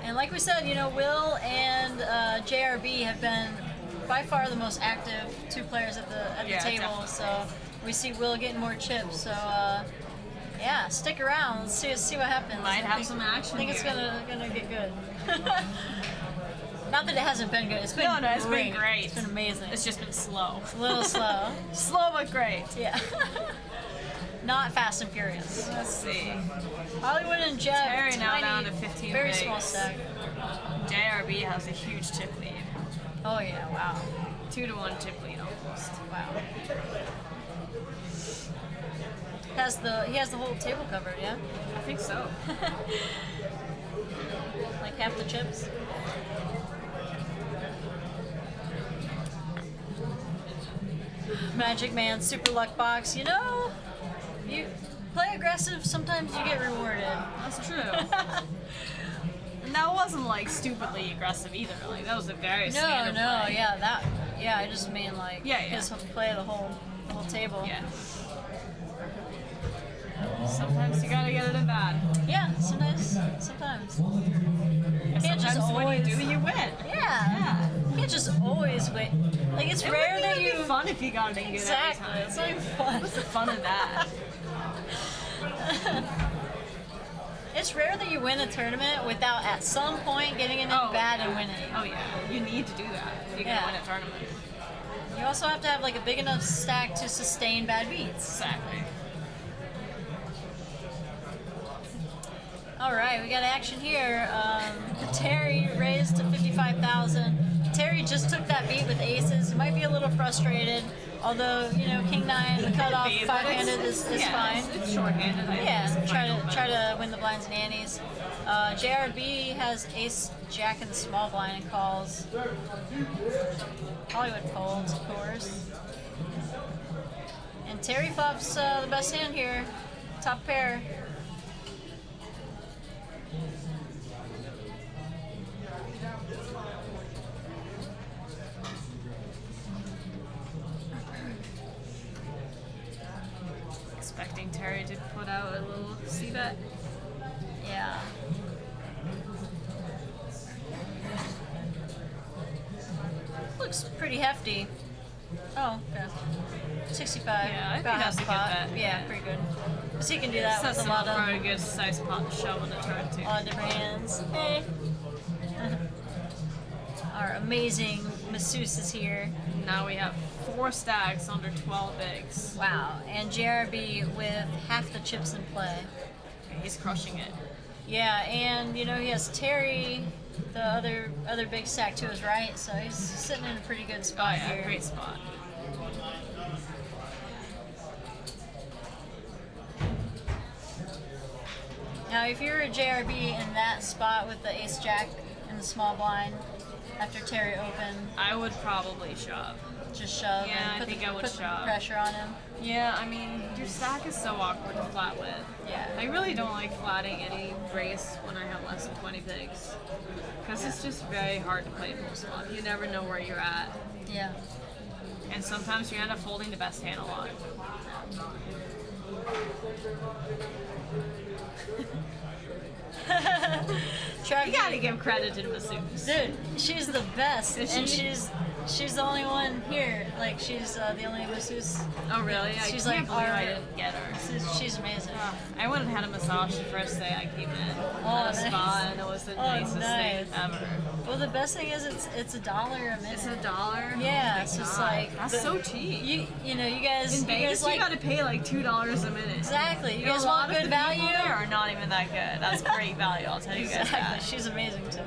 And like we said, you know, Will and JRB have been by far the most active two players at the table. Definitely. So we see Will getting more chips. So yeah, stick around. Let's see what happens. Might have some action. I think it's gonna get good. Not that it hasn't been good. It's been it's been great. It's been amazing. It's just been slow. It's a little slow. Slow but great. Yeah. Not fast and furious. Let's see. Hollywood and Jeff. Terry now down to 15 very bigs. small stack. JRB has a huge chip lead. Oh yeah! Wow. 2-1 chip lead almost. Wow. He has the whole table covered, yeah? I think so. Like half the chips. Magic Man, Super Luck Box. You know, you play aggressive, sometimes you get rewarded. That's true. And that wasn't like stupidly aggressive either. Like that was a very standard play. Yeah, I just mean like his play the whole table. Yeah. Sometimes you gotta get it in bad. Yeah, sometimes. You can't just always when you do, you win. Yeah. You can't just always win. Like it's rare that you. It'd be fun if you got it in good every time. It's not even fun. What's the fun of that? It's rare that you win a tournament without at some point getting it in bad and winning. Oh yeah, you need to do that if you're gonna win a tournament. You also have to have like a big enough stack to sustain bad beats. Exactly. All right, we got action here. Terry raised to 55,000. Terry just took that beat with aces. He might be a little frustrated, although you know King 9, the cutoff, five-handed is fine. It's short-handed. Try to win the blinds and antes. JRB has ace jack in the small blind and calls. Hollywood folds, of course. And Terry flops the best hand here, top pair. Expecting Terry to put out a little c-bet. Yeah. Looks pretty hefty. Oh, okay. 65. Yeah, I think that's a good bet. Yeah, pretty good. Because he can do that Sets with a lot of for a good size pot to shove on the turn too. a lot of different hands. Hey. Our amazing masseuse is here. Now we have 4 stacks under 12 bigs. Wow. And JRB with half the chips in play. He's crushing it. Yeah, and you know he has Terry the other big stack to his right, so he's sitting in a pretty good Oh spot yeah, here. great spot. Now, if you're a JRB in that spot with the ace jack in the small blind after Terry open, I would probably shove. just shove Yeah, and I think I would put the shove. pressure on him. Yeah, I mean, your stack is so awkward to flat with. Yeah. I really don't like flatting any race when I have less than 20 bigs. Because it's just very hard to play post flop. You never know where you're at. Yeah. And sometimes you end up folding the best hand a lot. You gotta give credit to the masseuse. Dude, she's the best, Is and she? she's the only one here. Like, she's the only masseuse. Oh really? She's I like can't believe I our- didn't get her. She's amazing. I went and had a massage the first day I came in Oh, at a spa, nice. and it was the Oh, nicest nice. thing ever. Well, the best thing is it's $1 a minute. It's $1. Yeah, Oh my it's just God. like That's the- so cheap. You know, you guys In Vegas, like you gotta pay like $2 a minute. exactly. You And guys a lot want of good the people value. there are not even that good. That's great value. I'll tell you guys Exactly. that. She's amazing too.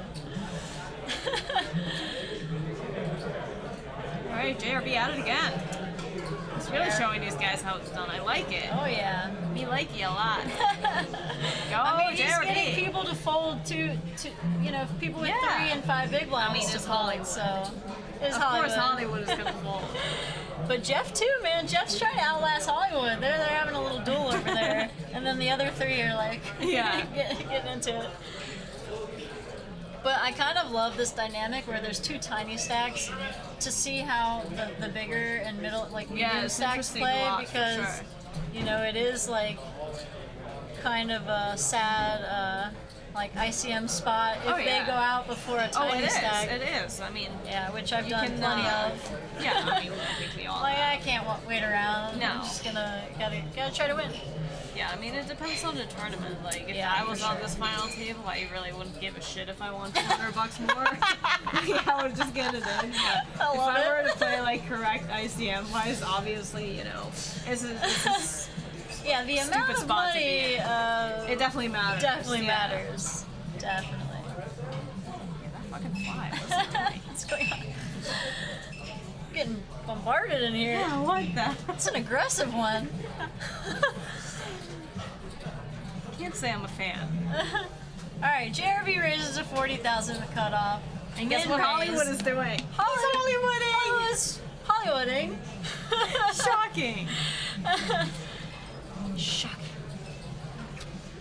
All right, JRB at it again. It's really Yeah. showing these guys how it's done. I like it. Oh yeah. Me like you a lot. Go, I mean, he's JRB. getting people to fold to people with Yeah. 3 and 5 big blinds. I mean, to it's fold, Hollywood. So it's Of course, Hollywood is gonna fold. But Jeff too, man. Jeff's trying to outlast Hollywood. They're having a little duel over there, and then the other 3 are like Yeah. getting into it. But I kind of love this dynamic where there's 2 tiny stacks to see how the bigger and middle, like medium it's stacks interesting play to watch, for because sure. you know it is like kind of a sad like ICM spot if Oh, they yeah. go out before a Oh, tiny it is. stack. It is. I mean, Yeah, which I've you done can, plenty of. Yeah, I mean, I think we all Like I have. can't wait around. No. I'm just gotta try to win. Yeah, I mean, it depends on the tournament. Like, if Yeah, I was for on sure. this final table, I really wouldn't give a shit if I won $200 more. I would just get it in. But if love I were it. to play like correct ICM wise, obviously, you know, it's Yeah, the Stupid amount of spot to be money it definitely matters. definitely Yeah. matters. Definitely. Yeah, that fucking fly. What's that? What's going on? Getting bombarded in here. Yeah, what the? It's an aggressive one. Can't say I'm a fan. All right, JRB raises to 40,000 the cutoff. And guess what Hollywood is doing? Hollywooding. Hollywooding. Shocking. Shocking.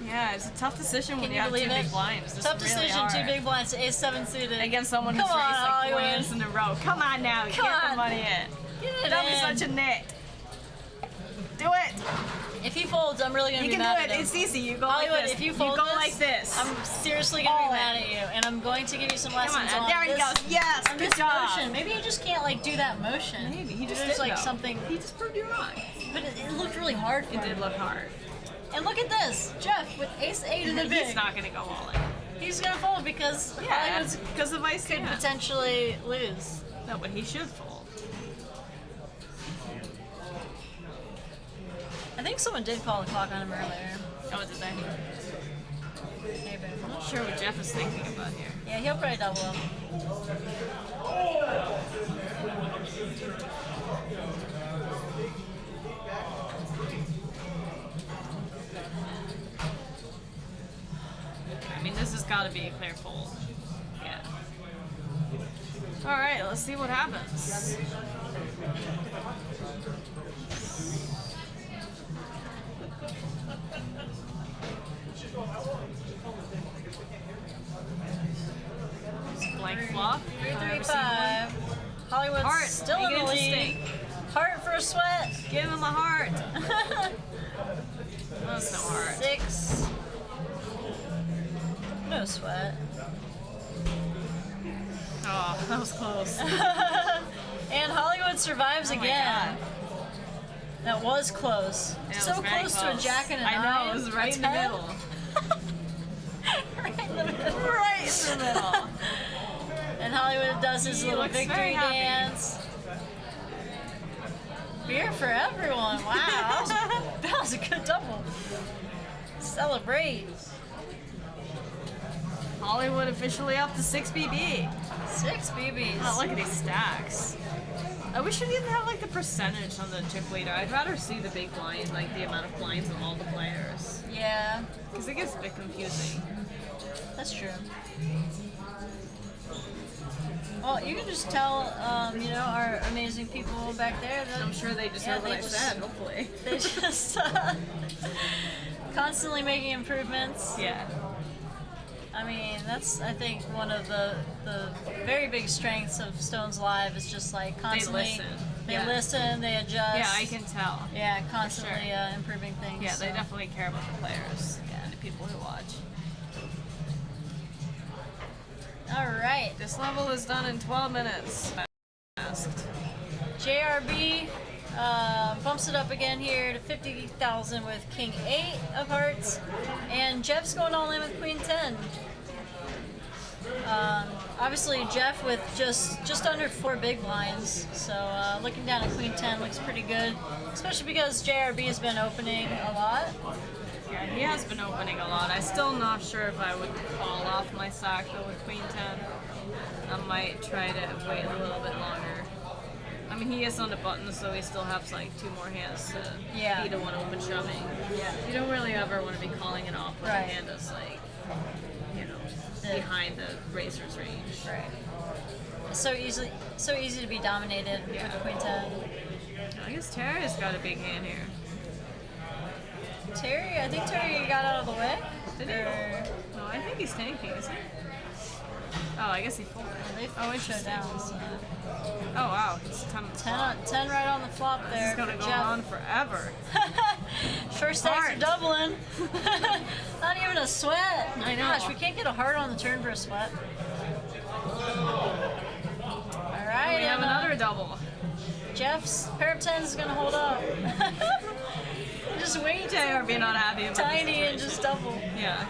Yeah, it's a tough decision when Can you you have 2 believe it? big blinds. It's Tough really decision, hard. 2 big blinds to ace-7 suited. Against someone who's Come raised on, like 4 Hollywood. hands in a row. Come on now, Come get on. the money in. Get it Don't be in. such a nit. Do it. If he folds, I'm really gonna You be can mad do at it. him. It's easy. You go Hollywood, like this. if you fold go this, like this. I'm seriously gonna All be in. mad at you, and I'm going to give you some Come lessons on. on There he this. goes. Yes. On Good this job. motion. Maybe you just can't like do that motion. Maybe he just There's did like though. something, He just proved you wrong. but it looked really hard for It him. did look hard. And look at this, Jeff with ace-8 in the big. He's not gonna go all in. He's gonna fold because Yeah, Hollywood's because of ice. could potentially lose. No, but he should fold. I think someone did call the clock on him earlier. Oh, did they? Maybe. I'm not sure what Jeff is thinking about here. Yeah, he'll probably double up. I mean, this has got to be a clear fold. Yeah. All right, let's see what happens. It's blank flop. I've never seen one. 3-3-5. Hollywood's Heart, still make in it the lead. interesting. Heart for a sweat. Give him a heart. That's no heart. 6. No sweat. Oh, that was close. And Hollywood survives Oh my again. God. That was close. Yeah, it So was very close to a jack and a I 9. know, it was right a in the 10. middle. Right in the middle. Right in the middle. And Hollywood does his He little looks victory very happy. dance. Beer for everyone. Wow. That was a good double. Celebrate. Hollywood officially up to 6 BB. 6 BBs. Oh, look at these stacks. I wish it didn't have like the percentage on the chip leader. I'd rather see the big blind, like the amount of blinds of all the players. Yeah, Because it gets a bit confusing. that's true. Well, you can just tell, our amazing people back there that I'm sure they just heard what I said, hopefully. They just constantly making improvements. Yeah. I mean, that's, I think, one of the very big strengths of Stones Live is just like constantly. They listen, they adjust. Yeah, I can tell. Yeah, constantly improving things. Yeah, they definitely care about the players and the people who watch. All right. This level is done in 12 minutes. Asked. JRB bumps it up again here to 50,000 with King 8 of Hearts, and Jeff's going all in with Queen 10. Obviously, Jeff with just under 4 big blinds, so looking down at Queen 10 looks pretty good, especially because JRB has been opening a lot. Yeah, he has been opening a lot. I'm still not sure if I would fall off my sack though with Queen 10. I might try to wait a little bit longer. I mean, he is on the button, so he still has like 2 more hands to beat a one open shoving. Yeah. You don't really ever want to be calling it off when the hand is like, behind the racer's range. Right. So easy to be dominated with Queen 10. I guess Terry's got a big hand here. I think Terry got out of the way. Did he? No, I think he's tanking, isn't he? Oh, I guess he folded. They showed down. So. Oh wow, it's 10 right on the flop there. This is gonna go on forever. Sure stacks are doubling. Not even a sweat. I know. Gosh, we can't get a heart on the turn for a sweat. All right, we have another double. Jeff's pair of 10s is gonna hold up. Just wait. JRB not happy about tiny and just double. Yeah.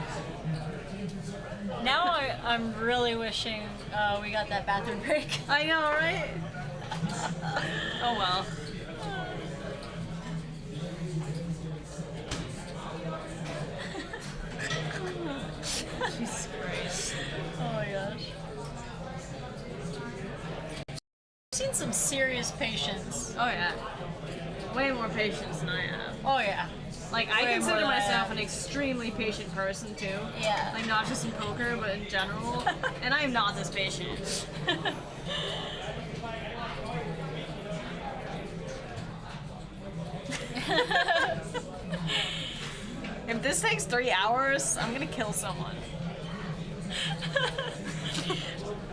Now I'm really wishing we got that bathroom break. I know, right? Oh well. Jesus Christ. Oh my gosh. I've seen some serious patience. Oh yeah. Way more patience than I have. Oh yeah. Like, I consider myself an extremely patient person, too. Yeah. Like, not just in poker, but in general. And I'm not this patient. If this takes 3 hours, I'm gonna kill someone.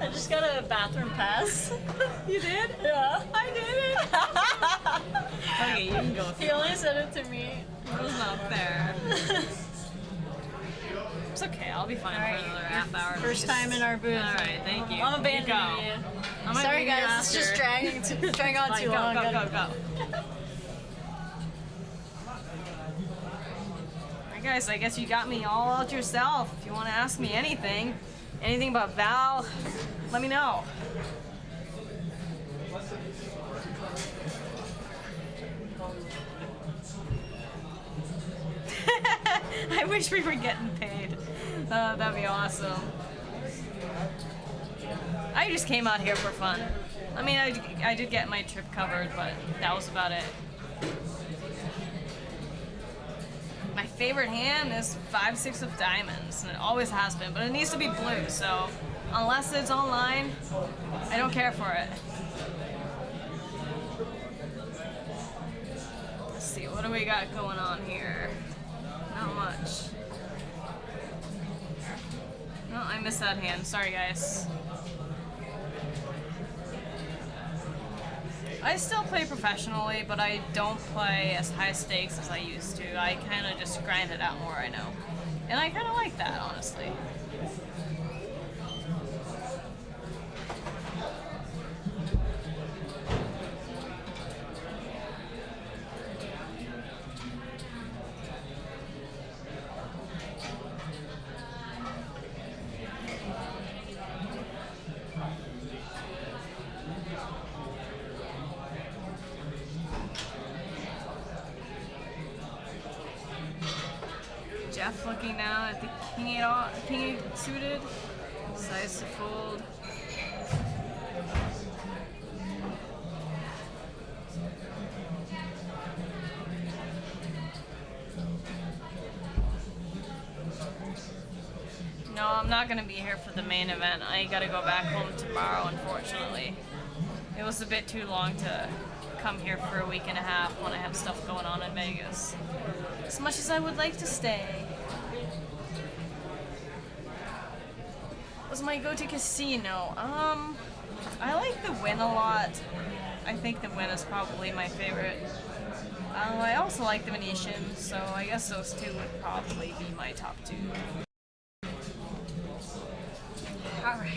I just got a bathroom pass. You did? Yeah. I did it. Okay, you can go. He only said it to me. It was not fair. It's okay, I'll be fine for another half hour. First time in our booth. Alright, thank you. I'm abandoning you. Sorry guys, it's just dragging on too long. Go. Alright guys, I guess you got me all out yourself. If you want to ask me anything about Val, let me know. I wish we were getting paid. That'd be awesome. I just came out here for fun. I mean, I did get my trip covered, but that was about it. My favorite hand is 5-6 of diamonds, and it always has been, but it needs to be blue, so unless it's online, I don't care for it. Let's see, what do we got going on here? Not much. No, I missed that hand. Sorry, guys. I still play professionally, but I don't play as high stakes as I used to. I kind of just grind it out more, I know. And I kind of like that, honestly. Jeff looking now at the king 8 suited. Size to fold. No, I'm not gonna be here for the main event. I gotta go back home tomorrow, unfortunately. It was a bit too long to come here for a week and a half when I have stuff going on in Vegas. As much as I would like to stay. What's my go-to casino? I like the Wynn a lot. I think the Wynn is probably my favorite. I also like the Venetian, so I guess those two would probably be my top two. Alright.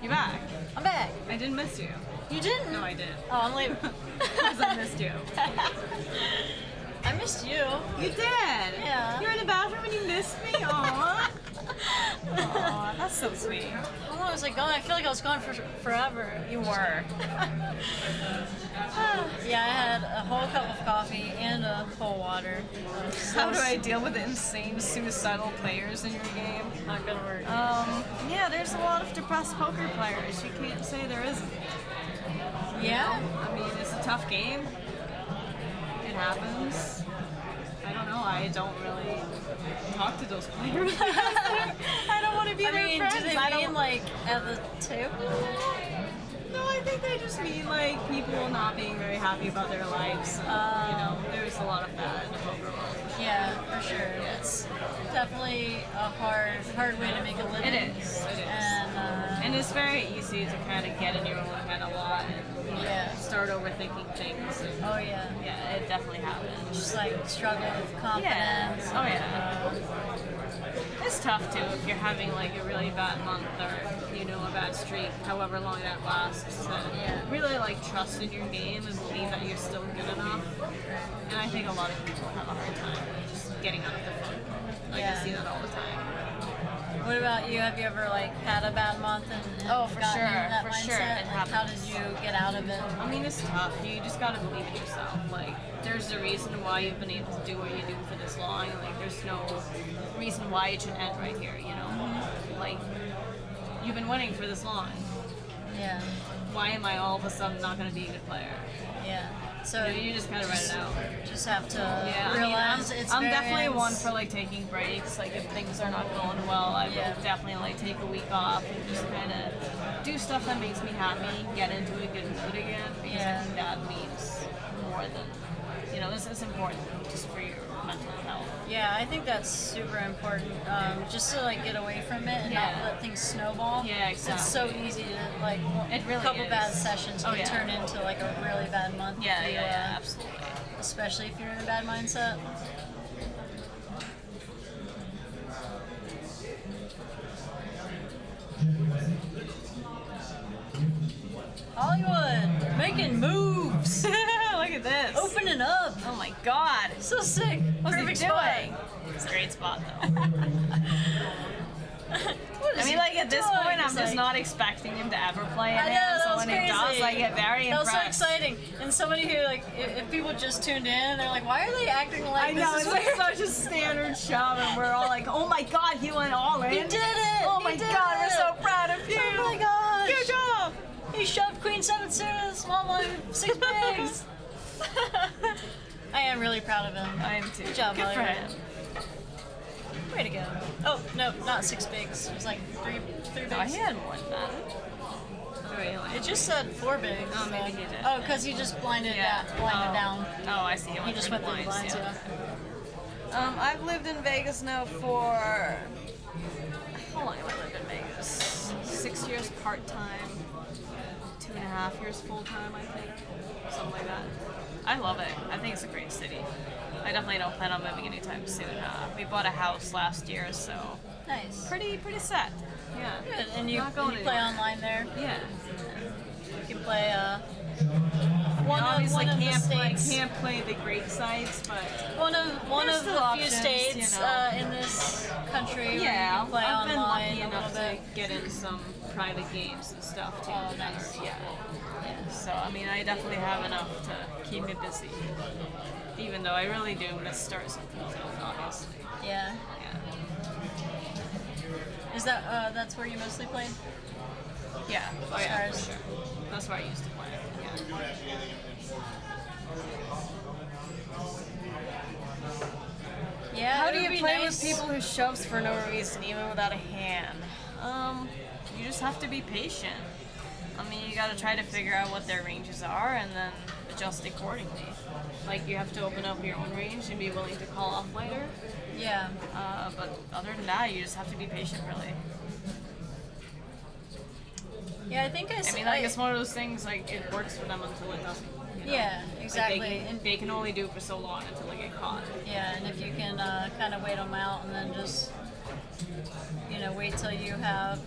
You back? I'm back. I didn't miss you. You didn't? No, I did. Oh, I'm leaving. Because I missed you. I missed you. You did? Yeah. You were in the bathroom and you missed me? Aww. Aww, that's so sweet. How long was I gone? I feel like I was gone for forever. You were. Yeah, I had a whole cup of coffee and a whole water. How do I deal with the insane suicidal players in your game? Not gonna work. Yeah, there's a lot of depressed poker players. You can't say there isn't. Yeah? I mean, it's a tough game. It happens. I don't know. I don't really talk to those players. I don't want to be their friends. Do they mean like at the table? No, I think they just mean like people not being very happy about their lives. You know, there's a lot of that in the poker world. Yeah, for sure. It's definitely a hard way to make a living. It is. It is. And it's very easy to kind of get in your own head a lot and yeah, start overthinking things. And, oh yeah. Yeah, it definitely happens. Just like struggle with confidence. Yeah. Oh yeah. It's tough too if you're having like a really bad month or a bad streak, however long that lasts. To really like trust in your game and believe that you're still good enough. And I think a lot of people have a hard time just getting out of the funk. Like I see that all the time. What about you? Have you ever like had a bad month and oh, for gotten sure, in that for mindset? sure, it Like, how did happens. you get out of it? I mean, it's tough. You just gotta believe in yourself. Like, there's a reason why you've been able to do what you do for this long. Like, there's no reason why it should end right here. You know, like you've been winning for this long. Yeah. Why am I all of a sudden not gonna be a good player? Yeah. So You just gotta write it out. Just have to Yeah, realize I'm it's definitely one variance. for like taking breaks. Like if things are not going well, I will definitely like take a week off and just kind of do stuff that makes me happy, get into a good mood again. Because I think that means more than this is important just for your mental health. Yeah, I think that's super important. Just to like get away from it and not let things snowball. Yeah, exactly. It's so easy to like It really a couple is. bad sessions can turn into like a really bad month. Yeah, if you, yeah, absolutely. Especially if you're in a bad mindset. Hollywood, making moves. Look at this. Opening up. Oh my god. So sick. What's Perfect he spot. doing? It's a great spot though. What is I mean, he like at this doing? point, I'm It's just like- not expecting him to ever play it. I know, that so was when he does, crazy. I get very That was impressed. so exciting. And somebody who, like, if people just tuned in, they're like, why are they acting like I know, this it's is weird? like such a standard shove, and we're all like, oh my god, he went all in. He did it! Oh He my did god, it! we're so proud of you. Oh my gosh! Good job. He shoved Queen 7 suited, small blind, 6 bigs. I am really proud of him. I am too. Good job, Good for Hollywood. him. Way to go. Oh, no, not 6 bigs. It was like 3 bigs. Oh, he had more than that. It just said 4 bigs. Oh, maybe he did. Oh, because he just blinded down. Oh, I see. He just went through the blinds, yeah. I've lived in Vegas now for... How long have I lived in Vegas? 6 years part-time, 2.5 years full-time, I think. Something like that. I love it. I think it's a great city. I definitely don't plan on moving anytime soon. We bought a house last year, so Nice. pretty set. Yeah. Good. And you Not going play anywhere. online there? Yeah. You can play Obviously one of the can't states. play the great sites, but One of There's the still few options, states you know. In this country where yeah, you can play I've been online lucky a enough little to bit. get in some private games and stuff too. Oh, nice. Yeah. So I mean, I definitely have enough to keep me busy. Even though I really do miss start some full zones, obviously. Yeah. Yeah. Is that that's where you mostly played? Yeah. Oh yeah, Stars. for sure. That's where I used to play. Yeah. Yeah. How it do would you be play nice. with people who shoves for no reason, even without a hand? You just have to be patient. I mean, you gotta try to figure out what their ranges are and then adjust accordingly. Like, you have to open up your own range and be willing to call off later. Yeah. But other than that, you just have to be patient, really. Yeah, I think I mean, like, it's one of those things, like, it works for them until it doesn't. You know? Yeah, Like, exactly. they can only do it for so long until they get caught. Yeah, and if you can kind of wait them out and then just, wait till you have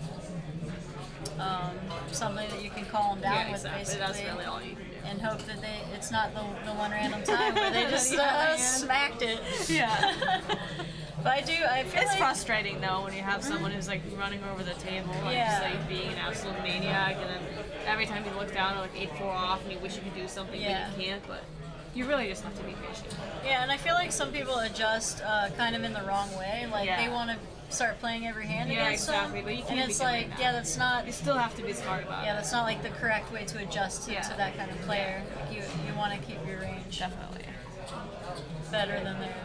something that you can calm them down Yeah, with, exactly. basically. That's really all you can do. And hope that it's not the one random time where they just Yeah, smacked it. Yeah. But I feel It's like frustrating though when you have someone who's like running over the table and just like being an absolute maniac, and then every time you look down, like 8-4 off, and you wish you could do something but you can't. But you really just have to be patient. Yeah, and I feel like some people adjust kind of in the wrong way. Like Yeah. they want to start playing every hand Yeah, against exactly, them, but you and can't be it's doing like, that. yeah, that's not. You still have to be smart about Yeah, it. that's not like the correct way to adjust to, Yeah. to that kind of player. Like you want to keep your range Definitely. better than theirs.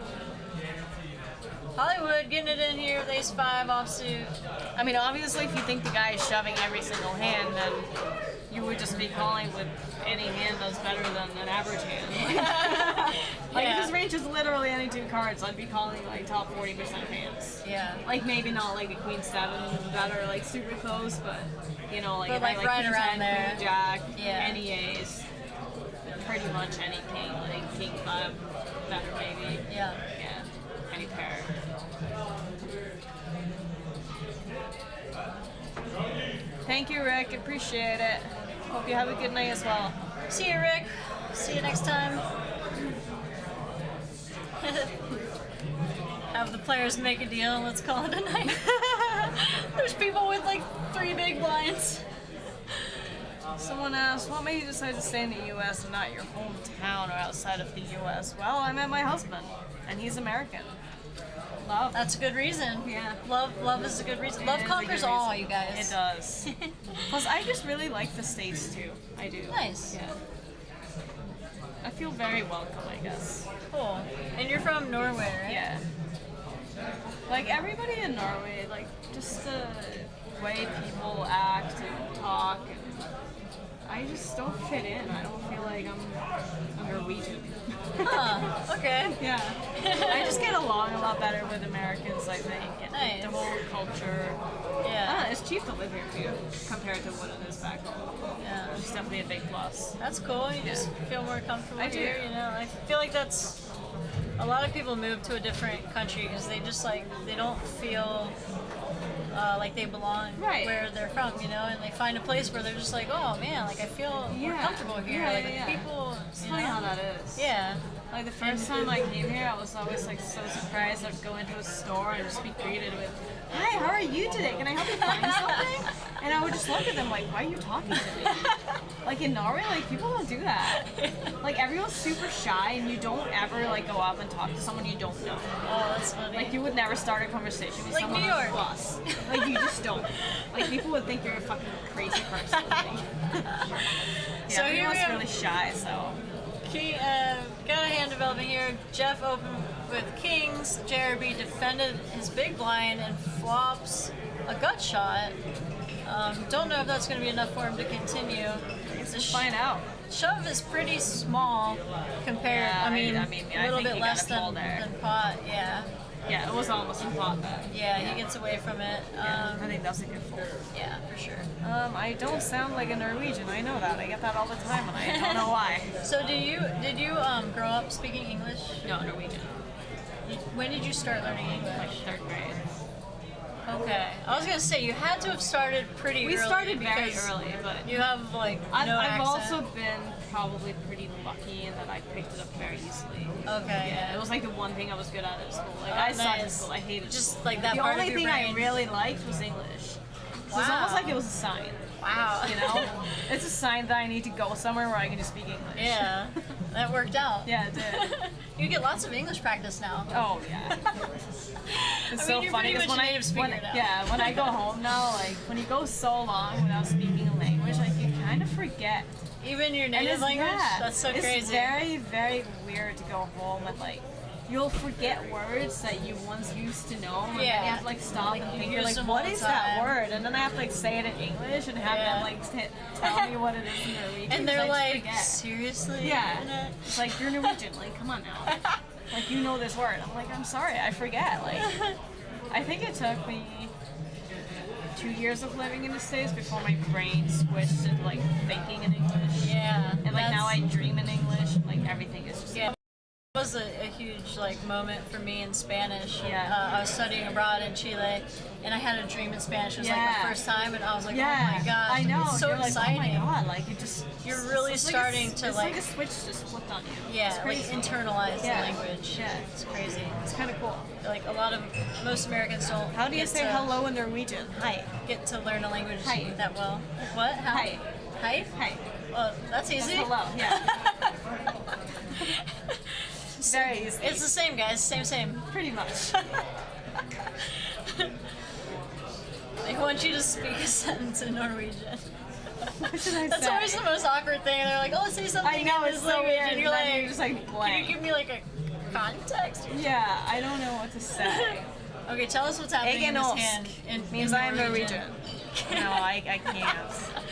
Hollywood getting it in here with ace-5 offsuit. I mean, obviously, if you think the guy is shoving every single hand, then you would just be calling with any hand that's better than an average hand. Like, if his range is literally any 2 cards, I'd be calling like top 40% of hands. Yeah. Like, maybe not like a queen 7 that are like super close, but like But, if like, I right queen around 10, there. queen jack, Yeah. any ace, pretty much any king, like king 5 better maybe. Yeah. Yeah, any pair. Thank you, Rick. Appreciate it. Hope you have a good night as well. See you, Rick. See you next time. Have the players make a deal and let's call it a night. There's people with like 3 big blinds. Someone asked, what made you decide to stay in the U.S. and not your hometown or outside of the U.S.? Well, I met my husband, and he's American. Love. That's a good reason. Yeah. Love is a good reason. It Love is a conquers good all, reason. you guys. It does. Plus, I just really like the States, too. I do. Nice. Yeah. I feel very welcome, I guess. Cool. And you're from Norway, right? Yeah. Like, everybody in Norway, like, just the way people act and talk, and I just don't fit in. I don't feel like I'm Norwegian. Huh. Okay. Yeah. I just get along a lot better with Americans, I think. And Nice. the whole culture. Yeah. It's cheap to live here, too, compared to what it is back home. Yeah. It's definitely a big plus. That's cool. You just feel more comfortable I do. here, I feel like that's a lot of people move to a different country because they just they don't feel like they belong where they're from, and they find a place where they're just like, oh man, like I feel more comfortable here. People, It's funny how that is. Yeah. Like the first time I came here, I was always like so surprised. I'd go into a store and just be greeted with, "Hi, how are you today? Can I help you find something?" And I would just look at them like, "Why are you talking to me?" Like in Norway, like people don't do that. Like everyone's super shy, and you don't ever like go up and talk to someone you don't know. Oh, that's funny. Like you would never start a conversation with Like someone New on York. the bus. Like you just don't. Like people would think you're a fucking crazy person. So here we everyone's have- really shy, so. Got a hand developing here. Jeff opened with kings. JRB defended his big blind and flops a gut shot. Don't know if that's going to be enough for him to continue. Let's find out. Shove is pretty small compared. Yeah, I mean, I a little think bit he less got a pull than there. pot. Yeah, Yeah, it was almost a pot bet. yeah. He gets away from it. I think that's a good fold. Yeah, for sure. I don't sound like a Norwegian. I know that. I get that all the time, and I don't know why. So did you grow up speaking English? No, Norwegian. When did you start learning English? Like 3rd grade. Okay, I was gonna say you had to have started pretty early. We started very because early, but you have like I've accent. also been probably pretty lucky in that I picked it up very easily. Okay, Yeah, it was like the one thing I was good at school. Like I sucked at nice. school. I hated Just school. like that the part of only your thing brain. I really liked was English. So it's Wow. almost like it was a sign. Wow. You know, it's a sign that I need to go somewhere where I can just speak English. Yeah, that worked out. Yeah, it did. You get lots of English practice now. Oh yeah. It's so you're funny pretty because much native speaker now. when I go home now, like when you go so long without speaking a language, like you kind of forget. Even your And native it's, language? yeah, That's so it's crazy. very, very weird to go home and like you'll forget words that you once used to know, and then you have to like stop Like, and you think, use you're like, them what all the is that time. word? And then I have to like say it in English and have them like tell me what it is in Norwegian. And they're 'cause I like, forget. seriously? Yeah. Annette? It's like, you're Norwegian, like, come on now. Like, you know this word. I'm like, I'm sorry, I forget. Like, I think it took me 2 years of living in the States before my brain switched into, like, thinking in English. Yeah. And, like, now I dream in English, and, like, everything is just... Yeah. It was a huge like moment for me in Spanish. Yeah. I was studying abroad in Chile, and I had a dream in Spanish. It was like Yeah. the first time, and I was like, Yeah, oh my gosh, I know. it's so you're exciting. Like, oh my god, like, You're really it's starting like to it's like, like a switch just flipped on you. yeah, It's like crazy. internalize Yeah. the language. Yeah. It's crazy. It's kind of cool. Like most Americans don't. How do you get say to, hello in Norwegian? Hi. Get to learn a language Hi. that well. What? How? Hi. Hi. Hi. Oh, that's easy. That's hello, yeah. Very easy. It's the same, guys. Same. Pretty much. They want you to speak a sentence in Norwegian. What should I That's say? always the most awkward thing. They're like, "Oh, say something I know, in it's this so language," weird. and you're and then like, you're just like "Can blank. you give me like a context?" Yeah, I don't know what to say. Okay, tell us what's happening in this Egenorsk hand. In means I am Norwegian. Norwegian. No, I can't.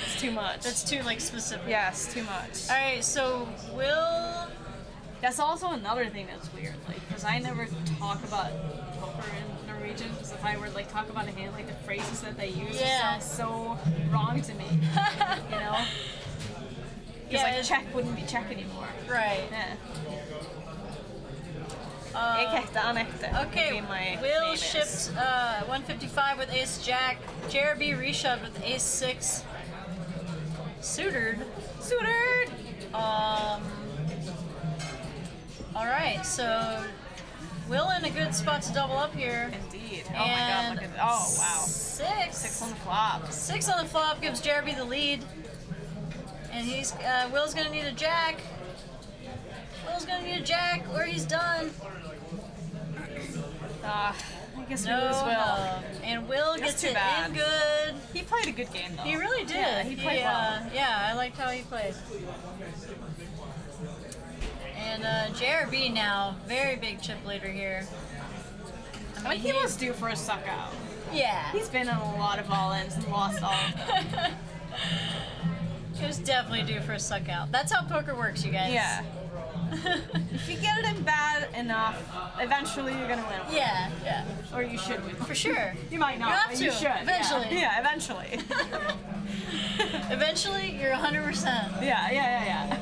It's too much. That's too like specific. Yes, too much. All right, so Will. That's also another thing that's weird, like, because I never talk about poker in Norwegian, because if I were like talk about a hand, like the phrases that they use Yeah. sound so wrong to me, you know? Because Yeah, like check wouldn't be check anymore. Right. Yeah. Annette would Okay, be my Will name shipped is. 155 with Ace Jack. JRB reshoved with Ace 6. Suitored. All right, so Will in a good spot to double up here. Indeed. Oh my god, look at that. Oh wow. 6 on the flop. 6 on the flop gives JRB the lead. And Will's gonna need a jack. Will's gonna need a jack or he's done. I guess we No lose Will. hub. And Will That's gets too it bad. in good. He played a good game though. He really did. Yeah, he played well. Yeah, I liked how he played. And JRB now, very big chip leader here. I mean, he was due for a suck out. Yeah. He's been in a lot of all-ins and lost all of them. He was definitely due for a suck out. That's how poker works, you guys. Yeah. If you get it in bad enough, eventually you're gonna win. Yeah. Or you should win. For sure. You might not. You have but to, You should. eventually. Yeah, eventually. Eventually, you're 100%. Yeah.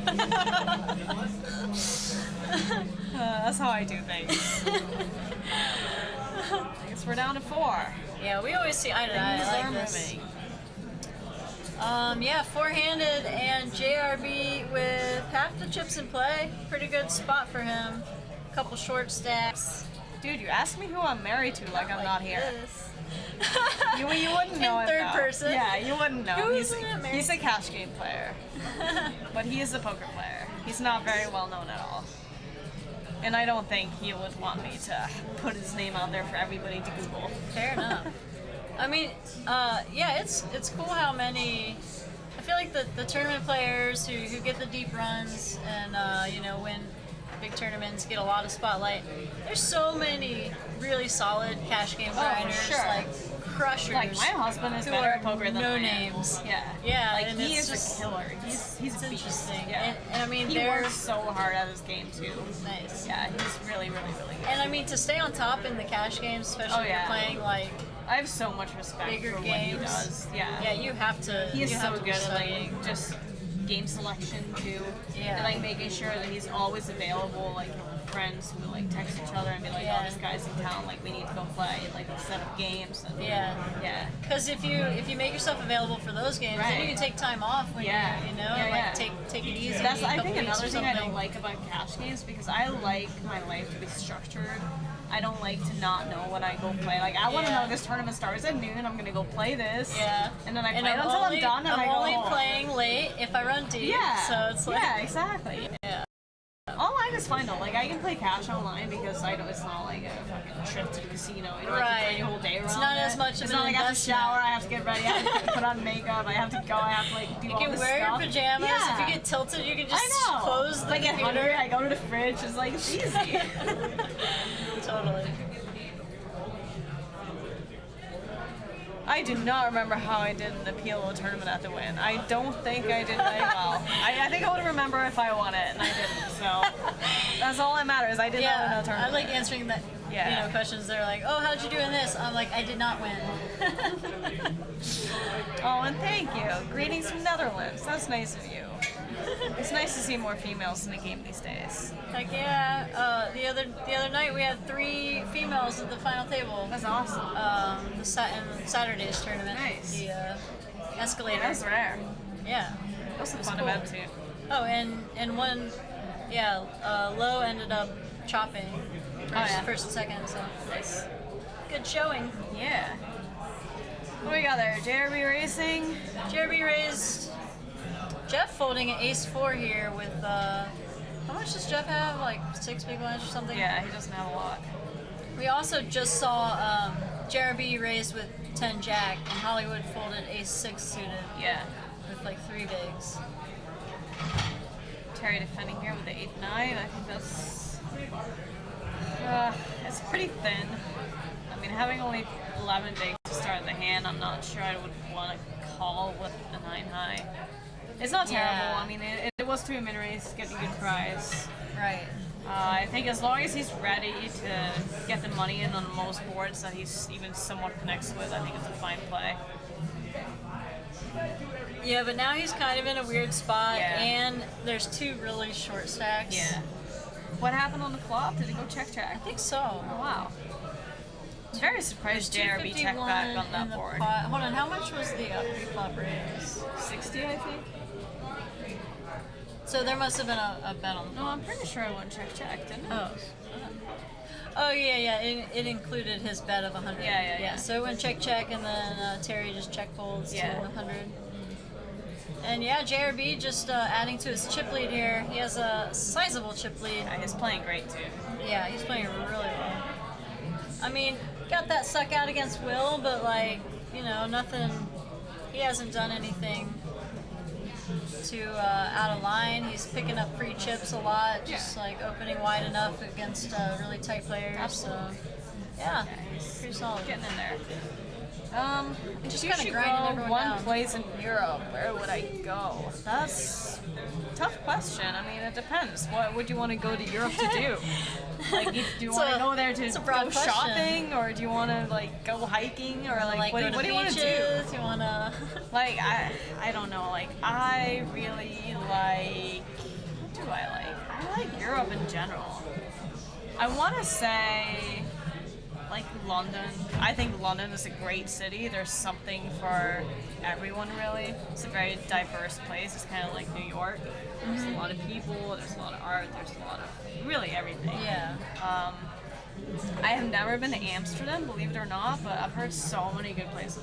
That's how I do things. I guess we're down to 4. Yeah, we always see eye to eye. Things I are like this. moving. Yeah, four-handed and JRB with half the chips in play. Pretty good spot for him. Couple short stacks. Dude, you asked me who I'm married to like I'm not here. This. You wouldn't know In him, third though. person? Yeah, you wouldn't know. Who he's, is Annette married he's a cash game player. But he is a poker player. He's not very well known at all. And I don't think he would want me to put his name out there for everybody to Google. Fair enough. I mean, yeah, it's cool how many. I feel like the tournament players who get the deep runs and win big tournaments get a lot of spotlight. There's so many really solid cash game grinders, sure. like crushers. Like my husband is who better are at poker than no I am. names. Yeah. Yeah, Like and he it's is just- a killer. He's It's a beast. interesting. Yeah. And I mean, He they're works so hard at his game too. nice. Yeah, he's really good. And I mean, to stay on top in the cash games, especially Oh, if you're yeah. playing like I have so much respect bigger for what games. he does. Yeah. you have to. He is you have so to be good at studying. like just game selection too. Yeah. And like making sure that he's always available, like friends who like text each other and be like, Yeah. oh, this guy's in town, like we need to go play like a set of games. And, Yeah. Yeah. Because if you make yourself available for those games, then you Right. can take time off when Yeah. you're, Yeah, like yeah. take it easy. That's a I couple think weeks another or thing I don't something. like about cash games because I like my life to be structured. I don't like to not know when I go play. Like I want to Yeah. know this tournament starts at noon. I'm gonna go play this. Yeah. And then I play I'm it until only, I'm done and I'm I go only home. playing late if I run deep. Yeah. So it's like yeah, exactly. yeah. Online is always find out, like, I can play cash online because I know it's not like a fucking trip to the casino. You know, I can Right. play your whole day around It's not it. as much of It's an not like I have to investment. shower, I have to get ready, I have to put on makeup, I have to go, I have to, like, do You all can this wear stuff. your pajamas. Yeah. If you get tilted, you can just I know. close the If I get computer. hungry, I go to the fridge. It's like, it's easy. Totally. I do not remember how I did in the PLO tournament at the win. I don't think I did very well. I think I would remember if I won it, and I didn't. So that's all that matters. I did not win Yeah, a tournament. I like answering that. Yeah. Questions. They're like, "Oh, how'd you do in this?" I'm like, "I did not win." Oh, and thank you. Greetings from Netherlands. That's nice of you. It's nice to see more females in the game these days. Like, yeah. The other night we had 3 females at the final table. That's awesome. In Saturday's tournament. Nice. The escalator. That's rare. Yeah. That was a It's fun cool. event too. Oh, and one, yeah. Low ended up chopping first and second. So Nice. good showing. Yeah. What do we got there? JRB Racing. JRB raised Jeff folding an ace-4 here with, how much does Jeff have? Like 6 big blinds or something? Yeah, he doesn't have a lot. We also just saw JRB raised with 10 jack and Hollywood folded ace-6 suited Yeah. with like 3 bigs. Terry defending here with the 8-9. I think that's it's pretty thin. I mean, having only 11 bigs to start the hand, I'm not sure I would want to call with the 9 high. It's not terrible. Yeah. I mean, it was to a min race, getting a good prize. Right. I think as long as he's ready to get the money in on most boards that he's even somewhat connects with, I think it's a fine play. Yeah, but now he's kind of in a weird spot, Yeah. and there's 2 really short stacks. Yeah. What happened on the flop? Did it go check? I think so. Oh, wow. I'm very surprised JRB checked back on that board. Hold on, how much was the pre-flop raise? 60, I think. So there must have been a bet on the No, flop. I'm pretty sure I won check, didn't it? Oh. Oh yeah. It included his bet of 100. Yeah. So it went check, and then Terry just check folds Yeah. to 100. And yeah, JRB just adding to his chip lead here. He has a sizable chip lead. Yeah, he's playing great too. Yeah, he's playing really well. I mean, got that suck out against Will, but like, nothing. He hasn't done anything to out of line. He's picking up free chips a lot, just like opening wide enough against really tight players. Absolutely. So, yeah, He's pretty solid. getting in there. Just You kinda should grinding go everyone one down. place in Europe. Where would I go? That's a tough question. I mean, it depends. What would you want to go to Europe to do? Like, do you It's want to a- go there to it's a broad go question. shopping, or do you want to like go hiking, or like, what do you want to do? You want to? Like, I don't know. Like, I really like. What do I like? I like Europe in general. I want to say, like London. I think London is a great city. There's something for everyone, really. It's a very diverse place. It's kind of like New York. There's a lot of people. There's a lot of art. There's a lot of really everything. Yeah. I have never been to Amsterdam, believe it or not, but I've heard so many good places,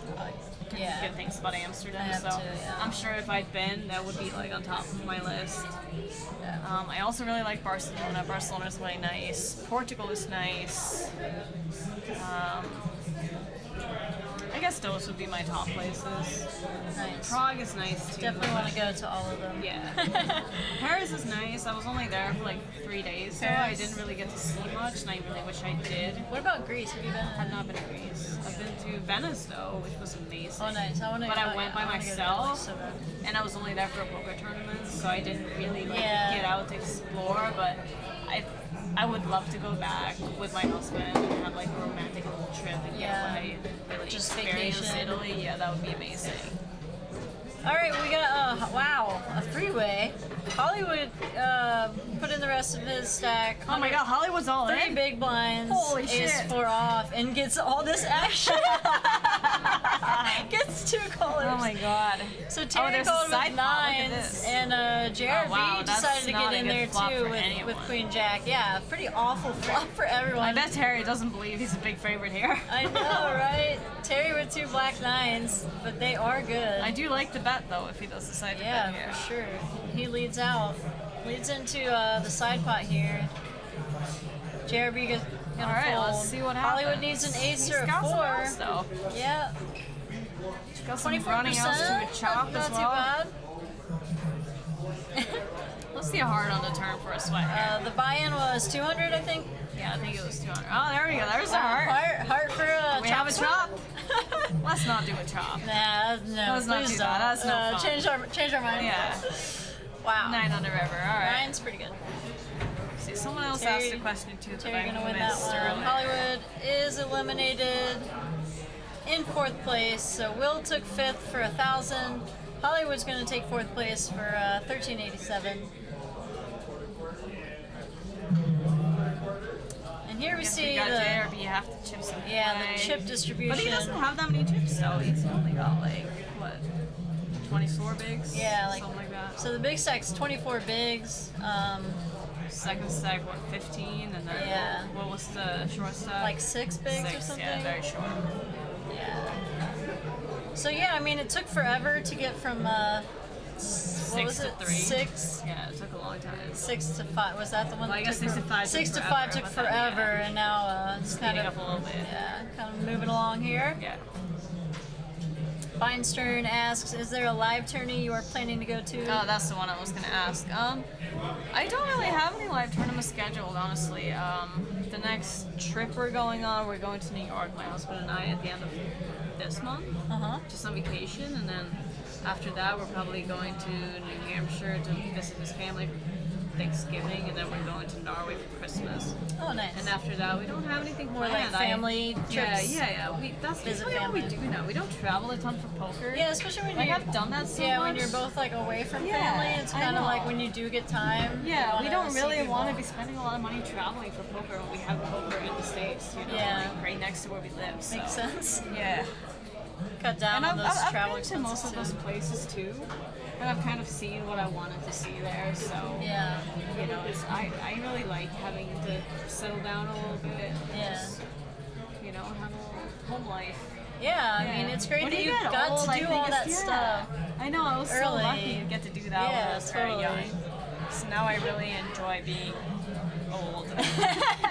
Yeah. good things about Amsterdam. I have So too, yeah. I'm sure if I'd been, that would be like on top of my list. I also really like Barcelona. Barcelona is really nice. Portugal is nice. I guess those would be my top places. Nice. Prague is nice too. Definitely want to go to all of them. Yeah. Paris is nice. I was only there for like 3 days, so I Paris. didn't really get to see much, and I really wish I did. What about Greece? Have you been? I've not been to Greece. I've been to Venice though, which was amazing. Oh, nice. I want to. But I went by myself, So bad. and I was only there for a poker tournament, so I didn't really like, Yeah. get out to explore. But I would love to go back with my husband and have like a romantic little trip and Yeah. get away and really Just experience vacation. Italy. Yeah, that would be amazing. All right, we got a three-way. Hollywood put in the rest of his stack. Oh my God, Hollywood's all 3 in. big blinds. Holy ace shit. 4 off and gets all this action. Gets 2 callers. Oh my God. So Terry there's a called side with pot. Look at 9s, this. and JRB Oh, wow, that's decided to not get a in good there flop too for with anyone. Queen Jack. Yeah, pretty awful flop for everyone. I bet Terry doesn't believe he's a big favorite here. I know, right? Terry with 2 black 9s, but they are good. I do like the bet though if he does decide to bet Yeah, here. for sure. He leads out. leads into the side pot here. JRB gonna All right, fold. let's see what happens. Hollywood needs an ace He's or a got some 4. outs, though. Yeah. Got some 24%. running outs to a chop not as too well. bad. Let's see a hard on the turn for a sweat here. The buy-in was 200, I think. Yeah, I think it was 200. Oh, there we go. There's a heart. Heart for a We have a sweat? chop. Let's not do a chop. Nah, no, Let's not please do don't. that. That's no fun. Change our mind. Yeah. Wow. 9 on the river. All right. 9's pretty good. See, someone else Terry- asked a question too that Terry I gonna win that missed one. earlier. Hollywood is eliminated in 4th place. So Will took 5th for 1,000. Hollywood's gonna take 4th place for 1,387. And here we Guess see we got the JRB half the chips in play. the chip distribution. But he doesn't have that many chips though. He's only got like what, 24 bigs? Yeah, like something like that. So the big stack's 24 bigs. Second stack, what, 15, and then Yeah. what was the short stack? Like 6 bigs or 6, something. yeah, very short. Yeah. So yeah, I mean, it took forever to get from what 6 was to it? 3. 6. Yeah, it took a long time. 6 to 5. Was that the one? Well, I that guess took 6 to 5 took 6 to forever, 5 took but then, forever, yeah. and now it's kind Speeding of up a little bit. yeah, kind of moving along here. Yeah. Feinstern asks, "Is there a live tourney you are planning to go to?" Oh, that's the one I was gonna ask. I don't really have any live tournaments scheduled, honestly. The next trip we're going on, we're going to New York, my husband and I, at the end of this month, just on vacation, and then after that, we're probably going to New Hampshire to visit his family for Thanksgiving, and then we're going to Norway for Christmas. Oh, nice. And after that, we don't have anything More like planned. family trips. Yeah. That's Visit usually what we family. do now. We don't travel a ton for poker. Yeah, especially when Like, you're I've done that so yeah, much. when you're both like away from Yeah, family, it's I kind of know. like when you do get time. you Yeah, we wanna don't see really people. want to be spending a lot of money traveling for poker when we have poker in the States, you know, Yeah. like right next to where we live. So. Makes sense. Yeah. Cut down And on those I've travel been to most of expenses those places too, and I've kind of seen what I wanted to see there. So Yeah. you know, I really like having to settle down a little bit. And Yeah. Just, you know, have a little home life. Yeah, I mean, it's great When that you you get got old, to I do think all it's- that yeah. stuff. I know, I was so early. lucky to get to do that when I Yeah, was very totally. young. So now I really enjoy being old.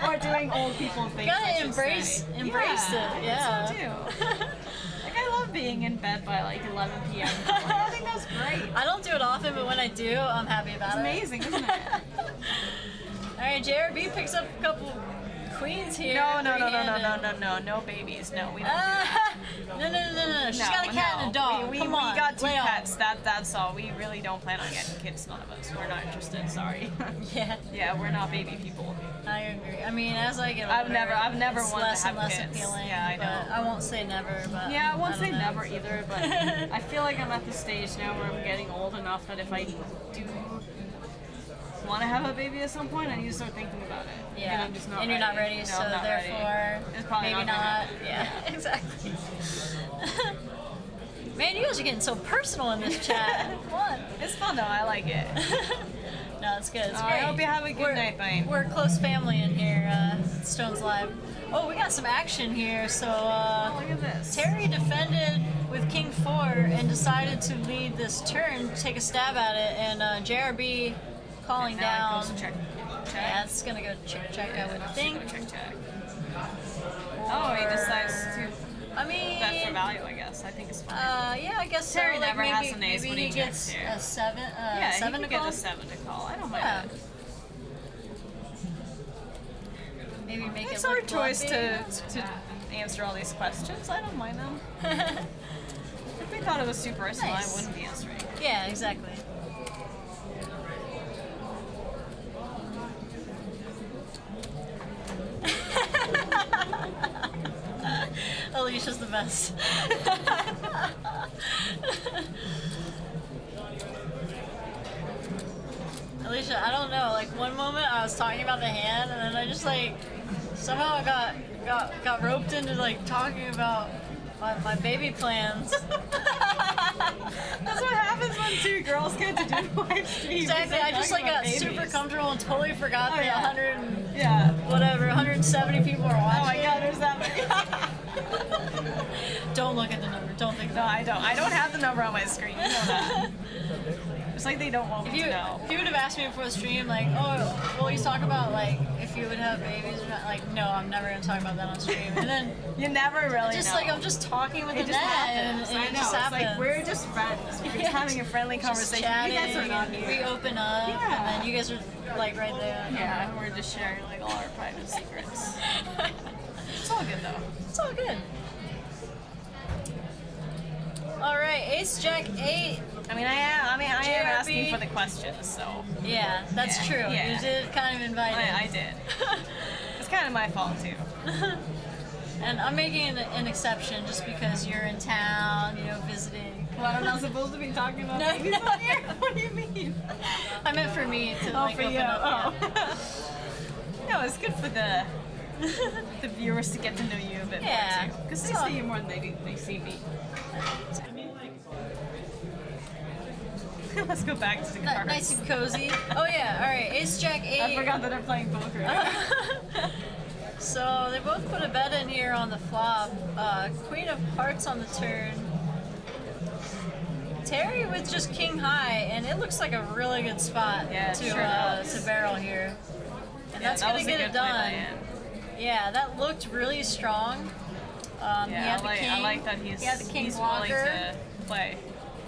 Or doing old people things. You gotta I should embrace say. it. Yeah. I think so too. Like, I love being in bed by like 11 p.m. I think that's great. I don't do it often, but when I do, I'm happy about It's it. amazing, isn't it? All right, JRB picks up a couple queens here. No babies. No, we don't do that. No. She's got a cat and a dog. We Come on, got 2 lay off. pets. That's all. We really don't plan on getting kids. None of us. We're not interested. Sorry. Yeah, Yeah, we're not baby people. I agree. I mean, as I get older, I've never it's wanted to less have and less kids. appealing. Yeah, I know. But I won't say never, but Yeah, I won't don't say know. never either, but I feel like I'm at the stage now where I'm getting old enough that if I do want to have a baby at some point, I need to start thinking about it. Yeah, And I'm just not and you're not ready, No, so I'm not ready. therefore, It's probably maybe not gonna not. happen. Yeah, exactly. Man, you guys are getting so personal in this chat. Come on. It's fun though. I like it. No, it's good. It's I great. hope you have a good night, Bane. We're a close family in here, at Stones Live. Oh, we got some action here. So Look at this. Terry defended with King 4 and decided to lead this turn, take a stab at it, and JRB calling Now it down. goes to check. Yeah, it's gonna go check. I would think. Check. Oh, he decides to I mean, bet for value. I guess. I think it's fine. yeah, I guess Terry so. Like never maybe, has an ace maybe when he he gets checks here. a 7. Yeah, 7 he to can call. get a 7 to call. I don't mind Yeah. it. Maybe make It's it our look choice bluffy. to answer all these questions. I don't mind them. If we thought it was super personal, Nice. I wouldn't be answering. Yeah, exactly. Alicia's the best. Alicia, I don't know. Like one moment I was talking about the hand, and then I just like somehow I got roped into like talking about my baby plans. That's what happens when 2 girls get to do live streams. Exactly. I just like got super comfortable and totally forgot that yeah. 100 and Yeah. whatever 170 people are watching. Oh my god, there's that many. Don't look at the number. Don't think No, that. I don't. I don't have the number on my screen. You know that. It's like they don't want me to know. If you would have asked me before the stream, like, oh, will you talk about like if you would have babies or not? Like, no, I'm never gonna talk about that on stream. And then You never really just know. like I'm just talking with It just Annette, happens. and I it know. just It's happens. like we're just friends. We're just having a friendly Just conversation. chatting, You guys are not and here. we open up, Yeah. and then you guys are like right there. Yeah, we're just sharing like all our private secrets. It's all good though. It's all good. All right, Ace Jack 8. I mean, I am JRB. asking for the questions, so Yeah, that's Yeah, true. yeah. You did kind of invite him. I did. It's kind of my fault too. And I'm making an exception just because you're in town, you know, visiting. Well, I'm not supposed to be talking about No, babies no. on here. What do you mean? I meant for me to like for open you. up. Oh. Yeah. No, it's good for the viewers to get to know you a bit Yeah. more too, because they So- see you more than they see me. Let's go back to the cards. Nice and cozy. Oh yeah, all right. Ace Jack 8. I forgot that I'm playing poker. So they both put a bet in here on the flop. Queen of Hearts on the turn. Terry with just King High, and it looks like a really good spot Yeah, it to sure does. to barrel here. And Yeah, that's that gonna was a get good it play by done. Ann. Yeah, that looked really strong. He Yeah, had the king. I like that he's he had the king he's willing blocker. to play.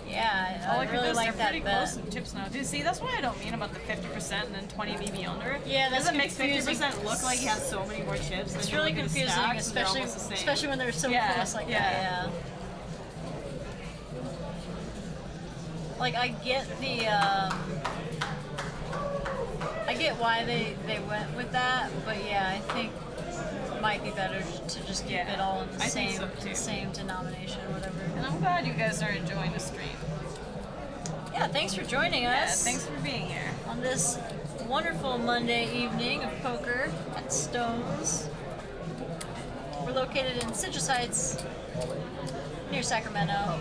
Yeah, Oh, I look at really this. like They're that pretty bet. close in chips now. Dude, see, that's what I don't mean about the 50% and then 20 maybe under. Yeah, that's Because it makes confusing. 50% look like he has so many more chips. It's than really you look at his confusing, stacks, and they're especially almost the same. especially when they're so Yeah, close like yeah. that. Yeah. Like I get the I get why they went with that, but yeah, I think it might be better to just keep Yeah, it all in the I think same so, too. same denomination, whatever. And I'm glad you guys are enjoying the stream. Yeah, thanks for joining Yeah, us thanks for being here. on this wonderful Monday evening of poker at Stones. We're located in Citrus Heights, near Sacramento.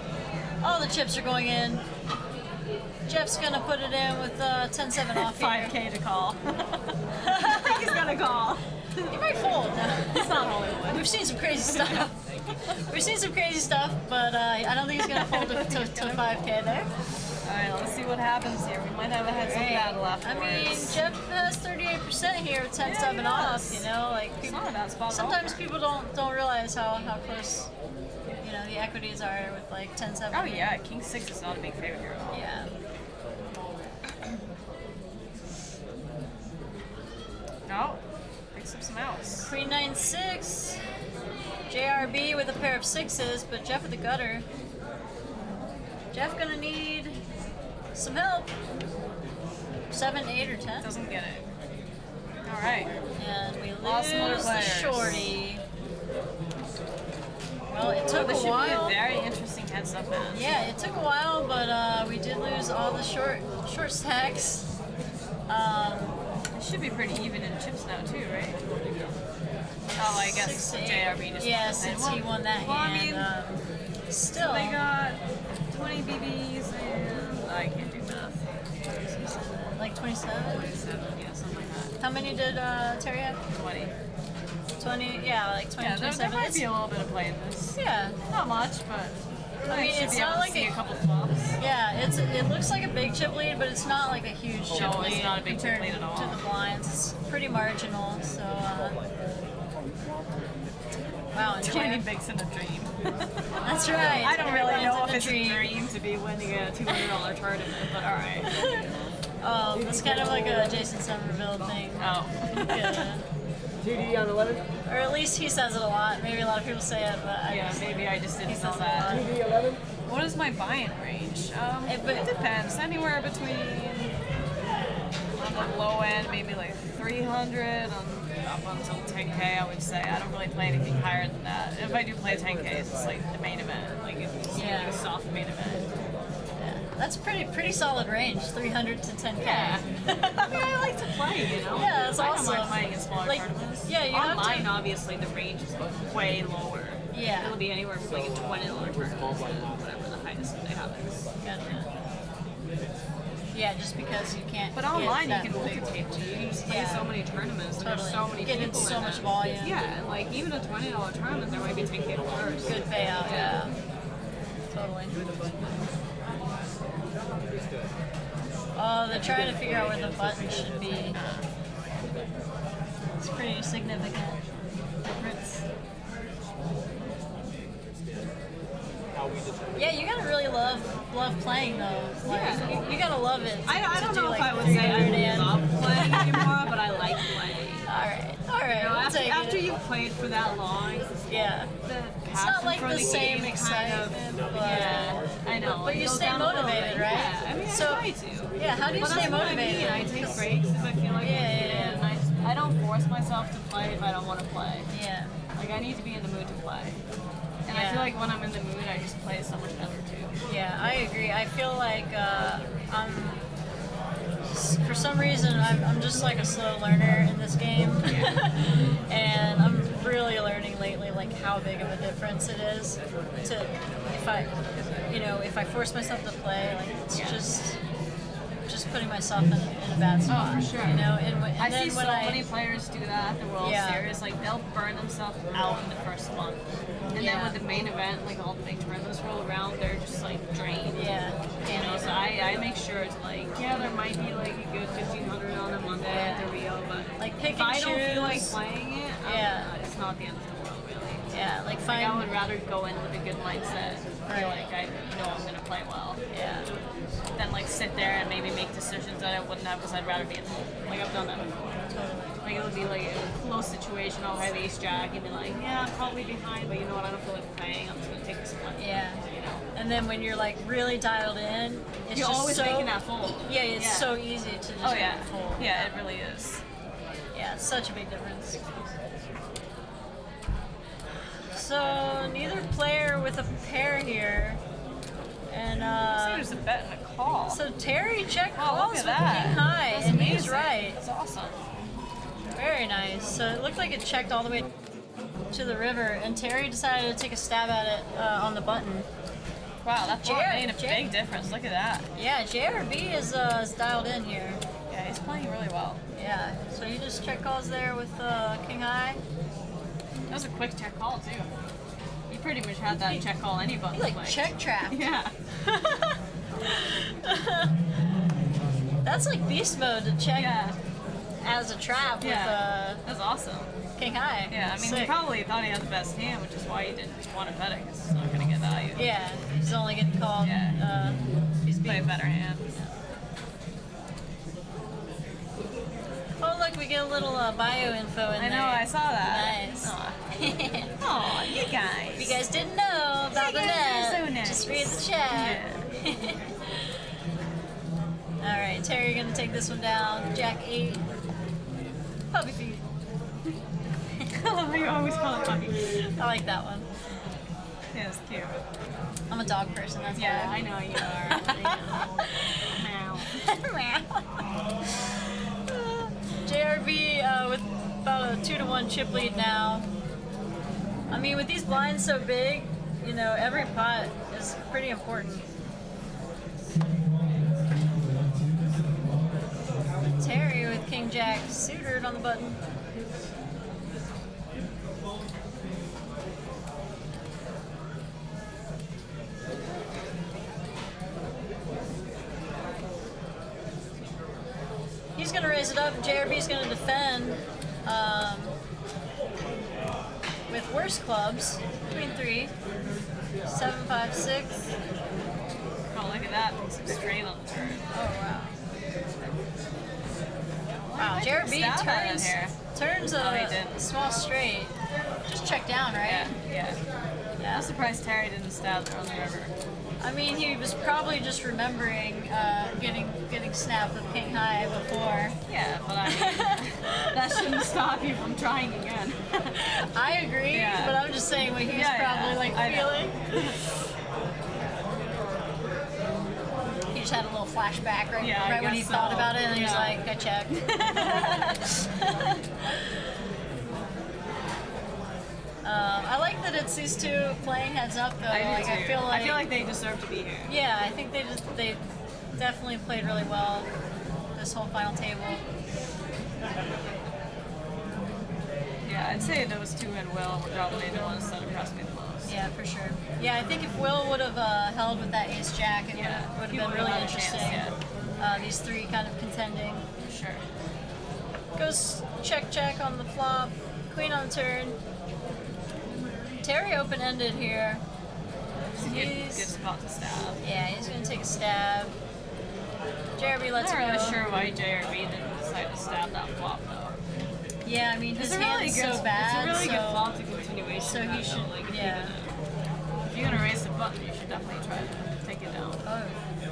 All the chips are going in. Jeff's gonna put it in with 10-7 off here. 5K to call. I think he's gonna call. He might fold. It's not Hollywood. We've seen some crazy stuff. We've seen some crazy stuff, but I don't think he's gonna fold to 5K there. Alright, let's see what happens here. We might have a heads up battle I afterwards. mean, Jeff has 38% here with 10-7 off. You know, like It's not a bad spot. sometimes people don't realize how close the equities are with like 10-7. Oh yeah, King 6 is not a big favorite here at all. Yeah. No, picks up some outs. Queen 9-6. JRB with a pair of sixes, but Jeff with the gutter. Jeff gonna need some help. 7, 8, or 10. Doesn't get it. Alright. And we Lost some other lose the players. shorty. Well, it took This a should while. be a very interesting heads up match. Yeah, it took a while, but we did lose all the short stacks. It should be pretty even in chips now too, right? Oh, I guess 6 to 8. JRB just Yeah, won. since Well, he won that well, hand. I mean, Still. they got 20 BBs and I can't do math. Like 27? 27, yeah, something like that. How many did Terry have? 20. 20? Yeah, like 20, Yeah, there 27. might be a little bit of play in this. Yeah. Not much, but I mean, should it's be able not to like see a- a couple flops. Yeah, it looks like a big chip lead, but it's not like a huge chip No, lead. it's not a big chip compared lead at all. To the blinds, it's pretty marginal. So, wow, and 20 Jeff- bigs in a dream. That's right. I don't really know if Everyone's it's in a dream to be winning a $200 tournament, but alright. Oh, it's kind of like a Jason Somerville thing. Oh. Yeah. 2D on 11? Or at least he says it a lot. Maybe a lot of people say it, but Yeah, maybe I just didn't he know says it a that. lot. 2D 11? What is my buy-in range? It depends. Anywhere between on the low end, maybe like 300 up until 10K, I would say. I don't really play anything higher than that. If I do play 10K, it's like the main event. Like it's Yeah. like a soft main event. That's pretty solid range, 300 to 10K. Yeah. I mean, I like to play, you know? Yeah, that's I don't awesome. mind playing in smaller Like, tournaments. yeah, you have to- Online, obviously, the range is way lower. Yeah. It'll be anywhere from like a $20 tournament to whatever the highest they have is. Gotcha. Yeah, just because you can't. But get online, you that can big- multi-tape too. You just play Yeah. so many tournaments, and there's Totally. so many Get people into so in much it. volume. Yeah, and like even a $20 tournament, there might be 10K players. Good payout. Yeah. Totally. Oh, they're trying to figure out where the button should be. It's pretty significant difference. Yeah, you gotta really love playing though. Like, Yeah. you gotta love it. I don't know like if I would say I 300 and- love playing anymore, but I like playing. All right. You know, I'll take after it. you've played for that long, Yeah. the It's passion not like for the the same game excitement, kind of, but yeah, I know. But it you goes stay down a little motivated, bit. right? Yeah, I mean, So- I try to. yeah. How do you But stay that's what motivated? I take breaks if I feel like Yeah, it. yeah, yeah. And I don't force myself to play if I don't want to play. Yeah. Like, I need to be in the mood to play. And Yeah. I feel like when I'm in the mood, I just play so much better too. Yeah, I agree. I feel like for some reason, I'm just like a slow learner in this game, and I'm really learning lately like how big of a difference it is to if I force myself to play, like it's just putting myself in a bad spot. for sure. You know, and I then see when so many players do that at the World Yeah. Series. Like, they'll burn themselves out in the first month. And Yeah. then when the main event, like all the big tournaments roll around, they're just like drained. Yeah. You know, so I make sure to like, yeah, there might be like a good 1,500 on a Monday at the Rio, but Like, pick if and I don't feel like choose. playing it, Yeah. it's not the end of the world really. Yeah, like Like, I find would rather go in with a good mindset, Right. feel like I know I'm gonna play well, yeah. than like sit there and maybe make decisions that I wouldn't have because I'd rather be at home. Like, I've done that before. Like, it would be like a close situation, I'll have ace jack, and be like, yeah, I'm probably behind, but you know what, I don't feel like playing, I'm just gonna take this one. Yeah. You know? And then when you're like really dialed in, it's You're just always so making that fold. Yeah, it's so easy to just Oh make yeah. it fold. Yeah, it really is. Yeah, it's such a big difference. So neither player with a pair here, and There's a bet and a call. so Terry check Oh, calls look with at that. king high, That's and he's amazing. right. That's awesome. Very nice. So it looked like it checked all the way to the river, and Terry decided to take a stab at it on the button. Wow, that flop Jared- made a Jared- big difference. Look at that. Yeah, JRB is dialed in here. Yeah, he's playing really well. Yeah, so he just check calls there with king high. That was a quick check call too. You pretty much had that check call any button He like quick. check trap. Yeah. That's like beast mode to check Yeah. as a trap Yeah. That's awesome. with king high. Yeah, I mean, he Sick. probably thought he had the best hand, which is why he didn't want to bet it, because he's not going to get value. Yeah, he's only getting called. Yeah. He's Play a beat. better hand. Oh look, we get a little bio info in I there. know, I saw that. Nice. Aw. If Aw, you guys. you guys didn't know about the You guys are net, so nice. just read the chat. All right, Terry, you're gonna take this one down. Jack 8. Puppy feet. I love how you always call it funny. I like that one. Yeah, it's cute. I'm a dog person. That's Yeah, why. I know you are. Meow. JRB with about a 2-1 chip lead now. I mean, with these blinds so big, you know, every pot is pretty important. Terry with King Jack suited on the button. He's going to raise it up, and JRB's going to defend with worse clubs. Queen 3, 7, 5, 6. Oh, look at that. Some straight on the turn. Oh, wow. Wow, I took a JRB stab at it turns, here. turns Oh, he a didn't. small straight. Just check down, right? Yeah. Yeah. I'm surprised Terry didn't stab her on the river. I mean, he was probably just remembering getting snapped with King High before. Yeah, but I mean, that shouldn't stop you from trying again. I agree, Yeah. but I'm just saying what he was probably like I know. feeling. He just had a little flashback right, Yeah, I right when he guess thought so. about it, and he was Yeah. like, I checked. I like that it's these two playing heads up though. I do like, too. I feel like they deserve to be here. yeah, I think they definitely played really well this whole final table. Yeah, I'd say those two and Will were probably the ones that impressed me the most. Yeah, for sure. Yeah, I think if Will would have held with that ace jack, it would have He been would've really had a chance, interesting. yeah. these three kind of contending. Sure. Goes check on the flop, queen on the turn. Terry open-ended here. It's a good spot to stab. Yeah, he's gonna take a stab. JRB lets I'm it not go. really sure why JRB didn't decide to stab that flop though. Yeah, I mean his It's a really hand's good, so bad. It's a really so, good flop to continuation. so he should. Like, Yeah. if you're gonna raise the button, you should definitely try to take it down.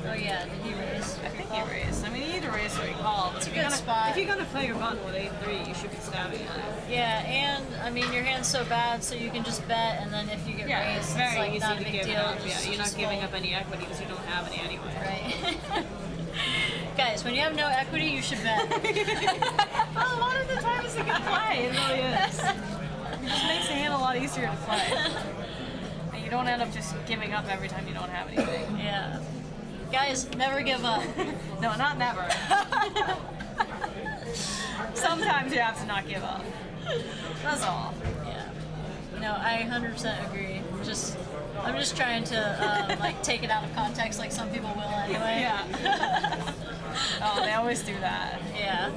Oh yeah. Did he raise? I think he raised. I mean, he either raised or he called. It's a If good you're gonna, spot. If you're gonna play your button with 8-3, you should be stabbing at it. Yeah, and I mean your hand's so bad, so you can just bet, and then if you get Yeah, raised, it's very like easy not a to big give deal. it up. Just, Yeah, you're not just giving fold. up any equity because you don't have any anyway. Right. Guys, when you have no equity, you should bet. Well, a lot of the time it's a good play. It really is. It just makes the hand a lot easier to play. And you don't end up just giving up every time you don't have anything. Yeah. Guys, never give up. No, not never. Sometimes you have to not give up. That's all. Yeah. No, I 100% agree. I'm just trying to like take it out of context, like some people will anyway. Yeah. Oh, they always do that. Yeah.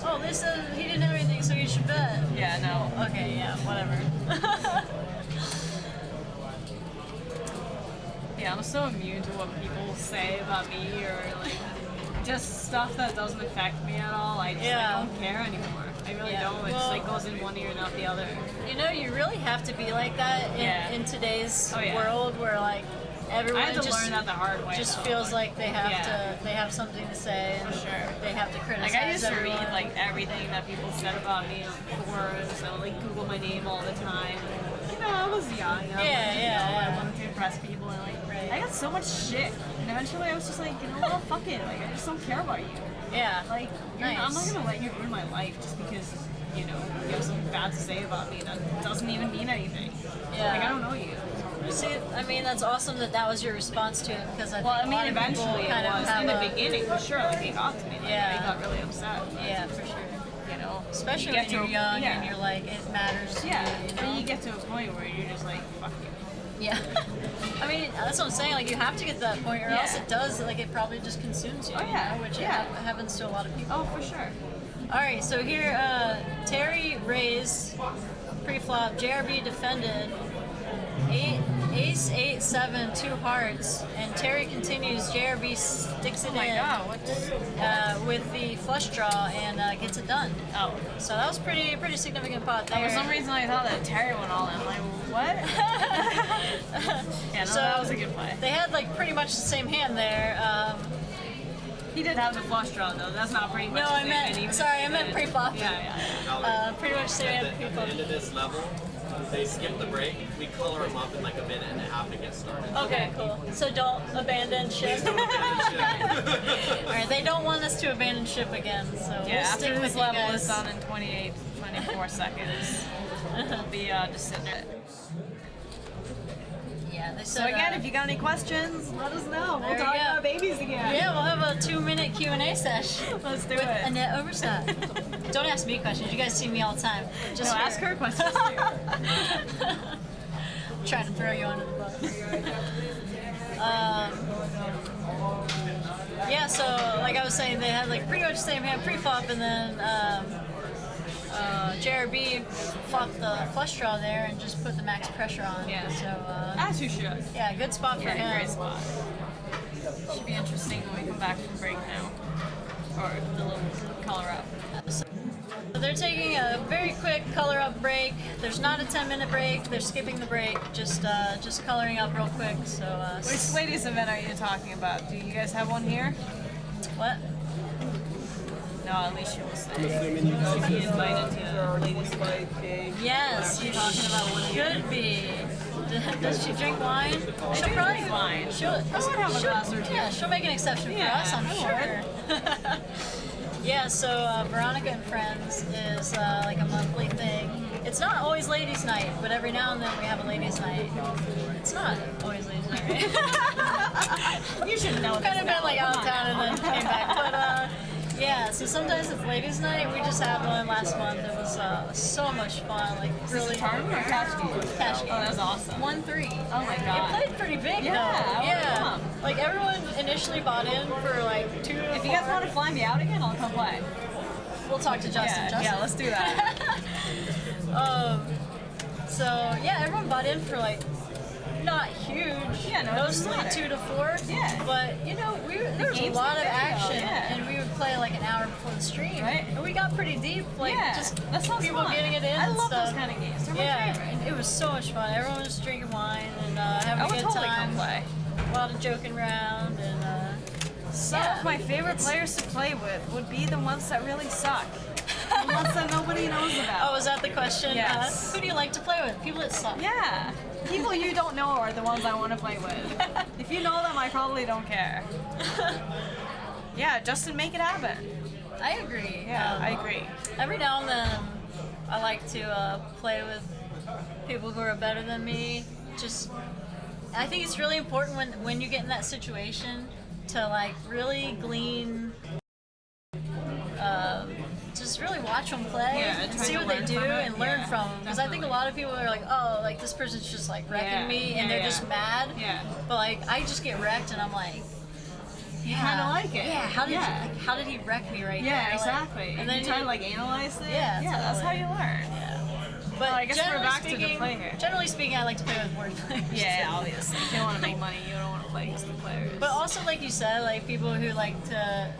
Oh, they said he didn't have anything, so you should bet. Yeah, no. Okay, yeah, whatever. Yeah, I'm so immune to what people say about me or like just stuff that doesn't affect me at all. I don't care anymore. I really Yeah. don't. It just Well- like goes in one ear and out the other. You know, you really have to be like that in today's Oh, yeah. world where like everyone I had to just learn that the hard way. just though. feels like they have Yeah. they have something to say and Sure. they have to criticize Like I used to everyone. read like everything that people said about me on forums. I would like Google my name all the time. You know, I was young. I wanted to impress people and like Right. I got so much shit. And eventually I was just like, you know what, fuck it. Like I just don't care about you. Yeah. Like I'm not gonna let you ruin my life just because you have something bad to say about me that doesn't even mean anything. Yeah. Like I don't know you. See, I mean, that's awesome that was your response to it because I think a lot of people Eventually kind it of was. have In the a, beginning, for sure, like it got to me. Like, Yeah. I got really upset. yeah, for sure. You know, Especially you when get you're to- young yeah. and you're like, it matters to Yeah, you. You then know? you get to a point where you're just like, fuck you. Yeah. I mean, that's what I'm saying. Like, you have to get to that point, or else Yeah. it does. Like, it probably just consumes you. Oh, yeah. You know, which Yeah. happens to a lot of people. Oh, for sure. All right. So here, Terry raised pre-flop. JRB defended. Ace 8-7 2 hearts, and Terry continues. JRB sticks it Oh my in god, what? with the flush draw and gets it done. Oh. So that was pretty significant pot there. For some reason I thought that Terry went all in. I'm like, what? Yeah, no, So- that was a good play. They had like pretty much the same hand there. He did have the flush draw though. That's not pretty much No, the I same, meant- and even sorry, if I he meant did- pre-flop. Yeah. Pretty much same hand At the pre-flop. end of this level, they skip the break. We color them up in like a minute and a half to get started. Okay, cool. So don't abandon ship. Don't abandon ship. All right, they don't want us to abandon ship again, so Yeah, we'll after stick this with you level guys. is done in 24 seconds, we'll be just sitting there. Yeah, they So said. again, if you got any questions, let us know. There We'll you talk go. about babies again. yeah, we'll have a 2-minute Q&A session Let's do with it. Annette Obrestad. Don't ask me questions. You guys see me all the time. Just No, ask her questions too. Trying to throw you under the bus. Yeah, so like I was saying, they had like pretty much the same hand pre-flop, and then JRB flopped the flush draw there and just put the max pressure on. Yeah. So As you should. yeah, good spot for Yeah, him. great spot. Should be interesting when we come back from break now. Or the little color up. So they're taking a very quick color up break. There's not a 10-minute break. They're skipping the break, just coloring up real quick. So Which ladies event are you talking about? Do you guys have one here? what? No, Alicia will say. I'm assuming you guys Be invited to ladies event. Yes, you talking about one of should be. Does she drink wine? She'll do probably drink wine. She'll, I would have a she'll- glass or two. Yeah, she'll make an exception Yeah, for us, I'm I sure. Yeah, so Veronica and Friends is like a monthly thing. It's not always ladies' night, but every now and then we have a ladies' night. It's not always ladies' night, right? You should know this Kind of been now. like out of Come on town now. and then came back, but Yeah, so sometimes it's ladies' night. We just had one last month. It was so much fun. Like really. Tournament or cash game? Cash game. Oh, that's awesome. 1-3. Oh my god. It played pretty big Yeah, though. I wanna Yeah. come. Like everyone initially bought in for like 2 to If you guys want to fly me out again, I'll come play. we'll talk to Justin. Yeah, Justin. yeah, let's do that. So yeah, everyone bought in for like not huge. Yeah, no, it doesn't mostly matter. 2 to 4. Yeah. But there was a games lot were of there, action, yeah. and we would play like an hour before the stream. Right. And we got pretty deep. Like Yeah, just that sounds people fun. getting it in. I and love stuff. those kind of games. They're my Yeah, favorite. and it was so much fun. Everyone was drinking wine and having I a would good totally time. come play. A lot of joking around and. Some of my favorite players to play with would be the ones that really suck. The ones that nobody knows about. Oh, is that the question? Yes. Who do you like to play with? People that suck. Yeah. People you don't know are the ones I want to play with. If you know them, I probably don't care. Yeah, Justin, make it happen. I agree. Yeah, I agree. Every now and then, I like to play with people who are better than me. I think it's really important when you get in that situation to like really glean, just really watch them play Yeah, and try see to what they learn do from it. and learn Yeah, from them. Because I think a definitely. lot of people are like, oh, like this person's just like wrecking me, and they're just mad. Yeah. But like I just get wrecked, and I'm like. You kind of like it. Yeah, how did he wreck me right there? Yeah, Like, exactly. and And then then you try to like analyze it. Yeah, Yeah, that's how totally. you learn. But Well, I guess we're generally back to the speaking, play here. Generally speaking, I like to play with board players. Yeah, obviously. If you want to make money, you don't want to play against the players. But also, like you said, like people who like to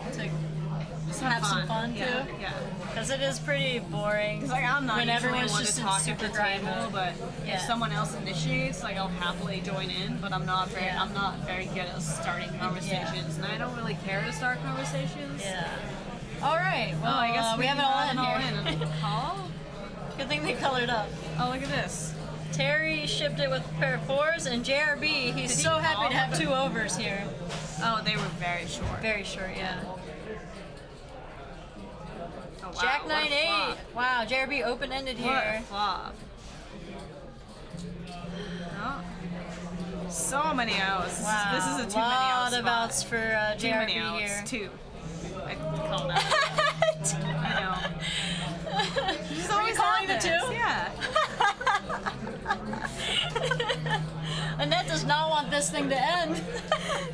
just have some fun yeah, too. Yeah. Because it is pretty boring. Because like I'm not when usually everyone's one just to in talk at super the grind table, mode. but Yeah. if someone else initiates, like I'll happily join in. But I'm not very Yeah. I'm not very good at starting conversations, and I don't really care to start conversations. Yeah. All right. Well, I guess we have it all have in it all here. in. Call? Good thing they colored up. Oh, look at this. Terry shipped it with a pair of 4s, and JRB, he's Did he so happy call? to have 2 overs here. Oh, they were very short. Very short, yeah. Oh, wow, Jack what a 9-8. flop. Wow, JRB open-ended What a here. flop. Oh. So many outs. Wow, This is a too many outs. lot of outs for Too many JRB outs. here. 2. I call that. I know. She's Were you always calling the happens. 2? Yeah. Annette does not want this thing to end.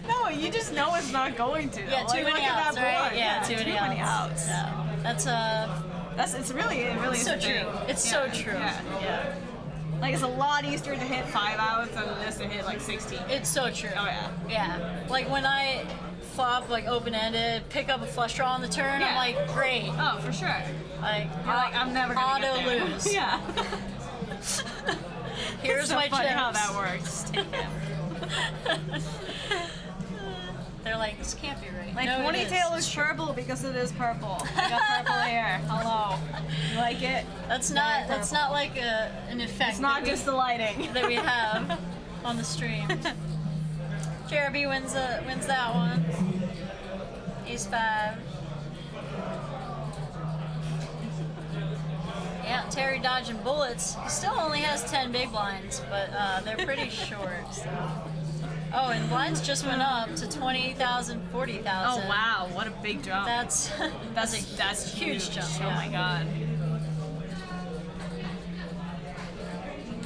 No, you just know it's not going to. Yeah, too Like, many look at outs, that right? board. Yeah, too many outs. Yeah. That's It's really it's is so a thing. true. It's Yeah, so true. Yeah. Yeah. Like it's a lot easier to hit 5 outs than it is to hit like 16. It's so true. Oh yeah. Yeah. Like when I flop like open-ended, pick up a flush draw on the turn, I'm Yeah. like, great. Oh, for sure. Like, You're like, I'm never gonna auto get there. lose. Yeah. Here's it's so my funny chips. how that works. Take them. They're like, this can't be right. My No, it ponytail is purple because it is purple. I got purple hair. Hello. You like it? That's Very not purple. like an effect. It's not that just the lighting. that we have on the stream. JRB wins that one. Ace 5. Yeah, Terry dodging bullets. He still only has 10 big blinds, but they're pretty short. So. Oh, and blinds just went up to 20,000, 40,000. Oh wow, what a big jump. That's That's huge jump, Oh yeah. my god.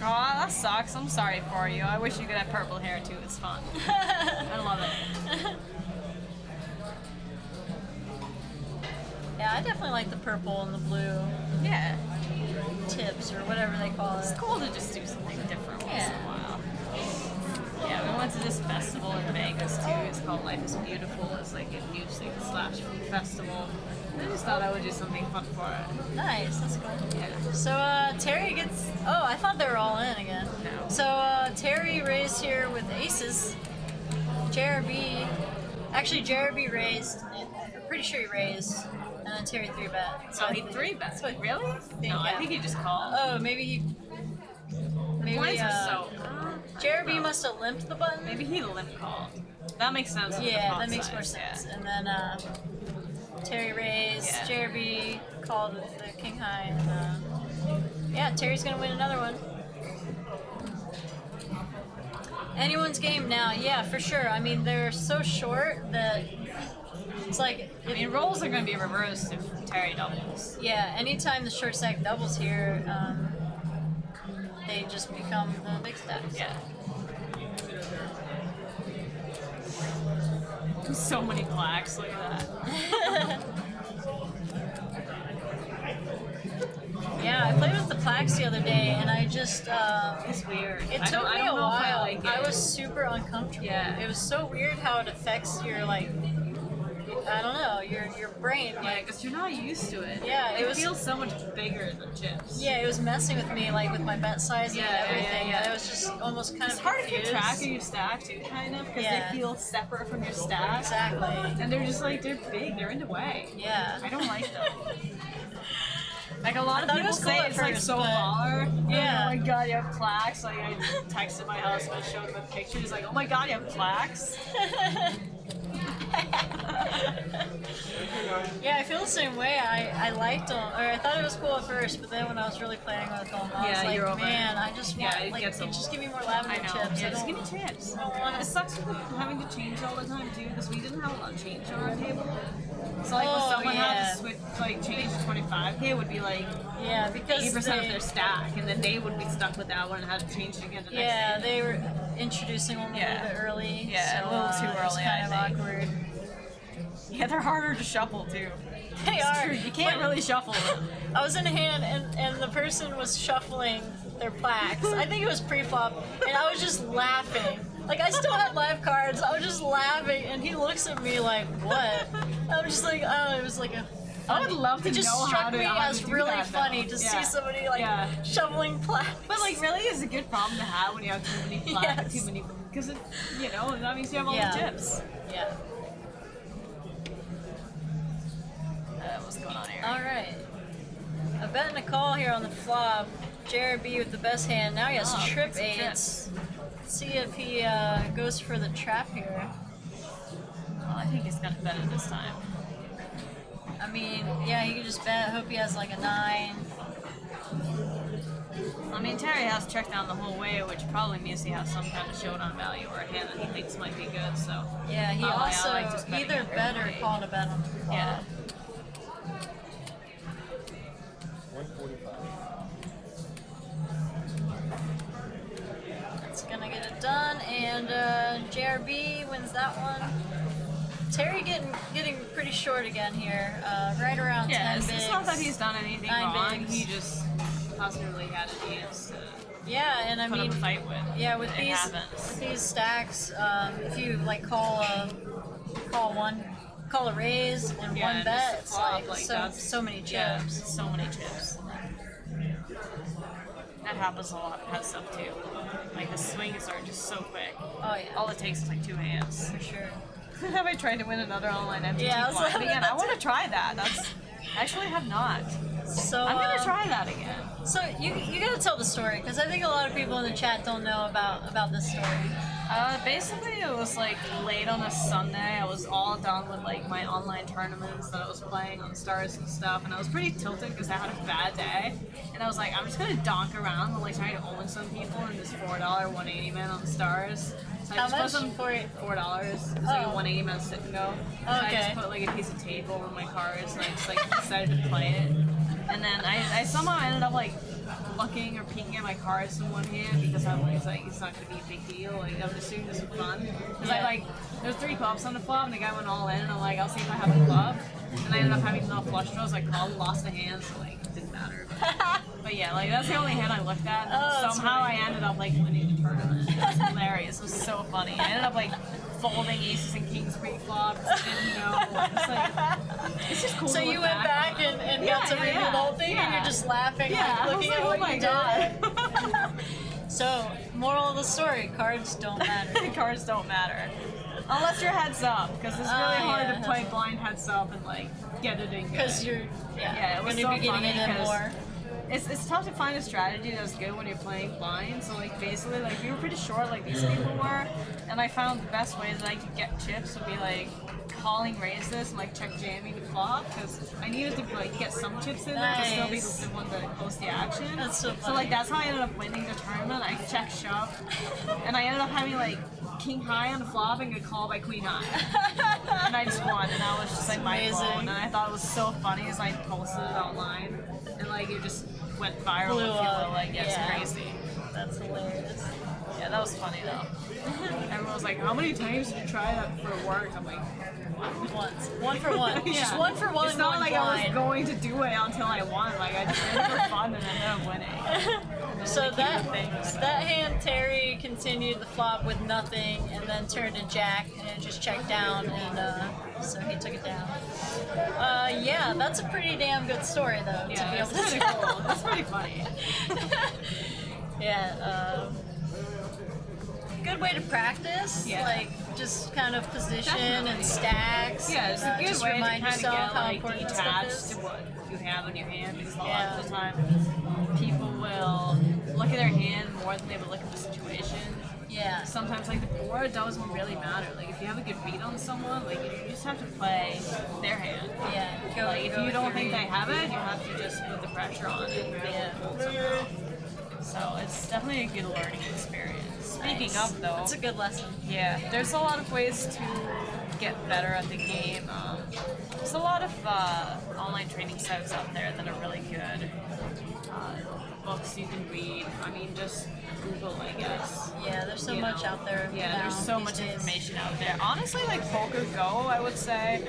Oh, that sucks. I'm sorry for you. I wish you could have purple hair too. It's fun. I love it. Yeah, I definitely like the purple and the blue Yeah. tips or whatever they call It's it. cool to just do something different once in Yeah. a while. Yeah, we went to this festival in Vegas too. It's called Life is Beautiful. It's like a music / food festival. I just thought I would do something fun for it. Nice, that's good. Yeah. So Terry gets. Oh, I thought they were all in again. No. So Terry raised here with aces. JRB. Actually, JRB raised. I'm pretty sure he raised. And then Terry 3-bet. So he 3-bet. Wait, Really? No, I yeah. think he just called. Oh, maybe he. Maybe Blinds are so. JRB must have limped the button. Maybe he limp called. That makes sense. with the Yeah, pot that makes size, more yeah. sense. And then Terry raised, Yeah. JRB called with the king high, and yeah, Terry's gonna win another one. Anyone's game now, yeah, for sure. I mean, they're so short that It's like, I mean, rolls are going to be reversed if Terry doubles. yeah, anytime the short stack doubles here, they just become the big stacks. Yeah. So many clacks like that. Yeah, I played with the plaques the other day, and I just, It's weird. it I took don't me a know if while. like it. I was super uncomfortable. Yeah. It was so weird how it affects your, like, I don't know, your brain. Yeah, Like, because you're not used to it. Yeah, it it was- feels so much bigger than chips. yeah, it was messing with me, like, with my bet sizing Yeah, and yeah, everything. yeah. And I was just almost kind It's of hard to keep confused. track of your stack too, kind of, because Yeah. they feel separate from your stacks. Exactly. And they're just like, they're big, they're in the way. Yeah. I don't like them. Like a lot of thought it people was cool say at it's like first, so but- baller. Yeah. Oh my god, you have plaques. Like I texted my husband, showed him a picture. He's like, oh my god, you have plaques. Yeah, I feel the same way. I liked them, or I thought it was cool at first, but then when I was really playing with them, I was Yeah, like, you're over man, I just want, Yeah, it like, gets old. just give me more I lavender know. chips. Yeah, I just don't, give me chips. I don't want It to. sucks with having to change all the time too, because we didn't have a lot of change on our table. So like Oh, when someone had yeah. to switch, like change to 25k, it would be like Yeah, because 80% of they, their stack, and then they would be stuck with that one and had to change it again the next yeah, day. they were introducing them a Yeah. little bit early. Yeah, so, a little too it was early, kind I of think. awkward. Yeah, they're harder to shuffle too. They It's are. true. You can't But really shuffle them. I was in a hand, and the person was shuffling their plaques. I think it was pre-flop, and I was just laughing. Like, I still had live cards. I was just laughing, and he looks at me like, what? I was just like, oh, it was like a. I would love to It just know struck how to me how as to do really that, funny though. to Yeah. see somebody like Yeah. shoveling plaques. But like, really, is a good problem to have when you have too many plaques, Yes. too many, because it, you know, that means you have all Yeah. the chips. Yeah. What's going on here? All right. A bet and a call here on the flop. JRB with the best hand. Now he has Oh, trip it's a trip. eights. Let's see if he goes for the trap here. Well, I think he's gonna bet it this time. I mean, yeah, he could just bet. Hope he has like a 9. I mean, Terry has checked down the whole way, which probably means he has some kind of showdown value or a hand that he thinks might be good. So Yeah, he Oh, yeah, I also like just betting either every bet or way. call to bet on the flop. yeah. 145. That's gonna get it done, and JRB wins that one. Terry getting pretty short again here, right around Yeah, 10 it's, bigs. it's not that he's done anything 9 wrong. bigs. He just hasn't really had a chance to Yeah, and I put mean, up a fight with. yeah, with it these happens. stacks, if you like call a raise and Yeah, one and bet, just it's flop, like that's- so many chips. Yeah, so many chips. That happens a lot in heads up too. Like the swings are just so quick. Oh yeah, All it takes is like 2 hands. for sure. Have I tried to win another online MTT Yeah, I was blind like- again? I want to try that. I actually have not. So I'm gonna try that again. So you gotta tell the story because I think a lot of people in the chat don't know about this story. Basically, it was like late on a Sunday. I was all done with like my online tournaments that I was playing on Stars and stuff, and I was pretty tilted because I had a bad day. And I was like, I'm just gonna donk around and like try to own some people in this $4 180 man on Stars. So How I just put much? some $4. It's like a Oh. 180 man sit and go. So I Okay. just put like a piece of tape over my cards and I just like decided to play it. And then I somehow ended up like looking or peeking at my cards in one hand because I was like, it's not gonna be a big deal. Like I'm just doing this for fun. Because I Yeah. like there's 3 clubs on the flop and the guy went all in and I'm like, I'll see if I have a club. And I ended up having no flush draws. I called, lost a hand, so like it didn't matter. But yeah, like that's the only hand I looked at. And Oh, that's somehow funny. I ended up like winning the tournament. It was hilarious. It was so funny. I ended up like folding aces and kings pre-flop. I didn't know. It's like it's just cool. So to you look went back on. and Yeah, got to yeah, review yeah. the whole thing, and Yeah. you're just laughing, Yeah, like I was looking like, at oh what my you god. did. So, moral of the story: cards don't matter. Cards don't matter. Unless you're heads up, because it's really hard yeah. to play blind heads up and like get it in good. Because you're Yeah, it was going to so be getting funny it in because more. it's tough to find a strategy that's good when you're playing blind. So like basically like we were pretty short like these people were, and I found the best way that I could get chips would be like calling raise this and like check jamming the flop because I needed to like get some chips in there to still be Nice. the one that hosts the action. That's so So funny. like that's how I ended up winning the tournament. I checked shove, and I ended up having like king high on the flop and get called by queen high, and I just won. And I was just like mind blown. Amazing. And I thought it was so funny as I posted it online, and like it just went viral. Blew If you up. will. Like yeah, it's Yeah. crazy. That's hilarious. Yeah, that was funny though. Everyone was like, "How many times did you try that for work?" I'm like, Once. One for one. Yeah. Just one for one. It's not going like I blind. was going to do it until I won. Like I just did it for fun and ended up winning. So that things. that hand, Terry continued the flop with nothing, and then turned to jack, and it just checked down, and so he took it down. Yeah, that's a pretty damn good story, though. Yeah, to be it's able to pretty tell. cool. That's pretty funny. Yeah. Good way to practice. Yeah. Like just kind of position Definitely. and stacks. Yeah, it's a good just way to remind kind of yourself get how like important this detached stuff to is. what you have in your hand because a lot Yeah. of the time people will look at their hand more than they would look at the situation. Yeah. Sometimes like the board doesn't really matter. Like if you have a good beat on someone, like you just have to play their hand. Yeah. Go, Like if go you with don't your think they read. have it, you have to just put the pressure on it and Yeah. hold somehow. So it's definitely a good learning experience. Speaking Nice. of though, That's a good lesson. yeah, there's a lot of ways to get better at the game. There's a lot of online training sites out there that are really good. Books you can read. I mean, just Google, I guess. Yeah, there's so You much know. out there. Yeah, now there's so these much days. information out there. Honestly, like Poker Go, I would say,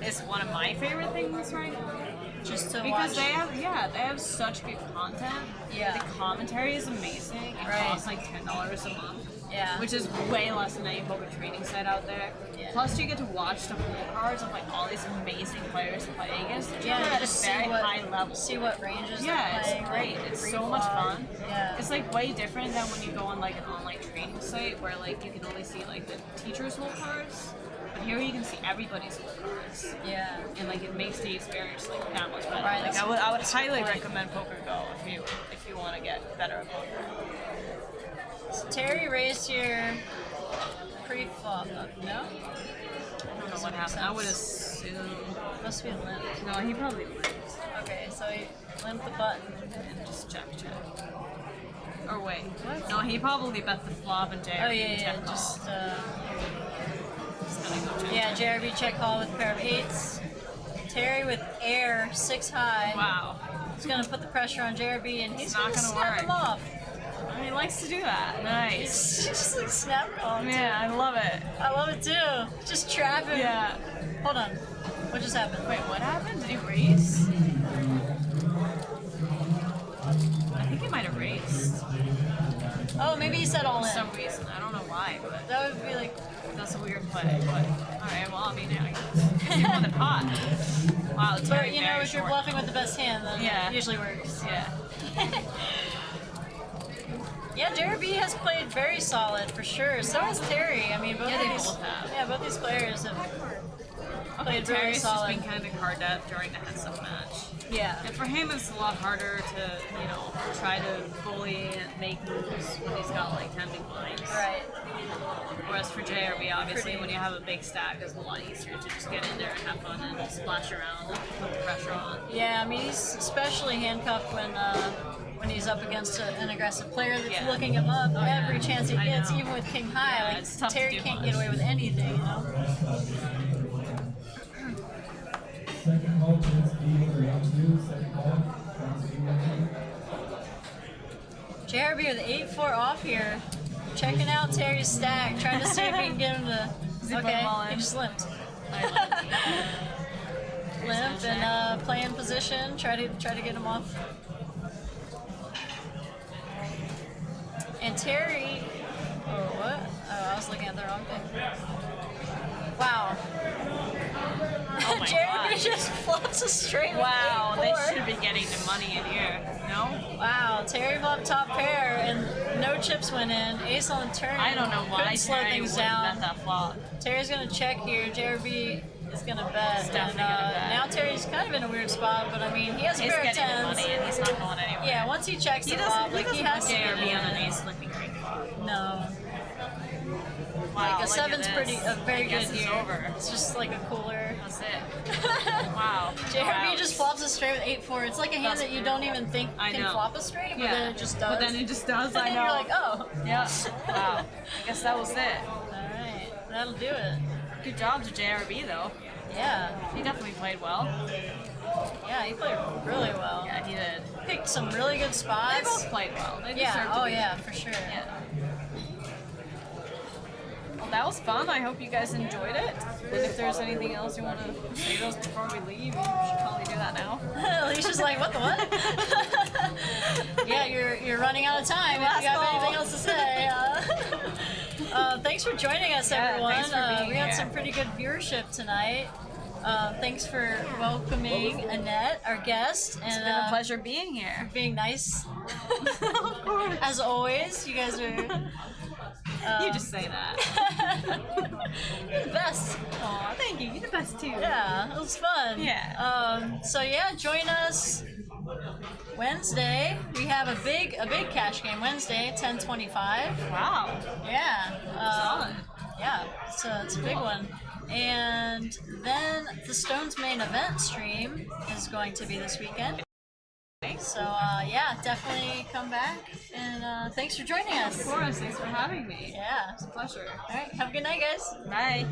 is one of my favorite things right now. Just to Because watch. they have such good content. Yeah. The commentary is amazing. It Right. costs like $10 a month. Yeah. Which is way less than any poker training site out there. Yeah. Plus you get to watch the full cards of like all these amazing players play against each Yeah, other at a just very see what high level. see what ranges Yeah, they're it's playing. great. like, It's read so much log. fun. Yeah. It's like way different than when you go on like an online training site where like you can only see like the teacher's whole cards. But here you can see everybody's whole cards. Yeah. And like it makes the experience like that much better. Right, Like that's I would a good highly point. recommend Poker Go if you want to get better at poker. So Terry raised here pre-flop. No? I don't know Doesn't what make happened. I sense. would assume. Must be a limp. No, he probably limped. Okay, so he limped the button. And just check. Or wait. What? No, he probably bet the flop and JRB Oh yeah, check call. just Just gonna go check. yeah, JRB check call with a pair of eights. Terry with air 6 high. Wow. He's gonna put the pressure on JRB and he's It's not gonna gonna snap work. him off. He likes to do that. Nice. He's just like snapping off. Yeah, I love it. I love it too. Just trap him. Yeah. Hold on. What just happened? Wait, what happened? Did he race? I think he might have raced. Oh, maybe he said all For in. some reason. I don't know why, but That would be like, that's a weird play. But alright, well, I mean, I guess he won the pot. Wow, it's but very, you know, very if you're short. bluffing with the best hand, then Yeah. it usually works. Yeah. Yeah, JRB has played very solid for sure. So has Terry. I mean, both Yeah, of they these, both have. Yeah, both these players have Okay, played really Terry's just solid. been kind of hard at during the heads-up match. Yeah. And for him, it's a lot harder to, you know, try to bully and make moves when he's got like 10 big blinds. Right. Whereas for JRB, obviously, Pretty- when you have a big stack, it's a lot easier to just get in there and have fun and splash around and put the pressure on. Yeah, I mean, he's especially handcuffed when he's up against an aggressive player that's Yeah. looking him up Oh, yeah. every chance he I gets, know. even with King High. Yeah, like it's tough to Terry do can't much. get away with anything, you know. Second call, chance B for round 2. Second call, round B, round 2. JRB with 8-4 off here, checking out Terry's stack, trying to see if he can get him to. he put Okay, them all he in? just limped. I love Limp and play in position, try to get him off. And Terry, oh what? Oh, I was looking at the wrong thing. Wow. Oh my Jeremy God. just flops a straight. with Wow, they 8-4. should have been getting the money in here. No? Wow, Terry flopped top pair and no chips went in. Ace on the turn. I don't know why Couldn't slow Terry things wouldn't down. bet that flop. Terry's gonna check here. JRB is gonna bet. He's definitely and, gonna bet. Now Terry's kind of in a weird spot, but I mean he has a He's pair of getting the tens. money and he's not going anywhere. Yeah, once he checks He the flop, doesn't like he has to get JRB in. on an ace flipping green flop. No. Wow, like a look at 7's this. a very I guess good it's here. over. It's just like a cooler. That's it. Wow. JRB just flops a straight with 8-4. It's like a hand That's that you don't even think I can know. flop a straight, but Yeah. then it just does. But then it just does. And I then know. you're like, oh. Yeah. Wow. I guess that was it. Alright, that'll do it. Good job to JRB though. Yeah. He definitely played well. Yeah, he played really well. Yeah, he did. Picked some really good spots. They both played well. They Yeah, deserved to oh be. yeah, for sure. Yeah. Well, that was fun. I hope you guys enjoyed it. And if there's anything else you want to say to us before we leave, you should probably do that now. Alicia's like, what the what? Yeah, you're running out of time. If Last you have call. anything else to say. Thanks for joining us, Yeah, everyone. thanks for being We had here. some pretty good viewership tonight. Thanks for welcoming Annette, our guest, and It's been a pleasure being here. being nice. Of course. As always, you guys are You just say that. the best. Aw, thank you. You're the best too. Yeah, it was fun. Yeah. So yeah, join us Wednesday. We have a big cash game Wednesday, 10:25. Wow. Yeah. Solid. Yeah, it's a big one. And then the Stones main event stream is going to be this weekend. So yeah, definitely come back, and thanks for joining us. Of course. Thanks for having me. Yeah. It's a pleasure. All right. Have a good night, guys. Bye.